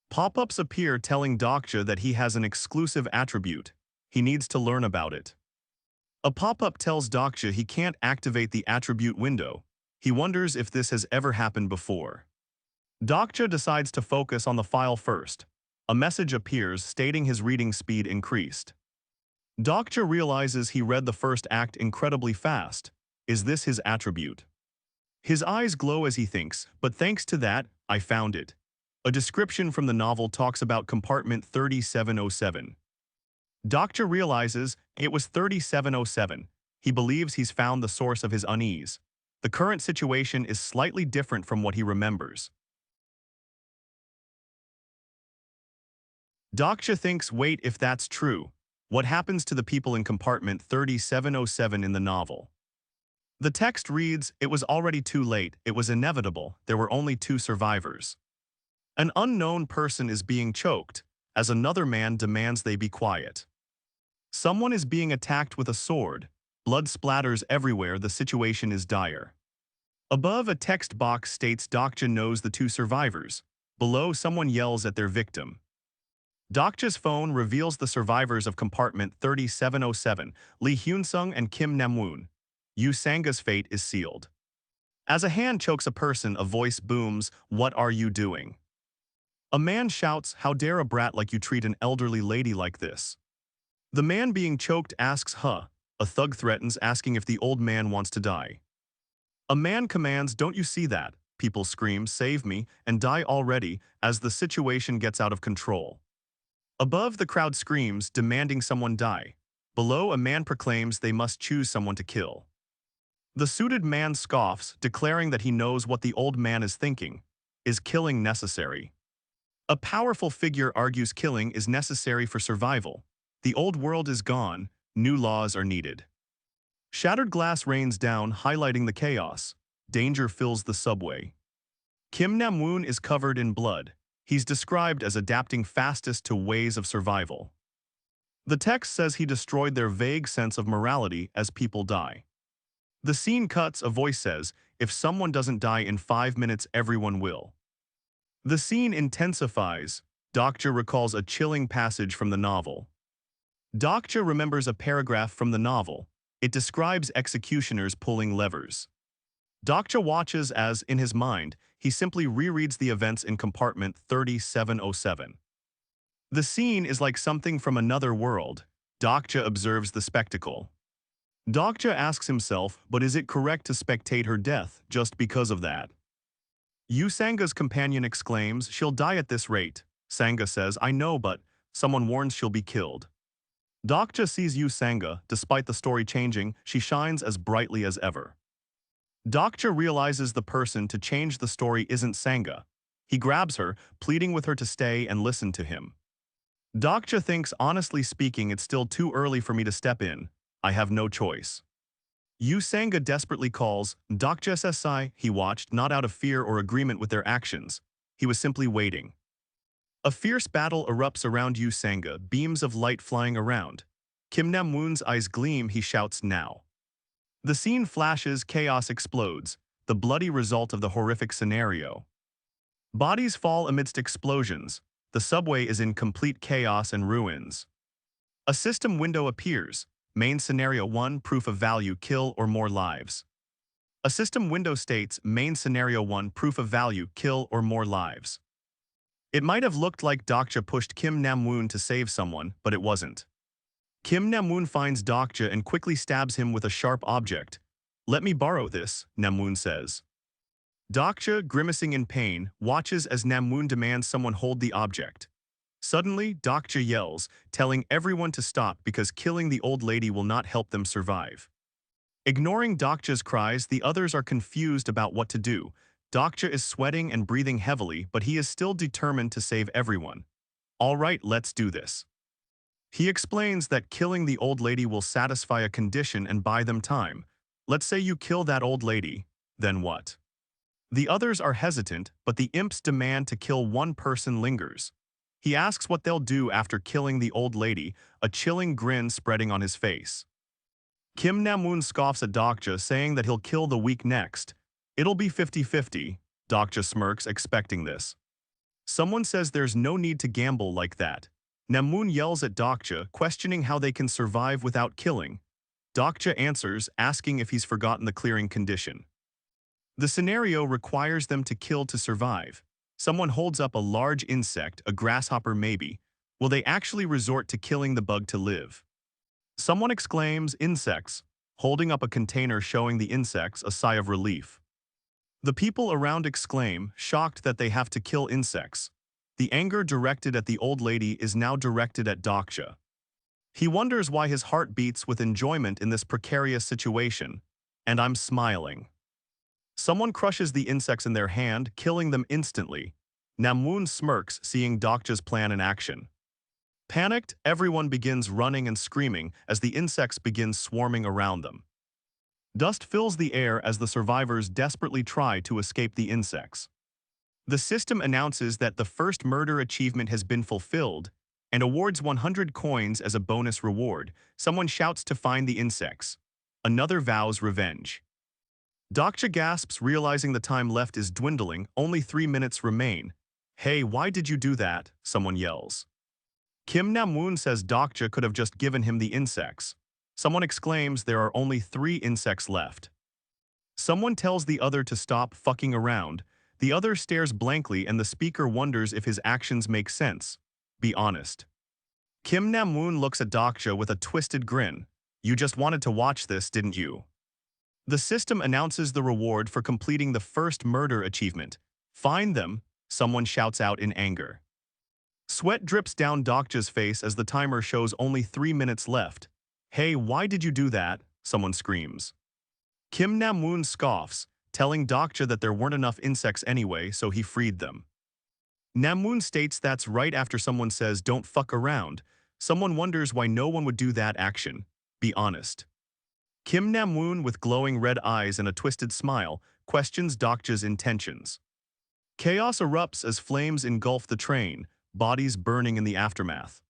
A: Pop-ups appear telling Dokja that he has an exclusive attribute. He needs to learn about it. A pop-up tells Dokja he can't activate the attribute window. He wonders if this has ever happened before. Dokja decides to focus on the file first. A message appears stating his reading speed increased. Dokja realizes he read the first act incredibly fast. Is this his attribute? His eyes glow as he thinks, but thanks to that, I found it. A description from the novel talks about compartment 3707. Dokja realizes it was 3707. He believes he's found the source of his unease. The current situation is slightly different from what he remembers. Dokja thinks, wait, if that's true, what happens to the people in compartment 3707 in the novel? The text reads, it was already too late, it was inevitable, there were only 2 survivors. An unknown person is being choked, as another man demands they be quiet. Someone is being attacked with a sword, blood splatters everywhere, the situation is dire. Above, a text box states Dokja knows the 2 survivors. Below, someone yells at their victim. Dokja's phone reveals the survivors of compartment 3707, Lee Hyun-sung and Kim Nam-woon. Yu Sanga's fate is sealed. As a hand chokes a person, a voice booms, what are you doing? A man shouts, how dare a brat like you treat an elderly lady like this? The man being choked asks, huh? A thug threatens, asking if the old man wants to die. A man commands, don't you see that? People scream, save me, and die already, as the situation gets out of control. Above, the crowd screams, demanding someone die. Below, a man proclaims they must choose someone to kill. The suited man scoffs, declaring that he knows what the old man is thinking. Is killing necessary? A powerful figure argues killing is necessary for survival. The old world is gone, new laws are needed. Shattered glass rains down, highlighting the chaos. Danger fills the subway. Kim Nam-woon is covered in blood. He's described as adapting fastest to ways of survival. The text says he destroyed their vague sense of morality as people die. The scene cuts, a voice says, if someone doesn't die in 5 minutes, everyone will. The scene intensifies. Dokja recalls a chilling passage from the novel. Dokja remembers a paragraph from the novel. It describes executioners pulling levers. Dokja watches as, in his mind, he simply rereads the events in compartment 3707. The scene is like something from another world. Dokja observes the spectacle. Dokja asks himself, but is it correct to spectate her death just because of that? Yu Sanga's companion exclaims, she'll die at this rate. Sanga says, I know, but someone warns she'll be killed. Dokja sees Yu Sanga, despite the story changing, she shines as brightly as ever. Dokja realizes the person to change the story isn't Sanga. He grabs her, pleading with her to stay and listen to him. Dokja thinks, honestly speaking, it's still too early for me to step in. I have no choice. Yu Sanga desperately calls, Dokja SSI. He watched, not out of fear or agreement with their actions. He was simply waiting. A fierce battle erupts around Yu Sanga, beams of light flying around. Kim Nam-woon's eyes gleam, he shouts, now. The scene flashes, chaos explodes, the bloody result of the horrific scenario. Bodies fall amidst explosions. The subway is in complete chaos and ruins. A system window appears. Main Scenario 1, proof of value, kill or more lives. A system window states, Main Scenario 1, proof of value, kill or more lives. It might have looked like Dokja pushed Kim Nam-woon to save someone, but it wasn't. Kim Nam-woon finds Dokja and quickly stabs him with a sharp object. Let me borrow this, Nam-woon says. Dokja, grimacing in pain, watches as Nam-woon demands someone hold the object. Suddenly, Dokja yells, telling everyone to stop because killing the old lady will not help them survive. Ignoring Dokja's cries, the others are confused about what to do. Dokja is sweating and breathing heavily, but he is still determined to save everyone. All right, let's do this. He explains that killing the old lady will satisfy a condition and buy them time. Let's say you kill that old lady, then what? The others are hesitant, but the imp's demand to kill one person lingers. He asks what they'll do after killing the old lady, a chilling grin spreading on his face. Kim Nam-woon scoffs at Dokja, saying that he'll kill the weak next. It'll be 50-50, Dokja smirks, expecting this. Someone says there's no need to gamble like that. Namun yells at Dokja, questioning how they can survive without killing. Dokja answers, asking if he's forgotten the clearing condition. The scenario requires them to kill to survive. Someone holds up a large insect, a grasshopper maybe. Will they actually resort to killing the bug to live? Someone exclaims, insects, holding up a container showing the insects, a sigh of relief. The people around exclaim, shocked that they have to kill insects. The anger directed at the old lady is now directed at Dokja. He wonders why his heart beats with enjoyment in this precarious situation. And I'm smiling. Someone crushes the insects in their hand, killing them instantly. Namun smirks, seeing Dokja's plan in action. Panicked, everyone begins running and screaming as the insects begin swarming around them. Dust fills the air as the survivors desperately try to escape the insects. The system announces that the first murder achievement has been fulfilled and awards 100 coins as a bonus reward. Someone shouts to find the insects. Another vows revenge. Dokja gasps, realizing the time left is dwindling, only 3 minutes remain. Hey, why did you do that? Someone yells. Kim Nam-woon says Dokja could have just given him the insects. Someone exclaims there are only 3 insects left. Someone tells the other to stop fucking around. The other stares blankly and the speaker wonders if his actions make sense. Be honest. Kim Nam-woon looks at Dokja with a twisted grin. You just wanted to watch this, didn't you? The system announces the reward for completing the first murder achievement. Find them, someone shouts out in anger. Sweat drips down Dokja's face as the timer shows only 3 minutes left. Hey, why did you do that? Someone screams. Kim Nam-woon scoffs, telling Dokja that there weren't enough insects anyway, so he freed them. Nam-woon states that's right after someone says don't fuck around. Someone wonders why no one would do that action. Be honest. Kim Nam-woon, with glowing red eyes and a twisted smile, questions Dokja's intentions. Chaos erupts as flames engulf the train, bodies burning in the aftermath.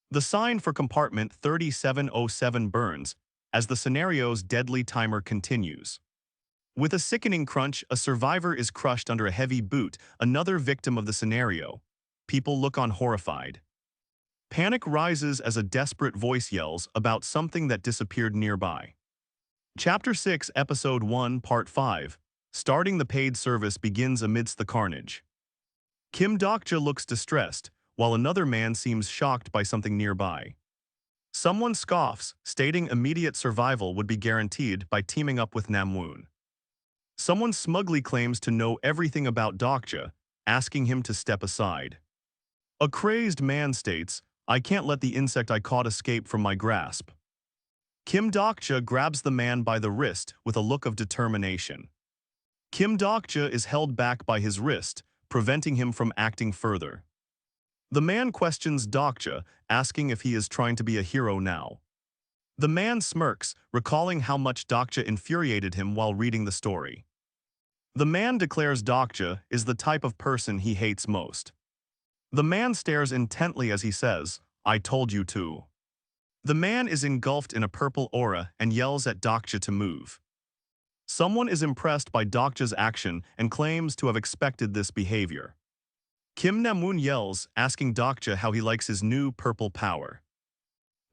A: The sign for compartment 3707 burns as the scenario's deadly timer continues. With a sickening crunch, a survivor is crushed under a heavy boot, another victim of the scenario. People look on horrified. Panic rises as a desperate voice yells about something that disappeared nearby. Chapter 6, Episode 1, Part 5. Starting the paid service begins amidst the carnage. Kim Dokja looks distressed, while another man seems shocked by something nearby. Someone scoffs, stating immediate survival would be guaranteed by teaming up with Nam-woon. Someone smugly claims to know everything about Dokja, asking him to step aside. A crazed man states, I can't let the insect I caught escape from my grasp. Kim Dokja grabs the man by the wrist with a look of determination. Kim Dokja is held back by his wrist, preventing him from acting further. The man questions Dokja, asking if he is trying to be a hero now. The man smirks, recalling how much Dokja infuriated him while reading the story. The man declares Dokja is the type of person he hates most. The man stares intently as he says, I told you to. The man is engulfed in a purple aura and yells at Dokja to move. Someone is impressed by Dokja's action and claims to have expected this behavior. Kim Nam-woon yells, asking Dokja how he likes his new purple power.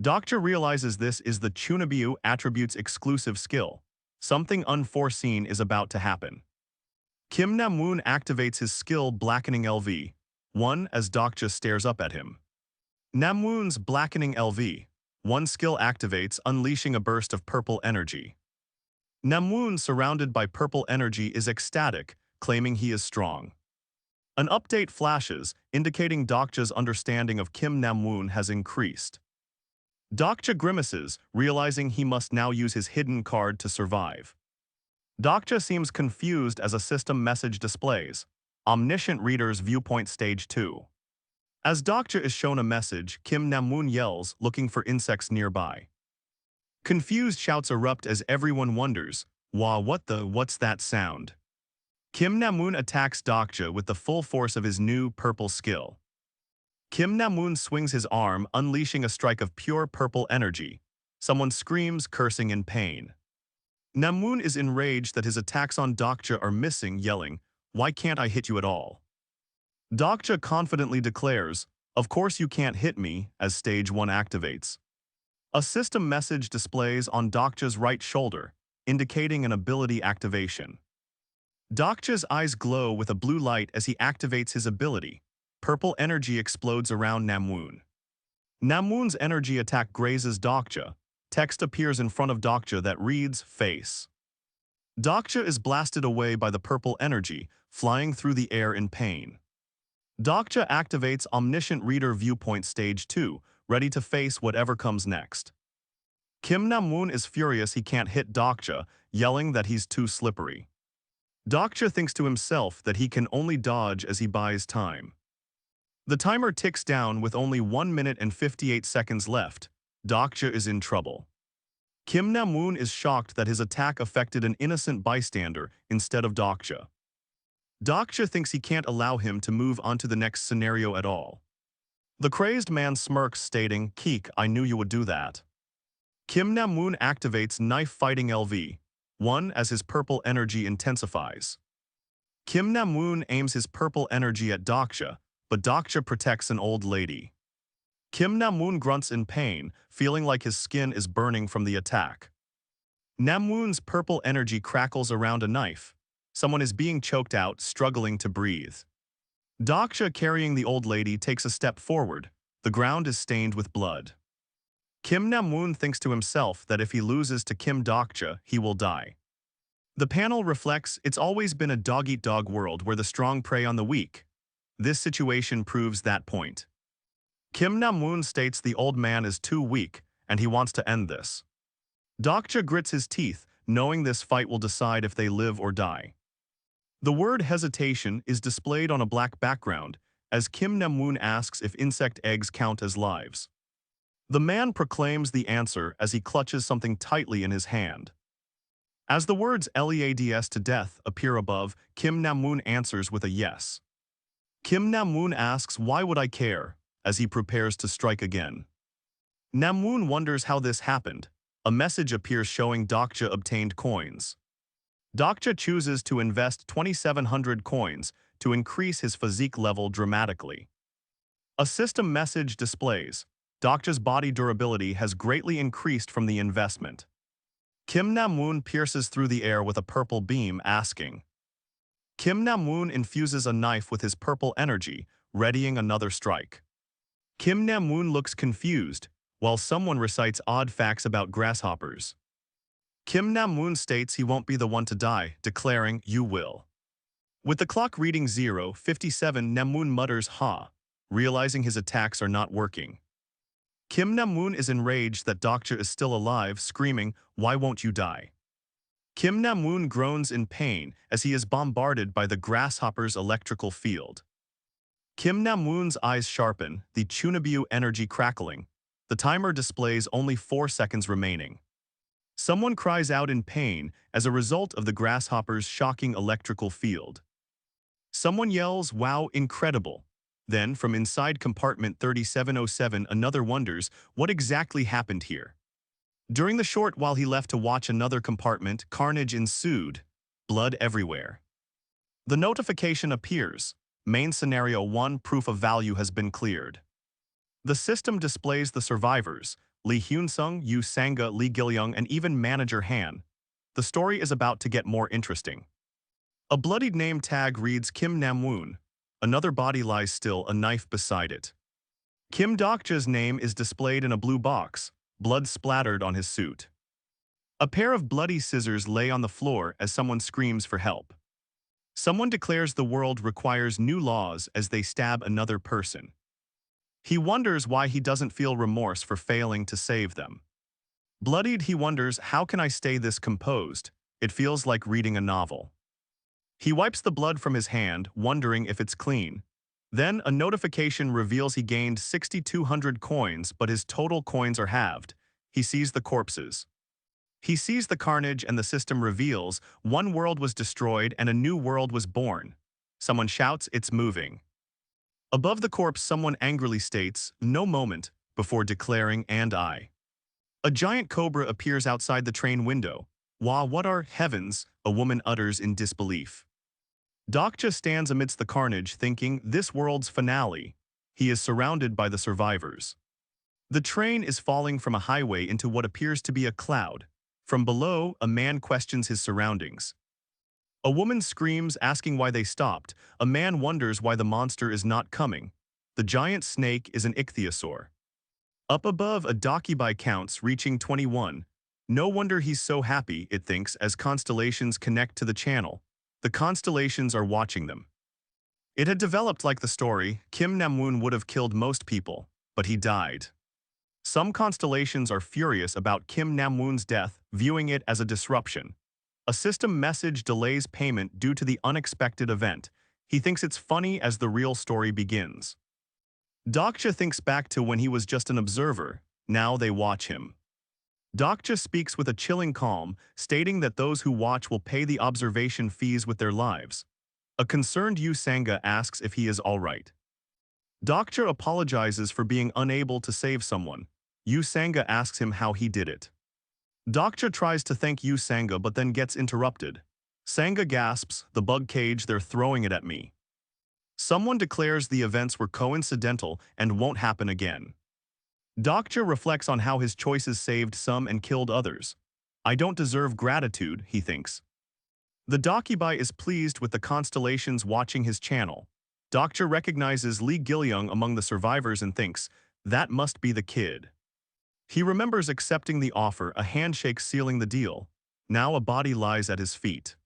A: Dokja realizes this is the Chunibyo attribute's exclusive skill. Something unforeseen is about to happen. Kim Nam-woon activates his skill Blackening LV. 1 as Dokja stares up at him. Nam-woon's Blackening LV. 1 skill activates, unleashing a burst of purple energy. Nam-woon, surrounded by purple energy, is ecstatic, claiming he is strong. An update flashes, indicating Dokja's understanding of Kim Nam-woon has increased. Dokja grimaces, realizing he must now use his hidden card to survive. Dokja seems confused as a system message displays. Omniscient Reader's Viewpoint Stage 2. As Dokja is shown a message, Kim Nam-woon yells, looking for insects nearby. Confused shouts erupt as everyone wonders, what's that sound? Kim Nam-woon attacks Dokja with the full force of his new purple skill. Kim Nam-woon swings his arm, unleashing a strike of pure purple energy. Someone screams, cursing in pain. Nam-woon is enraged that his attacks on Dokja are missing, yelling, why can't I hit you at all? Dokja confidently declares, "Of course you can't hit me," as Stage 1 activates. A system message displays on Dokja's right shoulder, indicating an ability activation. Dokja's eyes glow with a blue light as he activates his ability. Purple energy explodes around Namwoon. Namwoon's energy attack grazes Dokja. Text appears in front of Dokja that reads, "Face." Dokja is blasted away by the purple energy, flying through the air in pain. Dokja activates Omniscient Reader Viewpoint Stage 2, ready to face whatever comes next. Kim Namwoon is furious he can't hit Dokja, yelling that he's too slippery. Dokja thinks to himself that he can only dodge as he buys time. The timer ticks down with only 1 minute and 58 seconds left. Dokja is in trouble. Kim Namwoon is shocked that his attack affected an innocent bystander instead of Dokja. Dokja thinks he can't allow him to move on to the next scenario at all. The crazed man smirks, stating, "Keek, I knew you would do that." Kim Namwoon activates Knife Fighting LV1 as his purple energy intensifies. Kim Namwoon aims his purple energy at Dokja, but Dokja protects an old lady. Kim Namwoon grunts in pain, feeling like his skin is burning from the attack. Namwoon's purple energy crackles around a knife. Someone is being choked out, struggling to breathe. Dokja, carrying the old lady, takes a step forward. The ground is stained with blood. Kim Namwoon thinks to himself that if he loses to Kim Dokja, he will die. The panel reflects, "It's always been a dog-eat-dog world where the strong prey on the weak." This situation proves that point. Kim Namwoon states the old man is too weak, and he wants to end this. Dokja grits his teeth, knowing this fight will decide if they live or die. The word hesitation is displayed on a black background, as Kim Namwoon asks if insect eggs count as lives. The man proclaims the answer as he clutches something tightly in his hand. As the words "leads to death" appear above, Kim Namwoon answers with a yes. Kim Namwoon asks, "Why would I care?" as he prepares to strike again. Namwoon wonders how this happened. A message appears showing Dokja obtained coins. Dokja chooses to invest 2,700 coins to increase his physique level dramatically. A system message displays, "Dokja's body durability has greatly increased from the investment." Kim Namwoon pierces through the air with a purple beam, asking. Kim Namwoon infuses a knife with his purple energy, readying another strike. Kim Namwoon looks confused, while someone recites odd facts about grasshoppers. Kim Namwoon states he won't be the one to die, declaring, "You will." With the clock reading 0:57, Namwoon mutters, "Ha," realizing his attacks are not working. Kim Namwoon is enraged that Dokja is still alive, screaming, "Why won't you die?" Kim Namwoon groans in pain as he is bombarded by the grasshopper's electrical field. Kim Namwoon's eyes sharpen, the Chunabu energy crackling. The timer displays only 4 seconds remaining. Someone cries out in pain as a result of the grasshopper's shocking electrical field. Someone yells, "Wow, incredible." Then, from inside compartment 3707, another wonders, what exactly happened here? During the short while he left to watch another compartment, carnage ensued. Blood everywhere. The notification appears. Main Scenario 1 proof of value has been cleared. The system displays the survivors, Lee Hyun-sung, Yu Sanga, Lee Gil-young, and even Manager Han. The story is about to get more interesting. A bloodied name tag reads Kim Namwoon. Another body lies still, a knife beside it. Kim Dokja's name is displayed in a blue box, blood splattered on his suit. A pair of bloody scissors lay on the floor as someone screams for help. Someone declares the world requires new laws as they stab another person. He wonders why he doesn't feel remorse for failing to save them. Bloodied, he wonders, how can I stay this composed? It feels like reading a novel. He wipes the blood from his hand, wondering if it's clean. Then, a notification reveals he gained 6,200 coins, but his total coins are halved. He sees the corpses. He sees the carnage and the system reveals one world was destroyed and a new world was born. Someone shouts, "It's moving." Above the corpse, someone angrily states, "No moment," before declaring, "And I." A giant cobra appears outside the train window. "Wah, what are heavens?" a woman utters in disbelief. Dokja stands amidst the carnage thinking, this world's finale. He is surrounded by the survivors. The train is falling from a highway into what appears to be a cloud. From below, a man questions his surroundings. A woman screams, asking why they stopped. A man wonders why the monster is not coming. The giant snake is an ichthyosaur. Up above, a Dakibai counts, reaching 21. No wonder he's so happy, it thinks, as constellations connect to the channel. The constellations are watching them. It had developed like the story. Kim Namwoon would have killed most people, but he died. Some constellations are furious about Kim Namwoon's death, viewing it as a disruption. A system message delays payment due to the unexpected event. He thinks it's funny as the real story begins. Dokja thinks back to when he was just an observer. Now they watch him. Dokja speaks with a chilling calm, stating that those who watch will pay the observation fees with their lives. A concerned Yu Sanga asks if he is alright. Dokja apologizes for being unable to save someone. Yu Sanga asks him how he did it. Dokja tries to thank Yu Sanga but then gets interrupted. Sanga gasps, the bug cage, they're throwing it at me. Someone declares the events were coincidental and won't happen again. Dokja reflects on how his choices saved some and killed others. I don't deserve gratitude, he thinks. The Dakibai is pleased with the constellations watching his channel. Dokja recognizes Lee Gilyoung among the survivors and thinks, that must be the kid. He remembers accepting the offer, a handshake sealing the deal. Now a body lies at his feet.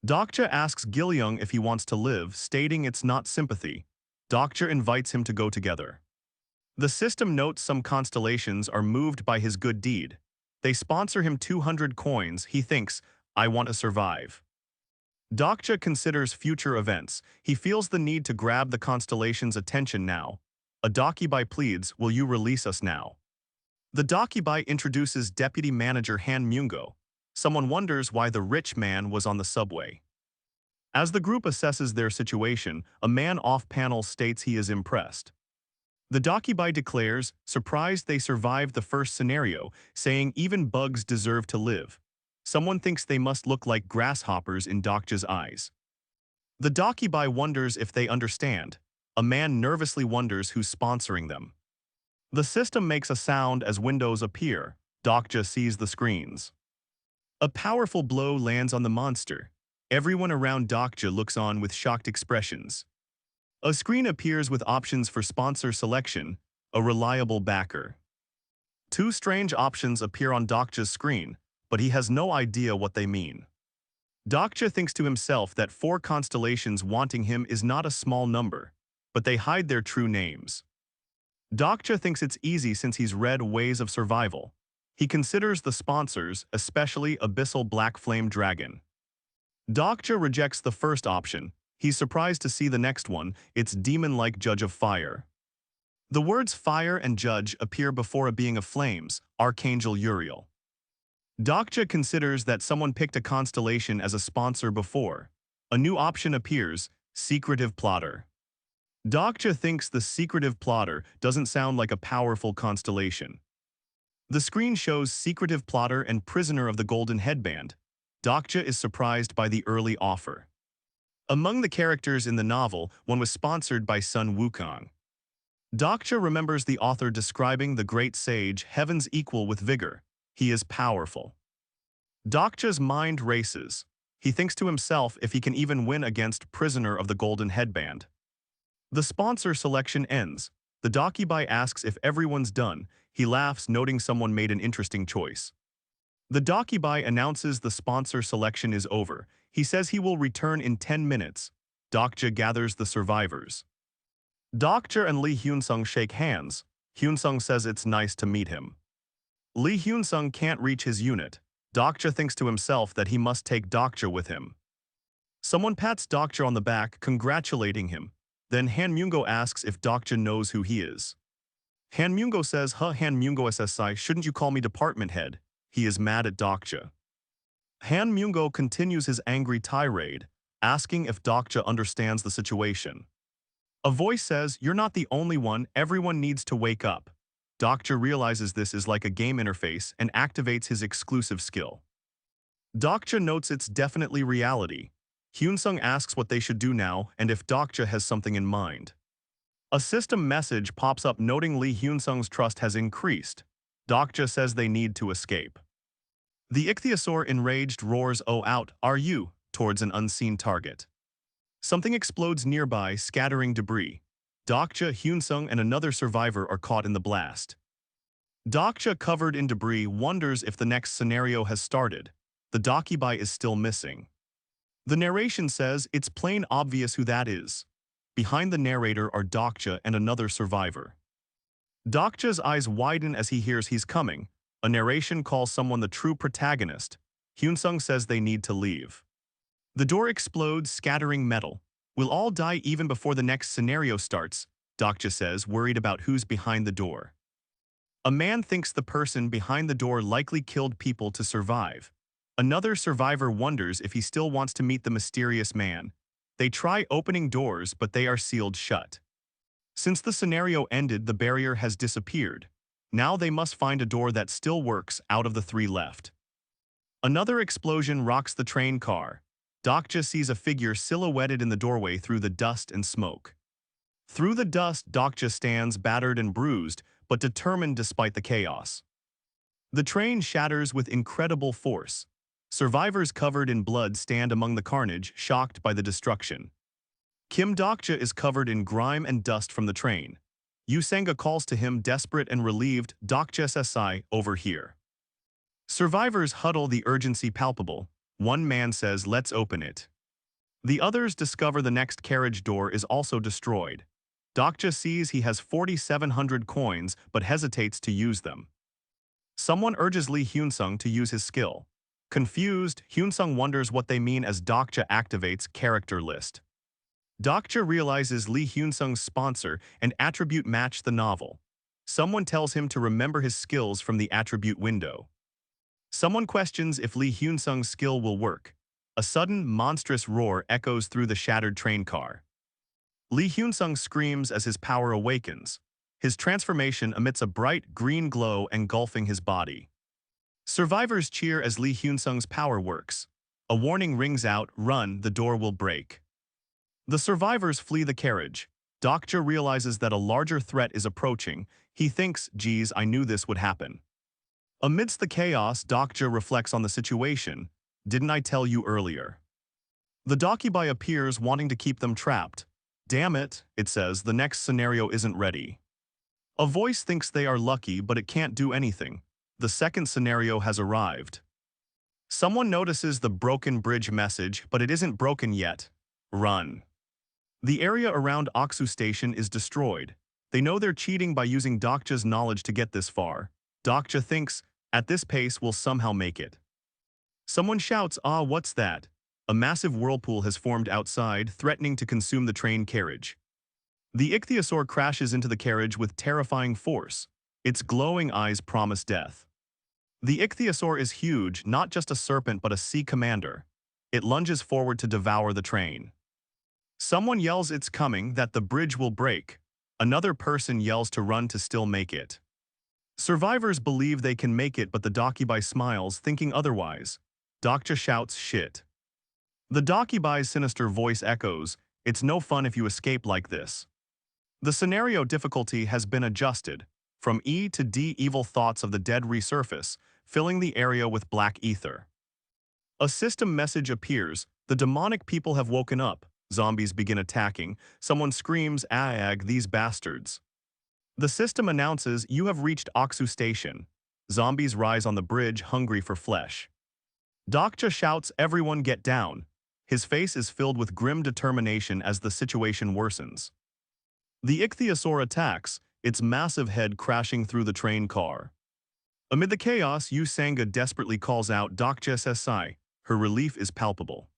A: Dokja asks Gilyoung if he wants to live, stating it's not sympathy. Dokja invites him to go together. The system notes some constellations are moved by his good deed. They sponsor him 200 coins. He thinks, I want to survive. Dokja considers future events. He feels the need to grab the constellation's attention now. A Dakibai pleads, will you release us now? The Dakibai introduces Deputy Manager Han Myungo. Someone wonders why the rich man was on the subway. As the group assesses their situation, a man off-panel states he is impressed. The Dakibai declares, surprised they survived the first scenario, saying even bugs deserve to live. Someone thinks they must look like grasshoppers in Dokja's eyes. The Dakibai wonders if they understand. A man nervously wonders who's sponsoring them. The system makes a sound as windows appear. Dokja sees the screens. A powerful blow lands on the monster. Everyone around Dokja looks on with shocked expressions. A screen appears with options for sponsor selection, a reliable backer. Two strange options appear on Dokja's screen, but he has no idea what they mean. Dokja thinks to himself that 4 constellations wanting him is not a small number, but they hide their true names. Dokja thinks it's easy since he's read Ways of Survival. He considers the sponsors, especially Abyssal Black Flame Dragon. Dokja rejects the first option. He's surprised to see the next one, it's demon-like Judge of Fire. The words fire and judge appear before a being of flames, Archangel Uriel. Dokja considers that someone picked a constellation as a sponsor before. A new option appears, Secretive Plotter. Dokja thinks the Secretive Plotter doesn't sound like a powerful constellation. The screen shows Secretive Plotter and Prisoner of the Golden Headband. Dokja is surprised by the early offer. Among the characters in the novel, one was sponsored by Sun Wukong. Dokja remembers the author describing the great sage, heaven's equal with vigor. He is powerful. Dokja's mind races. He thinks to himself if he can even win against Prisoner of the Golden Headband. The sponsor selection ends. The Dakibai asks if everyone's done. He laughs, noting someone made an interesting choice. The Dakibai announces the sponsor selection is over. He says he will return in 10 minutes. Dokja gathers the survivors. Dokja and Lee Hyunsung shake hands. Hyunsung says it's nice to meet him. Lee Hyunsung can't reach his unit. Dokja thinks to himself that he must take Dokja with him. Someone pats Dokja on the back, congratulating him. Then Han Myungo asks if Dokja knows who he is. Han Myungo says, Han Myungo SSI, shouldn't you call me department head? He is mad at Dokja. Han Myungo continues his angry tirade, asking if Dokja understands the situation. A voice says, you're not the only one, everyone needs to wake up. Dokja realizes this is like a game interface and activates his exclusive skill. Dokja notes it's definitely reality. Hyunsung asks what they should do now and if Dokja has something in mind. A system message pops up noting Lee Hyunsung's trust has increased. Dokja says they need to escape. The ichthyosaur enraged roars, "Oh out, are you?" towards an unseen target. Something explodes nearby, scattering debris. Dokja, Hyunsung, and another survivor are caught in the blast. Dokja, covered in debris, wonders if the next scenario has started. The Dakibai is still missing. The narration says it's plain obvious who that is. Behind the narrator are Dokja and another survivor. Dokja's eyes widen as he hears he's coming. A narration calls someone the true protagonist. Hyunsung says they need to leave. The door explodes, scattering metal. "We'll all die even before the next scenario starts," Dokja says, worried about who's behind the door. A man thinks the person behind the door likely killed people to survive. Another survivor wonders if he still wants to meet the mysterious man. They try opening doors, but they are sealed shut. Since the scenario ended, the barrier has disappeared. Now they must find a door that still works out of the 3 left. Another explosion rocks the train car. Dokja sees a figure silhouetted in the doorway through the dust and smoke. Through the dust, Dokja stands battered and bruised, but determined despite the chaos. The train shatters with incredible force. Survivors covered in blood stand among the carnage, shocked by the destruction. Kim Dokja is covered in grime and dust from the train. Yusanga calls to him, desperate and relieved, "Dokja Sesai, over here." Survivors huddle, the urgency palpable. One man says, "Let's open it." The others discover the next carriage door is also destroyed. Dokja sees he has 4,700 coins but hesitates to use them. Someone urges Lee Hyunsung to use his skill. Confused, Hyunsung wonders what they mean as Dokja activates character list. Dokja realizes Lee Hyunsung's sponsor and attribute match the novel. Someone tells him to remember his skills from the attribute window. Someone questions if Lee Hyunsung's skill will work. A sudden, monstrous roar echoes through the shattered train car. Lee Hyunsung screams as his power awakens. His transformation emits a bright green glow engulfing his body. Survivors cheer as Lee Hyunsung's power works. A warning rings out, "Run, the door will break." The survivors flee the carriage. Dokja realizes that a larger threat is approaching. He thinks, "Geez, I knew this would happen." Amidst the chaos, Dokja reflects on the situation. "Didn't I tell you earlier?" The Dakibai appears, wanting to keep them trapped. "Damn it," it says, "the next scenario isn't ready." A voice thinks they are lucky, but it can't do anything. The second scenario has arrived. Someone notices the broken bridge message, but it isn't broken yet. Run. The area around Aksu Station is destroyed. They know they're cheating by using Dokja's knowledge to get this far. Dokja thinks, at this pace we'll somehow make it. Someone shouts, "Ah, what's that?" A massive whirlpool has formed outside, threatening to consume the train carriage. The ichthyosaur crashes into the carriage with terrifying force. Its glowing eyes promise death. The ichthyosaur is huge, not just a serpent but a sea commander. It lunges forward to devour the train. Someone yells it's coming, that the bridge will break. Another person yells to run to still make it. Survivors believe they can make it, but the Dakibai smiles, thinking otherwise. Dokja shouts, "Shit." The Dakibai's sinister voice echoes, "It's no fun if you escape like this." The scenario difficulty has been adjusted. From E to D, evil thoughts of the dead resurface, filling the area with black ether. A system message appears. The demonic people have woken up. Zombies begin attacking. Someone screams, "Ag, these bastards." The system announces, "You have reached Aksu Station." Zombies rise on the bridge, hungry for flesh. Dokja shouts, "Everyone get down." His face is filled with grim determination as the situation worsens. The ichthyosaur attacks, its massive head crashing through the train car. Amid the chaos, Yusanga desperately calls out, "Dokja Sesai." Her relief is palpable.